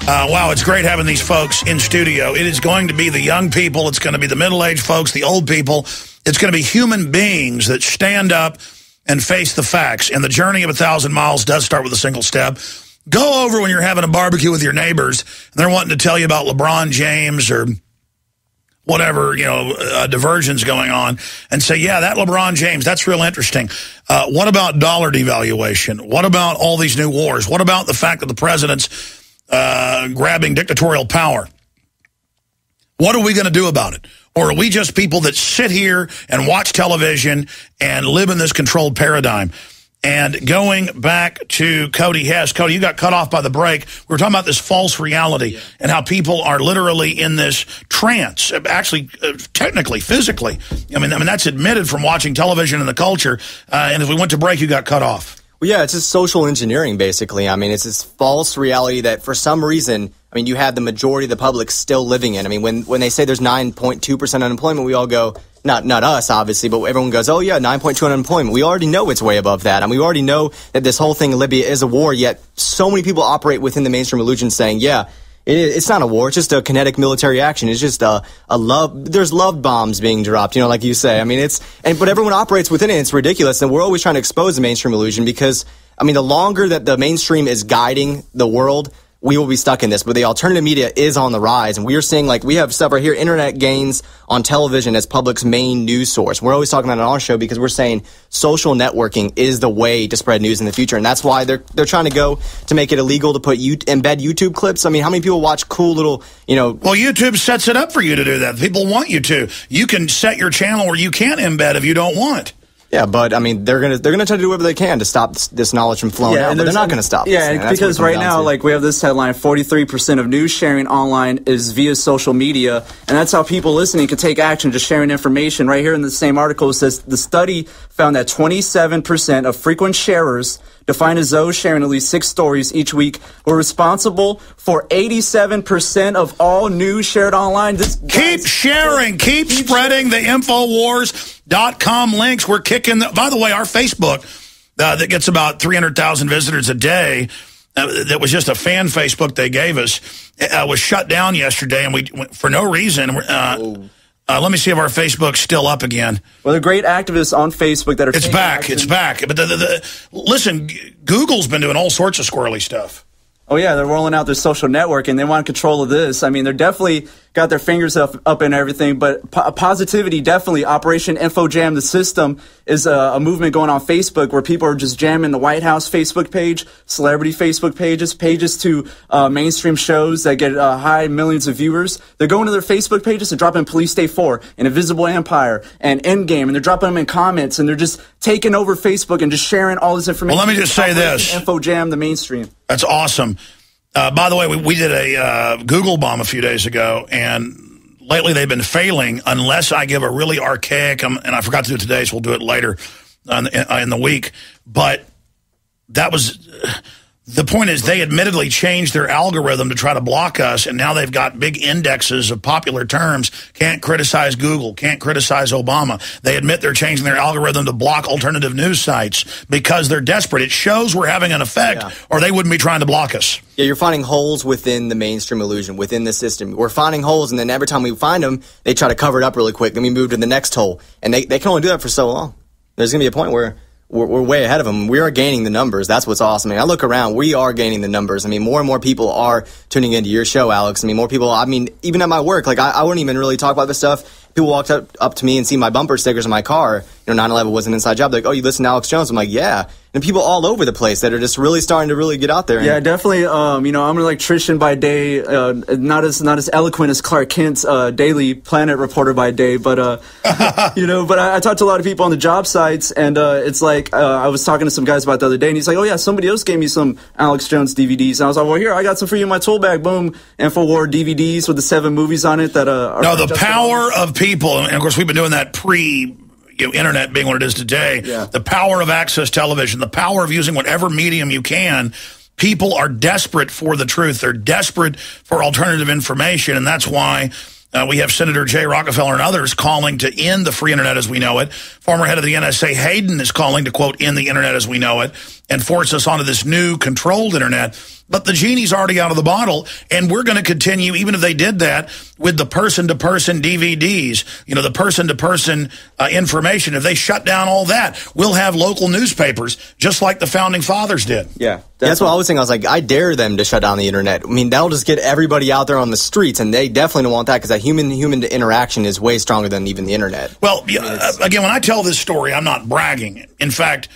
Wow, it's great having these folks in studio. It is going to be the young people. It's going to be the middle-aged folks, the old people. It's going to be human beings that stand up and face the facts. And the journey of 1,000 miles does start with a single step. Go over when you're having a barbecue with your neighbors, and they're wanting to tell you about LeBron James or whatever, diversions going on, and say, yeah, that LeBron James, that's real interesting. What about dollar devaluation? What about all these new wars? What about the fact that the president's grabbing dictatorial power? What are we going to do about it? Or are we just people that sit here and watch television and live in this controlled paradigm? And going back to Cody Hess. Cody, you got cut off by the break. We were talking about this false reality and how people are literally in this trance, actually, technically, physically. I mean, that's admitted from watching television and the culture. And if we went to break, you got cut off. Well, yeah, it's just social engineering, basically. I mean, it's this false reality that for some reason, you have the majority of the public still living in. I mean, when they say there's 9.2% unemployment, we all go, not us, obviously, but everyone goes, oh, yeah, 9.2 unemployment. We already know it's way above that. We already know that this whole thing in Libya is a war, yet so many people operate within the mainstream illusion saying, yeah, it's not a war. It's just a kinetic military action. It's just a love. There's love bombs being dropped, like you say. But everyone operates within it. It's ridiculous. And we're always trying to expose the mainstream illusion because, the longer that the mainstream is guiding the world, we will be stuck in this. But the alternative media is on the rise. And we are seeing, we have stuff right here, internet gains on television as public's main news source. We're always talking about it on our show because we're saying social networking is the way to spread news in the future. And that's why they're trying to go to make it illegal to embed YouTube clips. How many people watch cool little, Well, YouTube sets it up for you to do that. People want you to. You can set your channel where you can't embed if you don't want. Yeah, but they're gonna try to do whatever they can to stop this knowledge from flowing out, but they're not going to stop. Yeah, because right now, we have this headline: 43% of news sharing online is via social media, and that's how people listening can take action, just sharing information. Right here in the same article, it says the study found that 27% of frequent sharers, defined as those sharing at least 6 stories each week, were responsible for 87% of all news shared online. Keep sharing, keep spreading the Infowars.com links. We're kicking by the way, our Facebook that gets about 300,000 visitors a day, that was just a fan Facebook they gave us, was shut down yesterday, and we for no reason. Let me see if our Facebook's still up again. Well, the great activists on Facebook that are It's back. But listen, Google's been doing all sorts of squirrely stuff. Oh, yeah, they're rolling out their social network, and they want control of this. They're definitely got their fingers up in everything, but positivity, definitely. Operation InfoJam, the system, is a movement going on Facebook where people are just jamming the White House Facebook page, celebrity Facebook pages to mainstream shows that get high millions of viewers. They're going to their Facebook pages and dropping Police State 4 and Invisible Empire and Endgame, and they're dropping them in comments, and they're just taking over Facebook and just sharing all this information. Well, let me just say this. InfoJam, the mainstream. That's awesome. By the way, we did a Google bomb a few days ago, and lately they've been failing unless I give a really archaic, and I forgot to do it today, so we'll do it later in the week. But that was, the point is they admittedly changed their algorithm to try to block us, and now they've got big indexes of popular terms. Can't criticize Google, can't criticize Obama. They admit they're changing their algorithm to block alternative news sites because they're desperate. It shows we're having an effect, or they wouldn't be trying to block us. Yeah, you're finding holes within the mainstream illusion, within the system. We're finding holes, and then every time we find them, they try to cover it up really quick, then we move to the next hole. And they can only do that for so long. There's going to be a point where we're way ahead of them. We are gaining the numbers. That's what's awesome. I look around. We are gaining the numbers. More and more people are tuning into your show, Alex. More people, even at my work, I wouldn't even really talk about this stuff. People walked up to me and see my bumper stickers in my car. 9/11 was an inside job. They're like, oh, you listen to Alex Jones? I'm like, yeah. And people all over the place that are just really starting to really get out there. Yeah, definitely. I'm an electrician by day, not as eloquent as Clark Kent's Daily Planet reporter by day, but but I talked to a lot of people on the job sites, and it's like I was talking to some guys about it the other day, and he's like, oh yeah, somebody else gave me some Alex Jones DVDs, and I was like, well, here, I got some for you in my tool bag. Boom, Infowar DVDs with the 7 movies on it that are. No, the power of people, and of course we've been doing that internet being what it is today, the power of access television, the power of using whatever medium you can. People are desperate for the truth. They're desperate for alternative information, and that's why We have Senator Jay Rockefeller and others calling to end the free internet as we know it. Former head of the NSA, Hayden, is calling to, quote, end the internet as we know it and force us onto this new controlled internet. But the genie's already out of the bottle, and we're going to continue, even if they did that, with the person-to-person DVDs, the person-to-person information. If they shut down all that, we'll have local newspapers, just like the Founding Fathers did. Yeah. That's what I was saying. I was like, I dare them to shut down the internet. I mean, that'll just get everybody out there on the streets, and they definitely don't want that because that human-to-human interaction is way stronger than even the internet. Well, again, when I tell this story, I'm not bragging. In fact,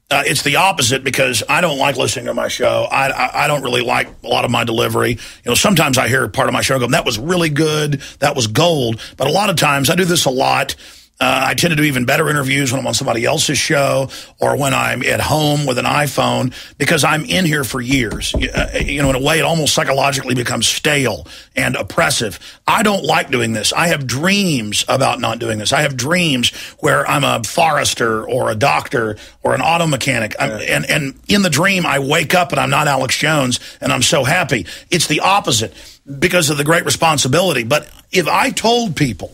it's the opposite because I don't like listening to my show. I don't really like a lot of my delivery. Sometimes I hear part of my show go, that was really good, that was gold. But a lot of times, I do this a lot. I tend to do even better interviews when I'm on somebody else's show or when I'm at home with an iPhone because I'm in here for years. In a way, it almost psychologically becomes stale and oppressive. I don't like doing this. I have dreams about not doing this. I have dreams where I'm a forester or a doctor or an auto mechanic. And in the dream, I wake up and I'm not Alex Jones and I'm so happy. It's the opposite because of the great responsibility. But if I told people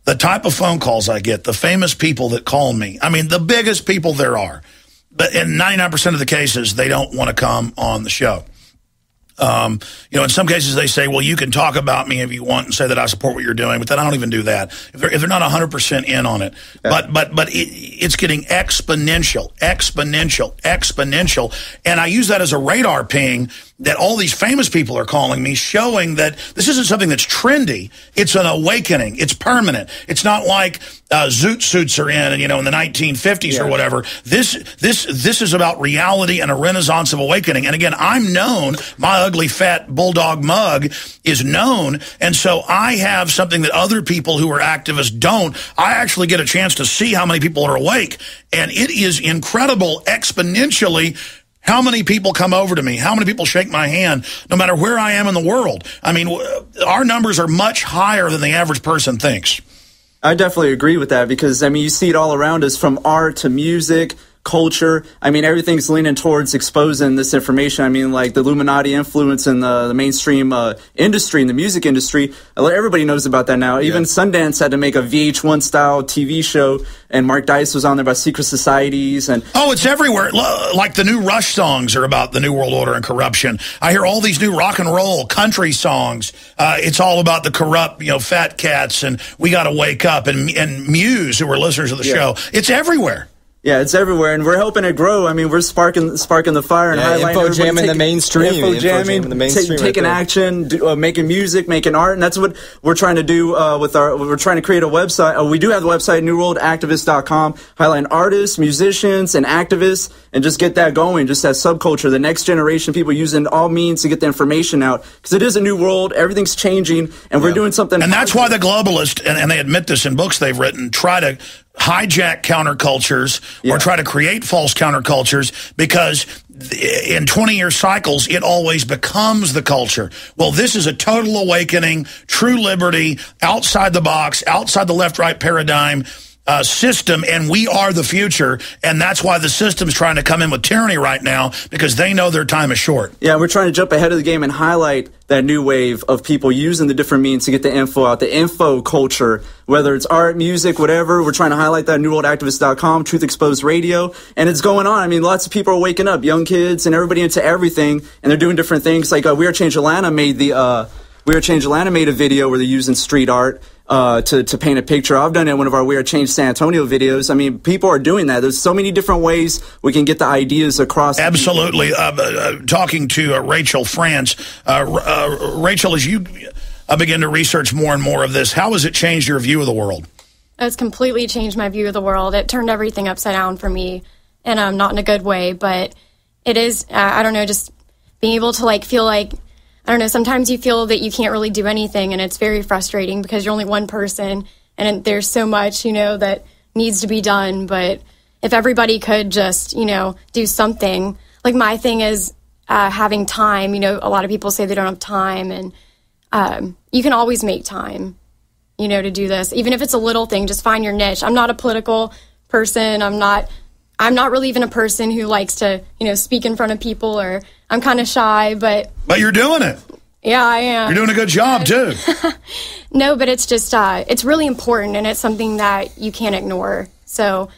the type of phone calls I get, the famous people that call me, I mean, the biggest people there are. But in 99% of the cases, they don't want to come on the show. In some cases they say, well, you can talk about me if you want and say that I support what you're doing, but then I don't even do that. If they're not 100% in on it. Yeah. But it's getting exponential. And I use that as a radar ping that all these famous people are calling me, showing that this isn't something that's trendy. It's an awakening. It's permanent. It's not like zoot suits are in the 1950s or whatever. This is about reality and a renaissance of awakening. And again, I'm known. My ugly fat bulldog mug is known, and so I have something that other people who are activists don't. I actually get a chance to see how many people are awake, and it is incredible exponentially how many people come over to me, how many people shake my hand, no matter where I am in the world. I mean, our numbers are much higher than the average person thinks. I definitely agree with that because, you see it all around us from art to music, culture. Everything's leaning towards exposing this information. Like the Illuminati influence in the mainstream industry, in the music industry. Everybody knows about that now. Even Sundance had to make a VH1 style TV show, and Mark Dice was on there about secret societies. And it's everywhere. Like the new Rush songs are about the New World Order and corruption. I hear all these new rock and roll country songs. It's all about the corrupt, fat cats, and we got to wake up. And Muse, who were listeners of the show, it's everywhere. Yeah, it's everywhere, and we're helping it grow. We're sparking the fire and highlighting info jamming the mainstream. Taking action, making music, making art, and that's what we're trying to do we're trying to create a website. We do have the website, newworldactivist.com, highlighting artists, musicians, and activists, and just get that going, just that subculture, the next generation, people using all means to get the information out, because it is a new world, everything's changing, and we're doing something. And that's why the globalists, and they admit this in books they've written, try to hijack countercultures or try to create false countercultures because in 20-year cycles, it always becomes the culture. Well, this is a total awakening, true liberty, outside the box, outside the left-right paradigm system, and we are the future, and that's why the system's trying to come in with tyranny right now, because they know their time is short. Yeah, we're trying to jump ahead of the game and highlight that new wave of people using the different means to get the info out, the info culture, whether it's art, music, whatever. We're trying to highlight that, newworldactivist.com, Truth Exposed Radio, and it's going on. Lots of people are waking up, young kids and everybody into everything, and they're doing different things. Like We Are Change Atlanta made a video where they're using street art to paint a picture. I've done it in one of our We Are Change San Antonio videos. People are doing that. There's so many different ways we can get the ideas across. Absolutely. Talking to Rachel France. Rachel, as you begin to research more and more of this, how has it changed your view of the world? It's completely changed my view of the world. It turned everything upside down for me, and not in a good way, but it is, just being able to feel like, sometimes you feel that you can't really do anything, and it's very frustrating because you're only one person, and there's so much, that needs to be done. But if everybody could just, do something, my thing is having time. A lot of people say they don't have time, and you can always make time, to do this. Even if it's a little thing, just find your niche. I'm not a political person. I'm not really even a person who likes to, speak in front of people, or I'm kind of shy, but you're doing it. Yeah, I am. You're doing a good job, too. No, but it's just, it's really important, and it's something that you can't ignore. So,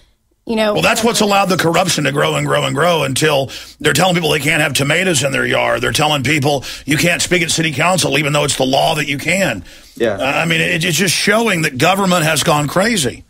you know. Well, that's what's allowed the corruption to grow and grow and grow until they're telling people they can't have tomatoes in their yard. They're telling people you can't speak at city council, even though it's the law that you can. Yeah. I mean, it's just showing that government has gone crazy.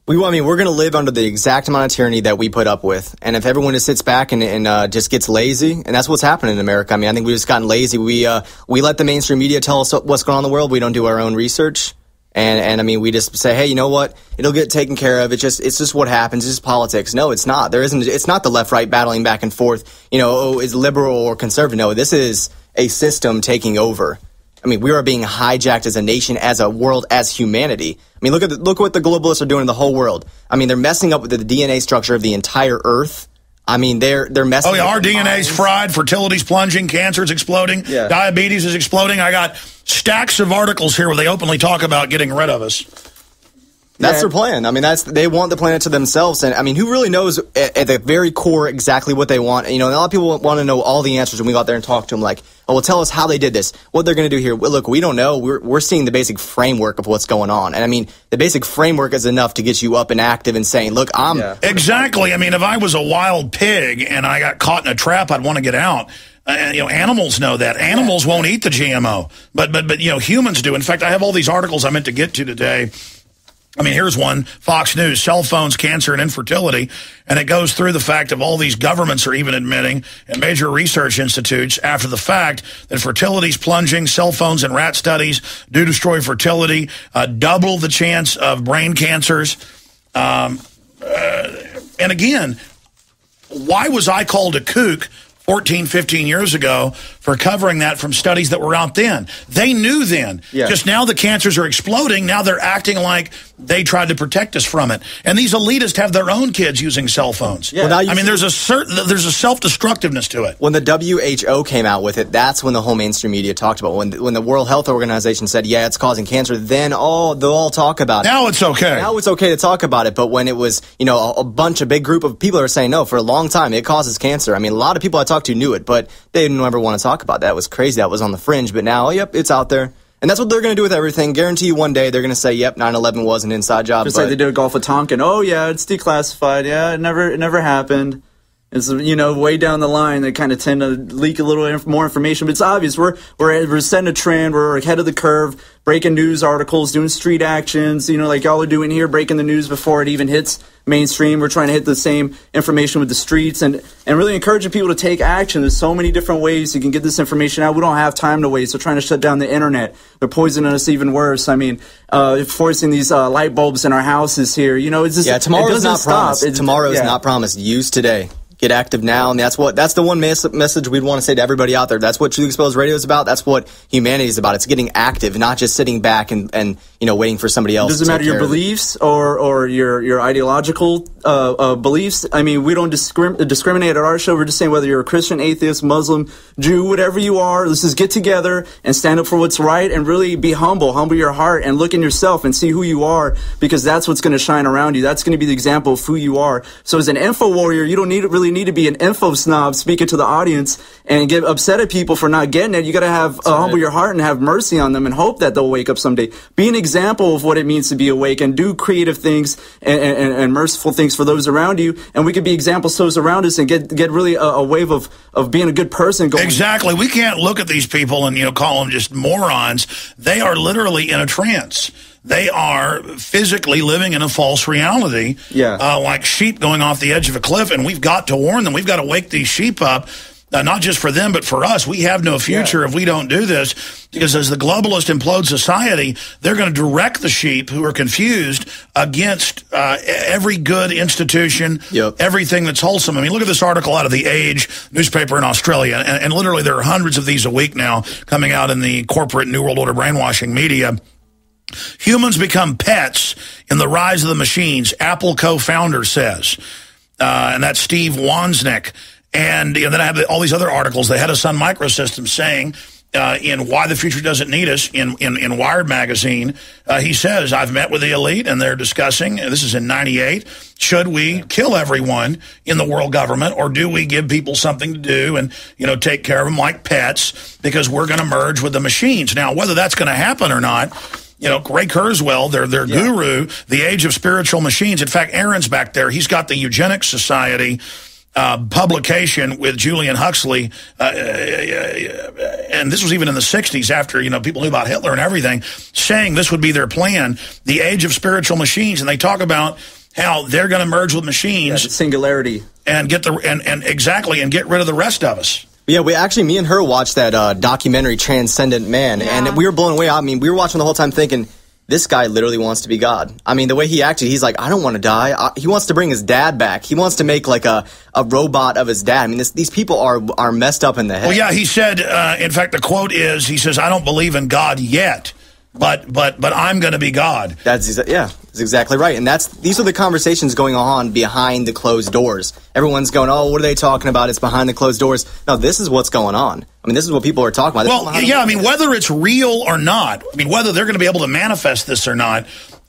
We're going to live under the exact amount of tyranny that we put up with. And if everyone just sits back and just gets lazy, and that's what's happening in America. I mean, I think we've just gotten lazy. We let the mainstream media tell us what's going on in the world. We don't do our own research. And I mean, we just say, hey, you know what? It'll get taken care of. It's just what happens. It's just politics. No, it's not. It's not the left-right battling back and forth. You know, is liberal or conservative? No, this is a system taking over. I mean, we are being hijacked as a nation, as a world, as humanity. I mean, look what the globalists are doing in the whole world. I mean, they're messing up with the DNA structure of the entire Earth. I mean, they're messing. Oh yeah, with our DNA's fried, fertility's plunging, cancer's exploding, diabetes is exploding. I got stacks of articles here where they openly talk about getting rid of us. That's their plan. I mean, they want the planet to themselves. And I mean, who really knows at the very core exactly what they want? You know, and a lot of people want to know all the answers when we go out there and talk to them. Like, oh, well, tell us how they did this, what they're going to do here. Well, look, we don't know. We're seeing the basic framework of what's going on. And I mean, the basic framework is enough to get you up and active and saying, look, Exactly. I mean, if I was a wild pig and I got caught in a trap, I'd want to get out. You know, animals know that. Animals won't eat the GMO, but you know, humans do. In fact, I have all these articles I meant to get to today. I mean, here's one, Fox News, cell phones, cancer, and infertility. And it goes through the fact of all these governments are even admitting, and major research institutes after the fact, that fertility's plunging, cell phones and rat studies do destroy fertility, double the chance of brain cancers. And again, why was I called a kook 14, 15 years ago for covering that from studies that were out then? They knew then. Yeah. Just now the cancers are exploding. Now they're acting like they tried to protect us from it. And these elitists have their own kids using cell phones. Yeah. Well, I mean, there's a self-destructiveness to it. When the WHO came out with it, that's when the whole mainstream media talked about it. When the World Health Organization said, yeah, it's causing cancer, then they'll all talk about it. Now it's okay. Now it's okay to talk about it. But when it was, you know, a big group of people are saying, no, for a long time, it causes cancer. I mean, a lot of people I talked to knew it, but they didn't ever want to talk about that. It was crazy. That was on the fringe. But now, yep, it's out there. And that's what they're going to do with everything. Guarantee you one day they're going to say, yep, 9/11 was an inside job. Just like they did with Gulf of Tonkin. Oh, yeah, it's declassified. Yeah, it never happened. It's, you know, way down the line, they kind of tend to leak a little more information. But it's obvious. We're setting a trend. We're ahead of the curve, breaking news articles, doing street actions, you know, like y'all are doing here, breaking the news before it even hits mainstream. We're trying to hit the same information with the streets and really encouraging people to take action. There's so many different ways you can get this information out. We don't have time to waste. They're trying to shut down the internet. They're poisoning us even worse. I mean, forcing these light bulbs in our houses here. You know, it's just, tomorrow's not promised. Tomorrow is not promised. Use today. Get active now, and that's the one message we'd want to say to everybody out there. That's what Truth Exposed Radio is about. That's what humanity is about. It's getting active, not just sitting back and you know, waiting for somebody else. Doesn't matter your beliefs or your ideological beliefs. I mean, we don't discriminate at our show. We're just saying whether you're a Christian, atheist, Muslim, Jew, whatever you are, let's just get together and stand up for what's right and really be humble your heart and look in yourself and see who you are, because that's what's going to shine around you. That's going to be the example of who you are. So as an info warrior, you don't really need to be an info snob speaking to the audience and get upset at people for not getting it. You got to have humble your heart and have mercy on them and hope that they'll wake up someday. Be an example of what it means to be awake and do creative things and merciful things for those around you. And we could be examples to those around us and get really a wave of being a good person going. Exactly. We can't look at these people and, you know, call them just morons. They are literally in a trance. They are physically living in a false reality, like sheep going off the edge of a cliff, and we've got to warn them. We've got to wake these sheep up, not just for them, but for us. We have no future if we don't do this, because as the globalist implode society, they're going to direct the sheep who are confused against every good institution, everything that's wholesome. I mean, look at this article out of The Age newspaper in Australia, and literally there are hundreds of these a week now coming out in the corporate New World Order brainwashing media. Humans become pets in the rise of the machines, Apple co-founder says. And that's Steve Wozniak. And then I have all these other articles. The head of Sun Microsystems saying in Why the Future Doesn't Need Us in Wired magazine. He says, I've met with the elite and they're discussing, this is in 98, should we kill everyone in the world government, or do we give people something to do and, take care of them like pets because we're going to merge with the machines? Now, whether that's going to happen or not, Ray Kurzweil, their guru, The Age of Spiritual Machines. In fact, Aaron's back there. He's got the Eugenics Society publication with Julian Huxley, and this was even in the 60s after, people knew about Hitler and everything, saying this would be their plan, The Age of Spiritual Machines. And they talk about how they're going to merge with machines. The singularity. And get and get rid of the rest of us. Yeah, me and her watched that documentary Transcendent Man, and we were blown away. I mean, we were watching the whole time thinking, this guy literally wants to be God. I mean, the way he acted, he's like, I don't want to die. He wants to bring his dad back. He wants to make like a robot of his dad. I mean, these people are messed up in the head. Well, yeah, he said, in fact, the quote is, he says, I don't believe in God yet, but I'm going to be God. That's exactly right. And these are the conversations going on behind the closed doors. Everyone's going, oh, what are they talking about? It's behind the closed doors. No, this is what's going on. I mean, this is what people are talking about. Well, yeah, I mean, whether it's real or not, I mean, whether they're going to be able to manifest this or not,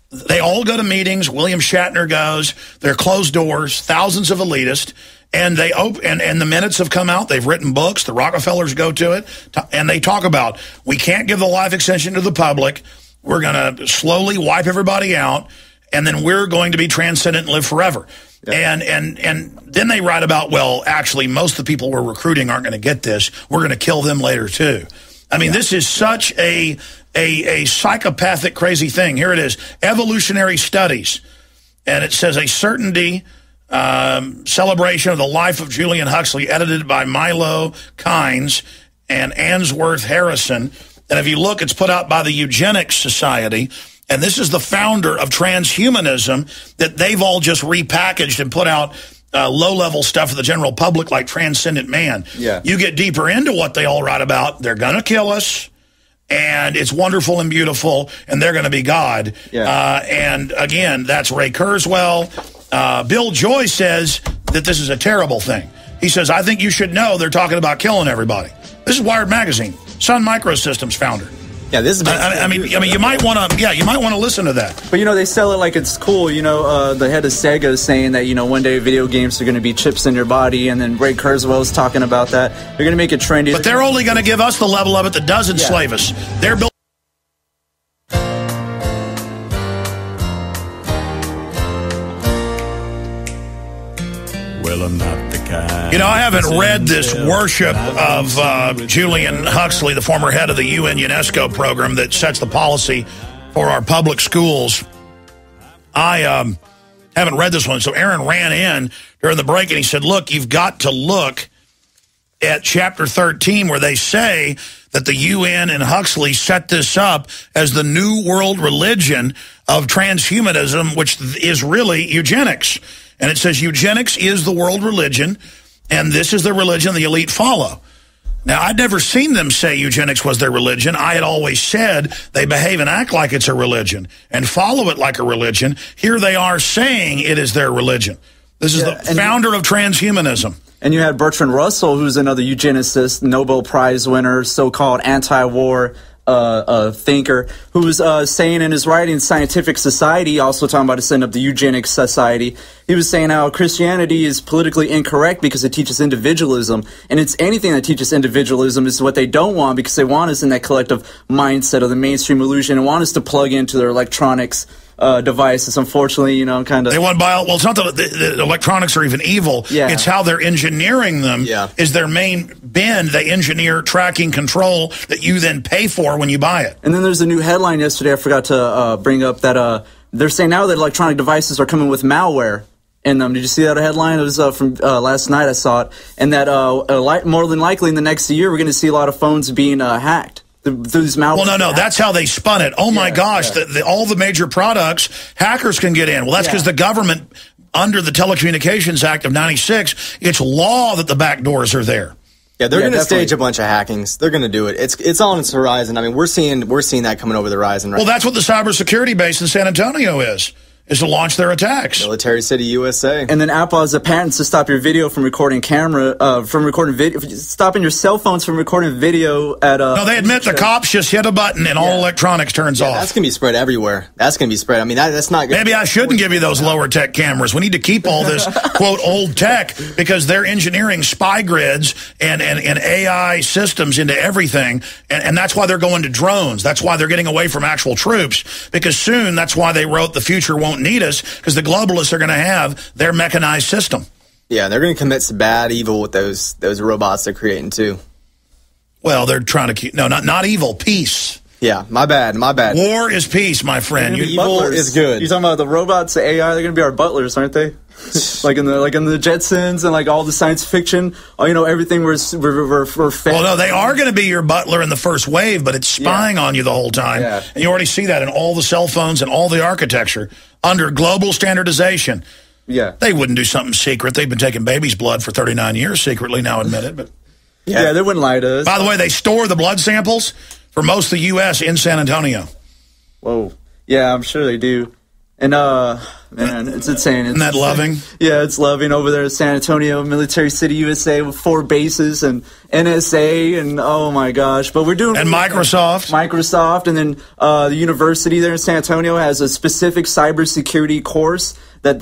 they all go to meetings. William Shatner goes. They're closed doors, thousands of elitists, and they and the minutes have come out. They've written books. The Rockefellers go to it, and they talk about, we can't give the life extension to the public. We're going to slowly wipe everybody out, and then we're going to be transcendent and live forever. Yeah. And then they write about, well, actually, most of the people we're recruiting aren't going to get this. We're going to kill them later, too. I mean, this is such a psychopathic, crazy thing. Here it is, Evolutionary Studies. And it says, a certainty celebration of the life of Julian Huxley, edited by Milo Kynes and Answorth Harrison. And if you look, it's put out by the Eugenics Society. And this is the founder of transhumanism that they've all just repackaged and put out low-level stuff for the general public like Transcendent Man. Yeah. You get deeper into what they all write about, they're going to kill us, and it's wonderful and beautiful, and they're going to be God. Yeah. And, again, that's Ray Kurzweil. Bill Joy says that this is a terrible thing. He says, I think you should know they're talking about killing everybody. This is Wired Magazine, Sun Microsystems founder. Yeah, this is. I mean, you might want to. Yeah, you might want to listen to that. But they sell it like it's cool. The head of Sega is saying that one day video games are going to be chips in your body, and then Ray Kurzweil is talking about that. They're going to make it trendy. But they're only going to give us the level of it that does enslave us. They're building. Well, I'm not the kind. I haven't read this worship of Julian Huxley, the former head of the UN UNESCO program that sets the policy for our public schools. I haven't read this one. So Aaron ran in during the break and he said, look, you've got to look at chapter 13 where they say that the UN and Huxley set this up as the new world religion of transhumanism, which is really eugenics. And it says eugenics is the world religion, and this is the religion the elite follow. Now, I'd never seen them say eugenics was their religion. I had always said they behave and act like it's a religion and follow it like a religion. Here they are saying it is their religion. This is the founder of transhumanism. And you had Bertrand Russell, who's another eugenicist, Nobel Prize winner, so-called anti-war thinker, who was saying in his writing, Scientific Society, also talking about setting up the Eugenics Society, he was saying how Christianity is politically incorrect because it teaches individualism, and it's anything that teaches individualism is what they don't want, because they want us in that collective mindset of the mainstream illusion and want us to plug into their electronics devices. Unfortunately, kind of. They want well, it's not that the electronics are even evil. Yeah. It's how they're engineering them. Yeah. Is their main bend. They engineer tracking control that you then pay for when you buy it. And then there's a new headline yesterday I forgot to bring up that they're saying now that electronic devices are coming with malware in them. Did you see that headline? It was from last night I saw it. And that more than likely in the next year we're going to see a lot of phones being hacked. Well, no, that's how they spun it. Oh, my gosh, all the major products, hackers can get in. Well, that's because the government, under the Telecommunications Act of 96, it's law that the back doors are there. Yeah, they're going to stage a bunch of hackings. They're going to do it. It's on its horizon. I mean, we're seeing that coming over the horizon right now. Well, that's what the cybersecurity base in San Antonio is. is to launch their attacks. Military City, USA. And then Apple has the patents to stop your video from recording video, stopping your cell phones from recording video at a... No, they admit the cops just hit a button and all electronics turns off. That's going to be spread everywhere. That's going to be spread. I mean, that's not good. Maybe I shouldn't give you those lower tech cameras. We need to keep all this, quote, old tech, because they're engineering spy grids and AI systems into everything. And that's why they're going to drones. That's why they're getting away from actual troops, because soon that's why they wrote the future won't need us, because the globalists are going to have their mechanized system. Yeah, they're going to commit some bad evil with those robots they're creating too. Well, they're trying to keep not evil, peace. Yeah, my bad. War is peace, my friend. Evil is good. You're talking about the robots, the AI. They're going to be our butlers, aren't they? like in the Jetsons and like all the science fiction. Everything we're fed. Well, no, they are going to be your butler in the first wave, but it's spying on you the whole time. Yeah. And you already see that in all the cell phones and all the architecture under global standardization. Yeah, they wouldn't do something secret. They've been taking baby's blood for 39 years secretly, now admitted. But yeah, they wouldn't lie to us. By the way, they store the blood samples for most of the U.S. in San Antonio. Whoa. Yeah, I'm sure they do. And, man, it's insane. Isn't that loving? Yeah, it's loving over there in San Antonio, Military City, USA, with 4 bases and NSA and, oh, my gosh. But we're doing... And Microsoft. And then the university there in San Antonio has a specific cybersecurity course that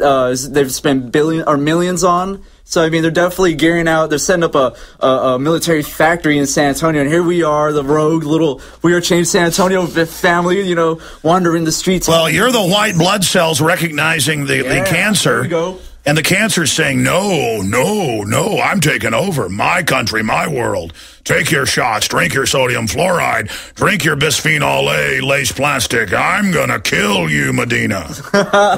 they've spent millions on. So, I mean, they're definitely gearing out. They're setting up a military factory in San Antonio. And here we are, the rogue little We Are Changed San Antonio family, wandering the streets. Well, you're the white blood cells recognizing the cancer. There we go. And the cancer's saying, no, I'm taking over. My country, my world. Take your shots, drink your sodium fluoride, drink your bisphenol A lace plastic. I'm going to kill you, Medina.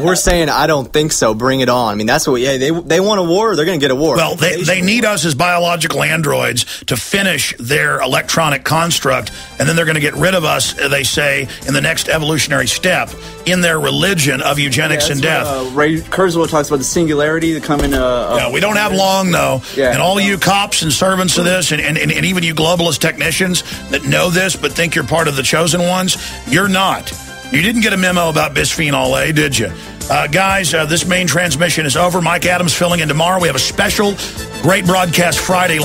We're saying, I don't think so. Bring it on. I mean, that's what they want a war. They're going to get a war. Well, they need us as biological androids to finish their electronic construct, and then they're going to get rid of us, they say, in the next evolutionary step in their religion of eugenics and death. Ray Kurzweil talks about the singularity, the coming... no, we don't have long, though. Yeah. And all you cops and servants of this, and even you globalist technicians that know this but think you're part of the chosen ones, you're not. You didn't get a memo about bisphenol A, did you? Guys, this main transmission is over. Mike Adams filling in tomorrow. We have a special Great Broadcast Friday.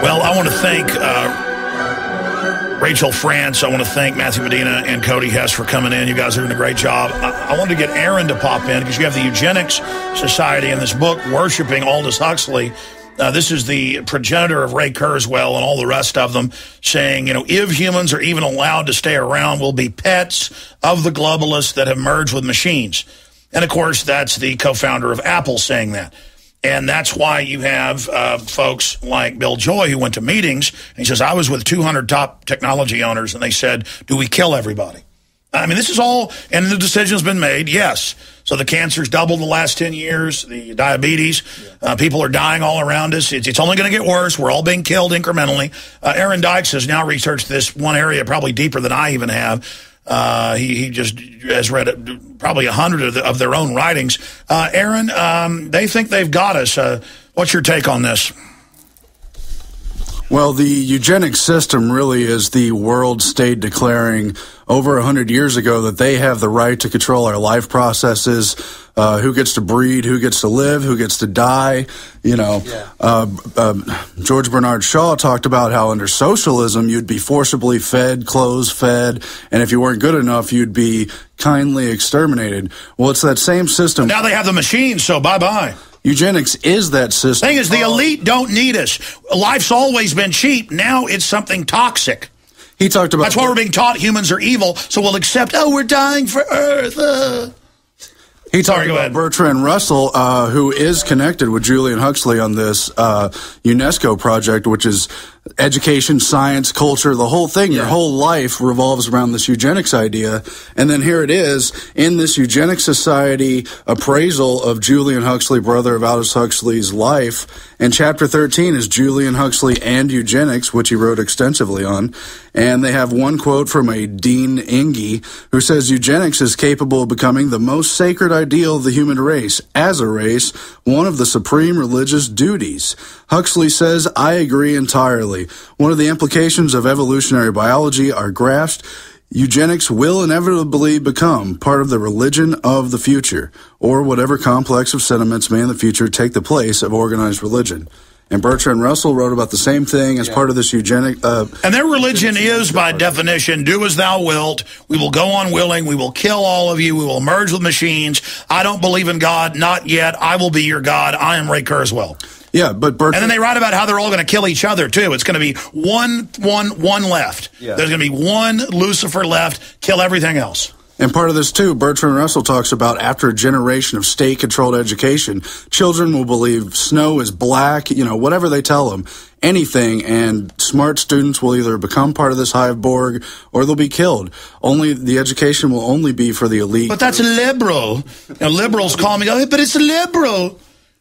Well, I want to thank Rachel France. I want to thank Matthew Medina and Cody Hess for coming in. You guys are doing a great job. I wanted to get Aaron to pop in because you have the Eugenics Society in this book worshiping Aldous Huxley. This is the progenitor of Ray Kurzweil and all the rest of them saying, if humans are even allowed to stay around, we'll be pets of the globalists that have merged with machines. And, of course, that's the co-founder of Apple saying that. And that's why you have folks like Bill Joy who went to meetings. And he says, I was with 200 top technology owners, and they said, do we kill everybody? I mean, this is all, and the decision's been made, yes. So the cancer's doubled the last 10 years, the diabetes, people are dying all around us. It's only going to get worse. We're all being killed incrementally. Aaron Dykes has now researched this one area probably deeper than I even have. He just has read probably 100 of their own writings. Aaron, they think they've got us. What's your take on this? Well, the eugenics system really is the world state declaring over 100 years ago that they have the right to control our life processes, who gets to breed, who gets to live, who gets to die. George Bernard Shaw talked about how under socialism you'd be forcibly fed, clothes fed, and if you weren't good enough, you'd be kindly exterminated. Well, it's that same system. Now they have the machines, so bye-bye. Eugenics is that system. Thing is, the elite don't need us. Life's always been cheap. Now it's something toxic. He talked about... That's why we're being taught humans are evil, so we'll accept, we're dying for Earth. He talked about Bertrand Russell, who is connected with Julian Huxley on this UNESCO project, which is education, science, culture, the whole thing. Your whole life revolves around this eugenics idea. And then here it is in this eugenics society appraisal of Julian Huxley, brother of Aldous Huxley's life. And chapter 13 is Julian Huxley and eugenics, which he wrote extensively on. And they have one quote from a Dean Inge who says, eugenics is capable of becoming the most sacred ideal of the human race. As a race, one of the supreme religious duties. Huxley says, I agree entirely. One of the implications of evolutionary biology are grasped. Eugenics will inevitably become part of the religion of the future, or whatever complex of sentiments may in the future take the place of organized religion. And Bertrand Russell wrote about the same thing as part of this eugenic... and their religion is, by definition, do as thou wilt. We will go on willing. We will kill all of you. We will merge with machines. I don't believe in God. Not yet. I will be your God. I am Ray Kurzweil. Yeah, but and then they write about how they're all going to kill each other, too. It's going to be one left. Yeah. There's going to be one Lucifer left, kill everything else. And part of this, too, Bertrand Russell talks about after a generation of state-controlled education, children will believe snow is black, whatever they tell them, anything, and smart students will either become part of this hive Borg or they'll be killed. Only the education will only be for the elite. But that's liberal. Liberals call me, but it's liberal.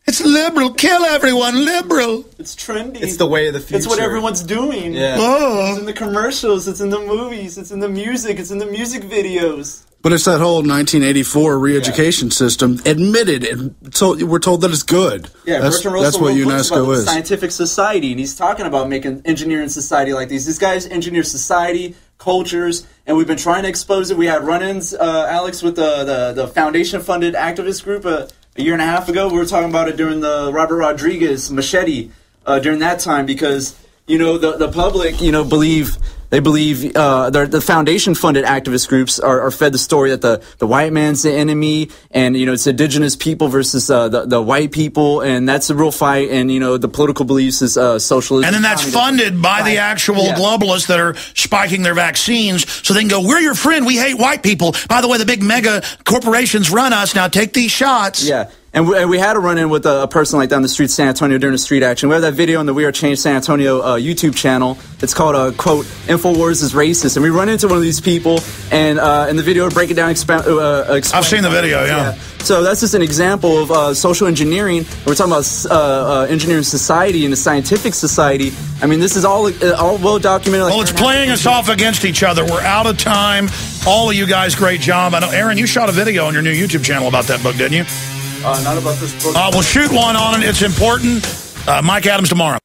It's liberal. Kill everyone. Liberal. It's trendy. It's the way of the future. It's what everyone's doing. Yeah. Oh. It's in the commercials. It's in the movies. It's in the music. It's in the music videos. But it's that whole 1984 re-education system admitted, and we're told that it's good. Yeah, that's what UNESCO is. Scientific society, and he's talking about making engineering society like these. These guys engineer society, cultures, and we've been trying to expose it. We had run-ins, Alex, with the foundation-funded activist group a year and a half ago. We were talking about it during the Robert Rodriguez machete during that time because, the public, believe... They believe the foundation-funded activist groups are fed the story that the white man's the enemy, and it's indigenous people versus the white people, and that's the real fight. And the political beliefs is socialism. And then that's funded by the actual globalists that are spiking their vaccines, so they can go, "We're your friend. We hate white people. By the way, the big mega corporations run us. Now take these shots." Yeah. And we had a run-in with a person like down the street, San Antonio, during a street action. We have that video on the We Are Change San Antonio YouTube channel. It's called, quote, InfoWars is racist. And we run into one of these people, and in the video, break it down, I've seen the video, yeah. So that's just an example of social engineering. We're talking about engineering society and a scientific society. I mean, this is all well documented. Well, it's playing us off against each other. We're out of time. All of you guys, great job. I know, Aaron, you shot a video on your new YouTube channel about that book, didn't you? Not about this book. We'll shoot one on it. It's important. Mike Adams tomorrow.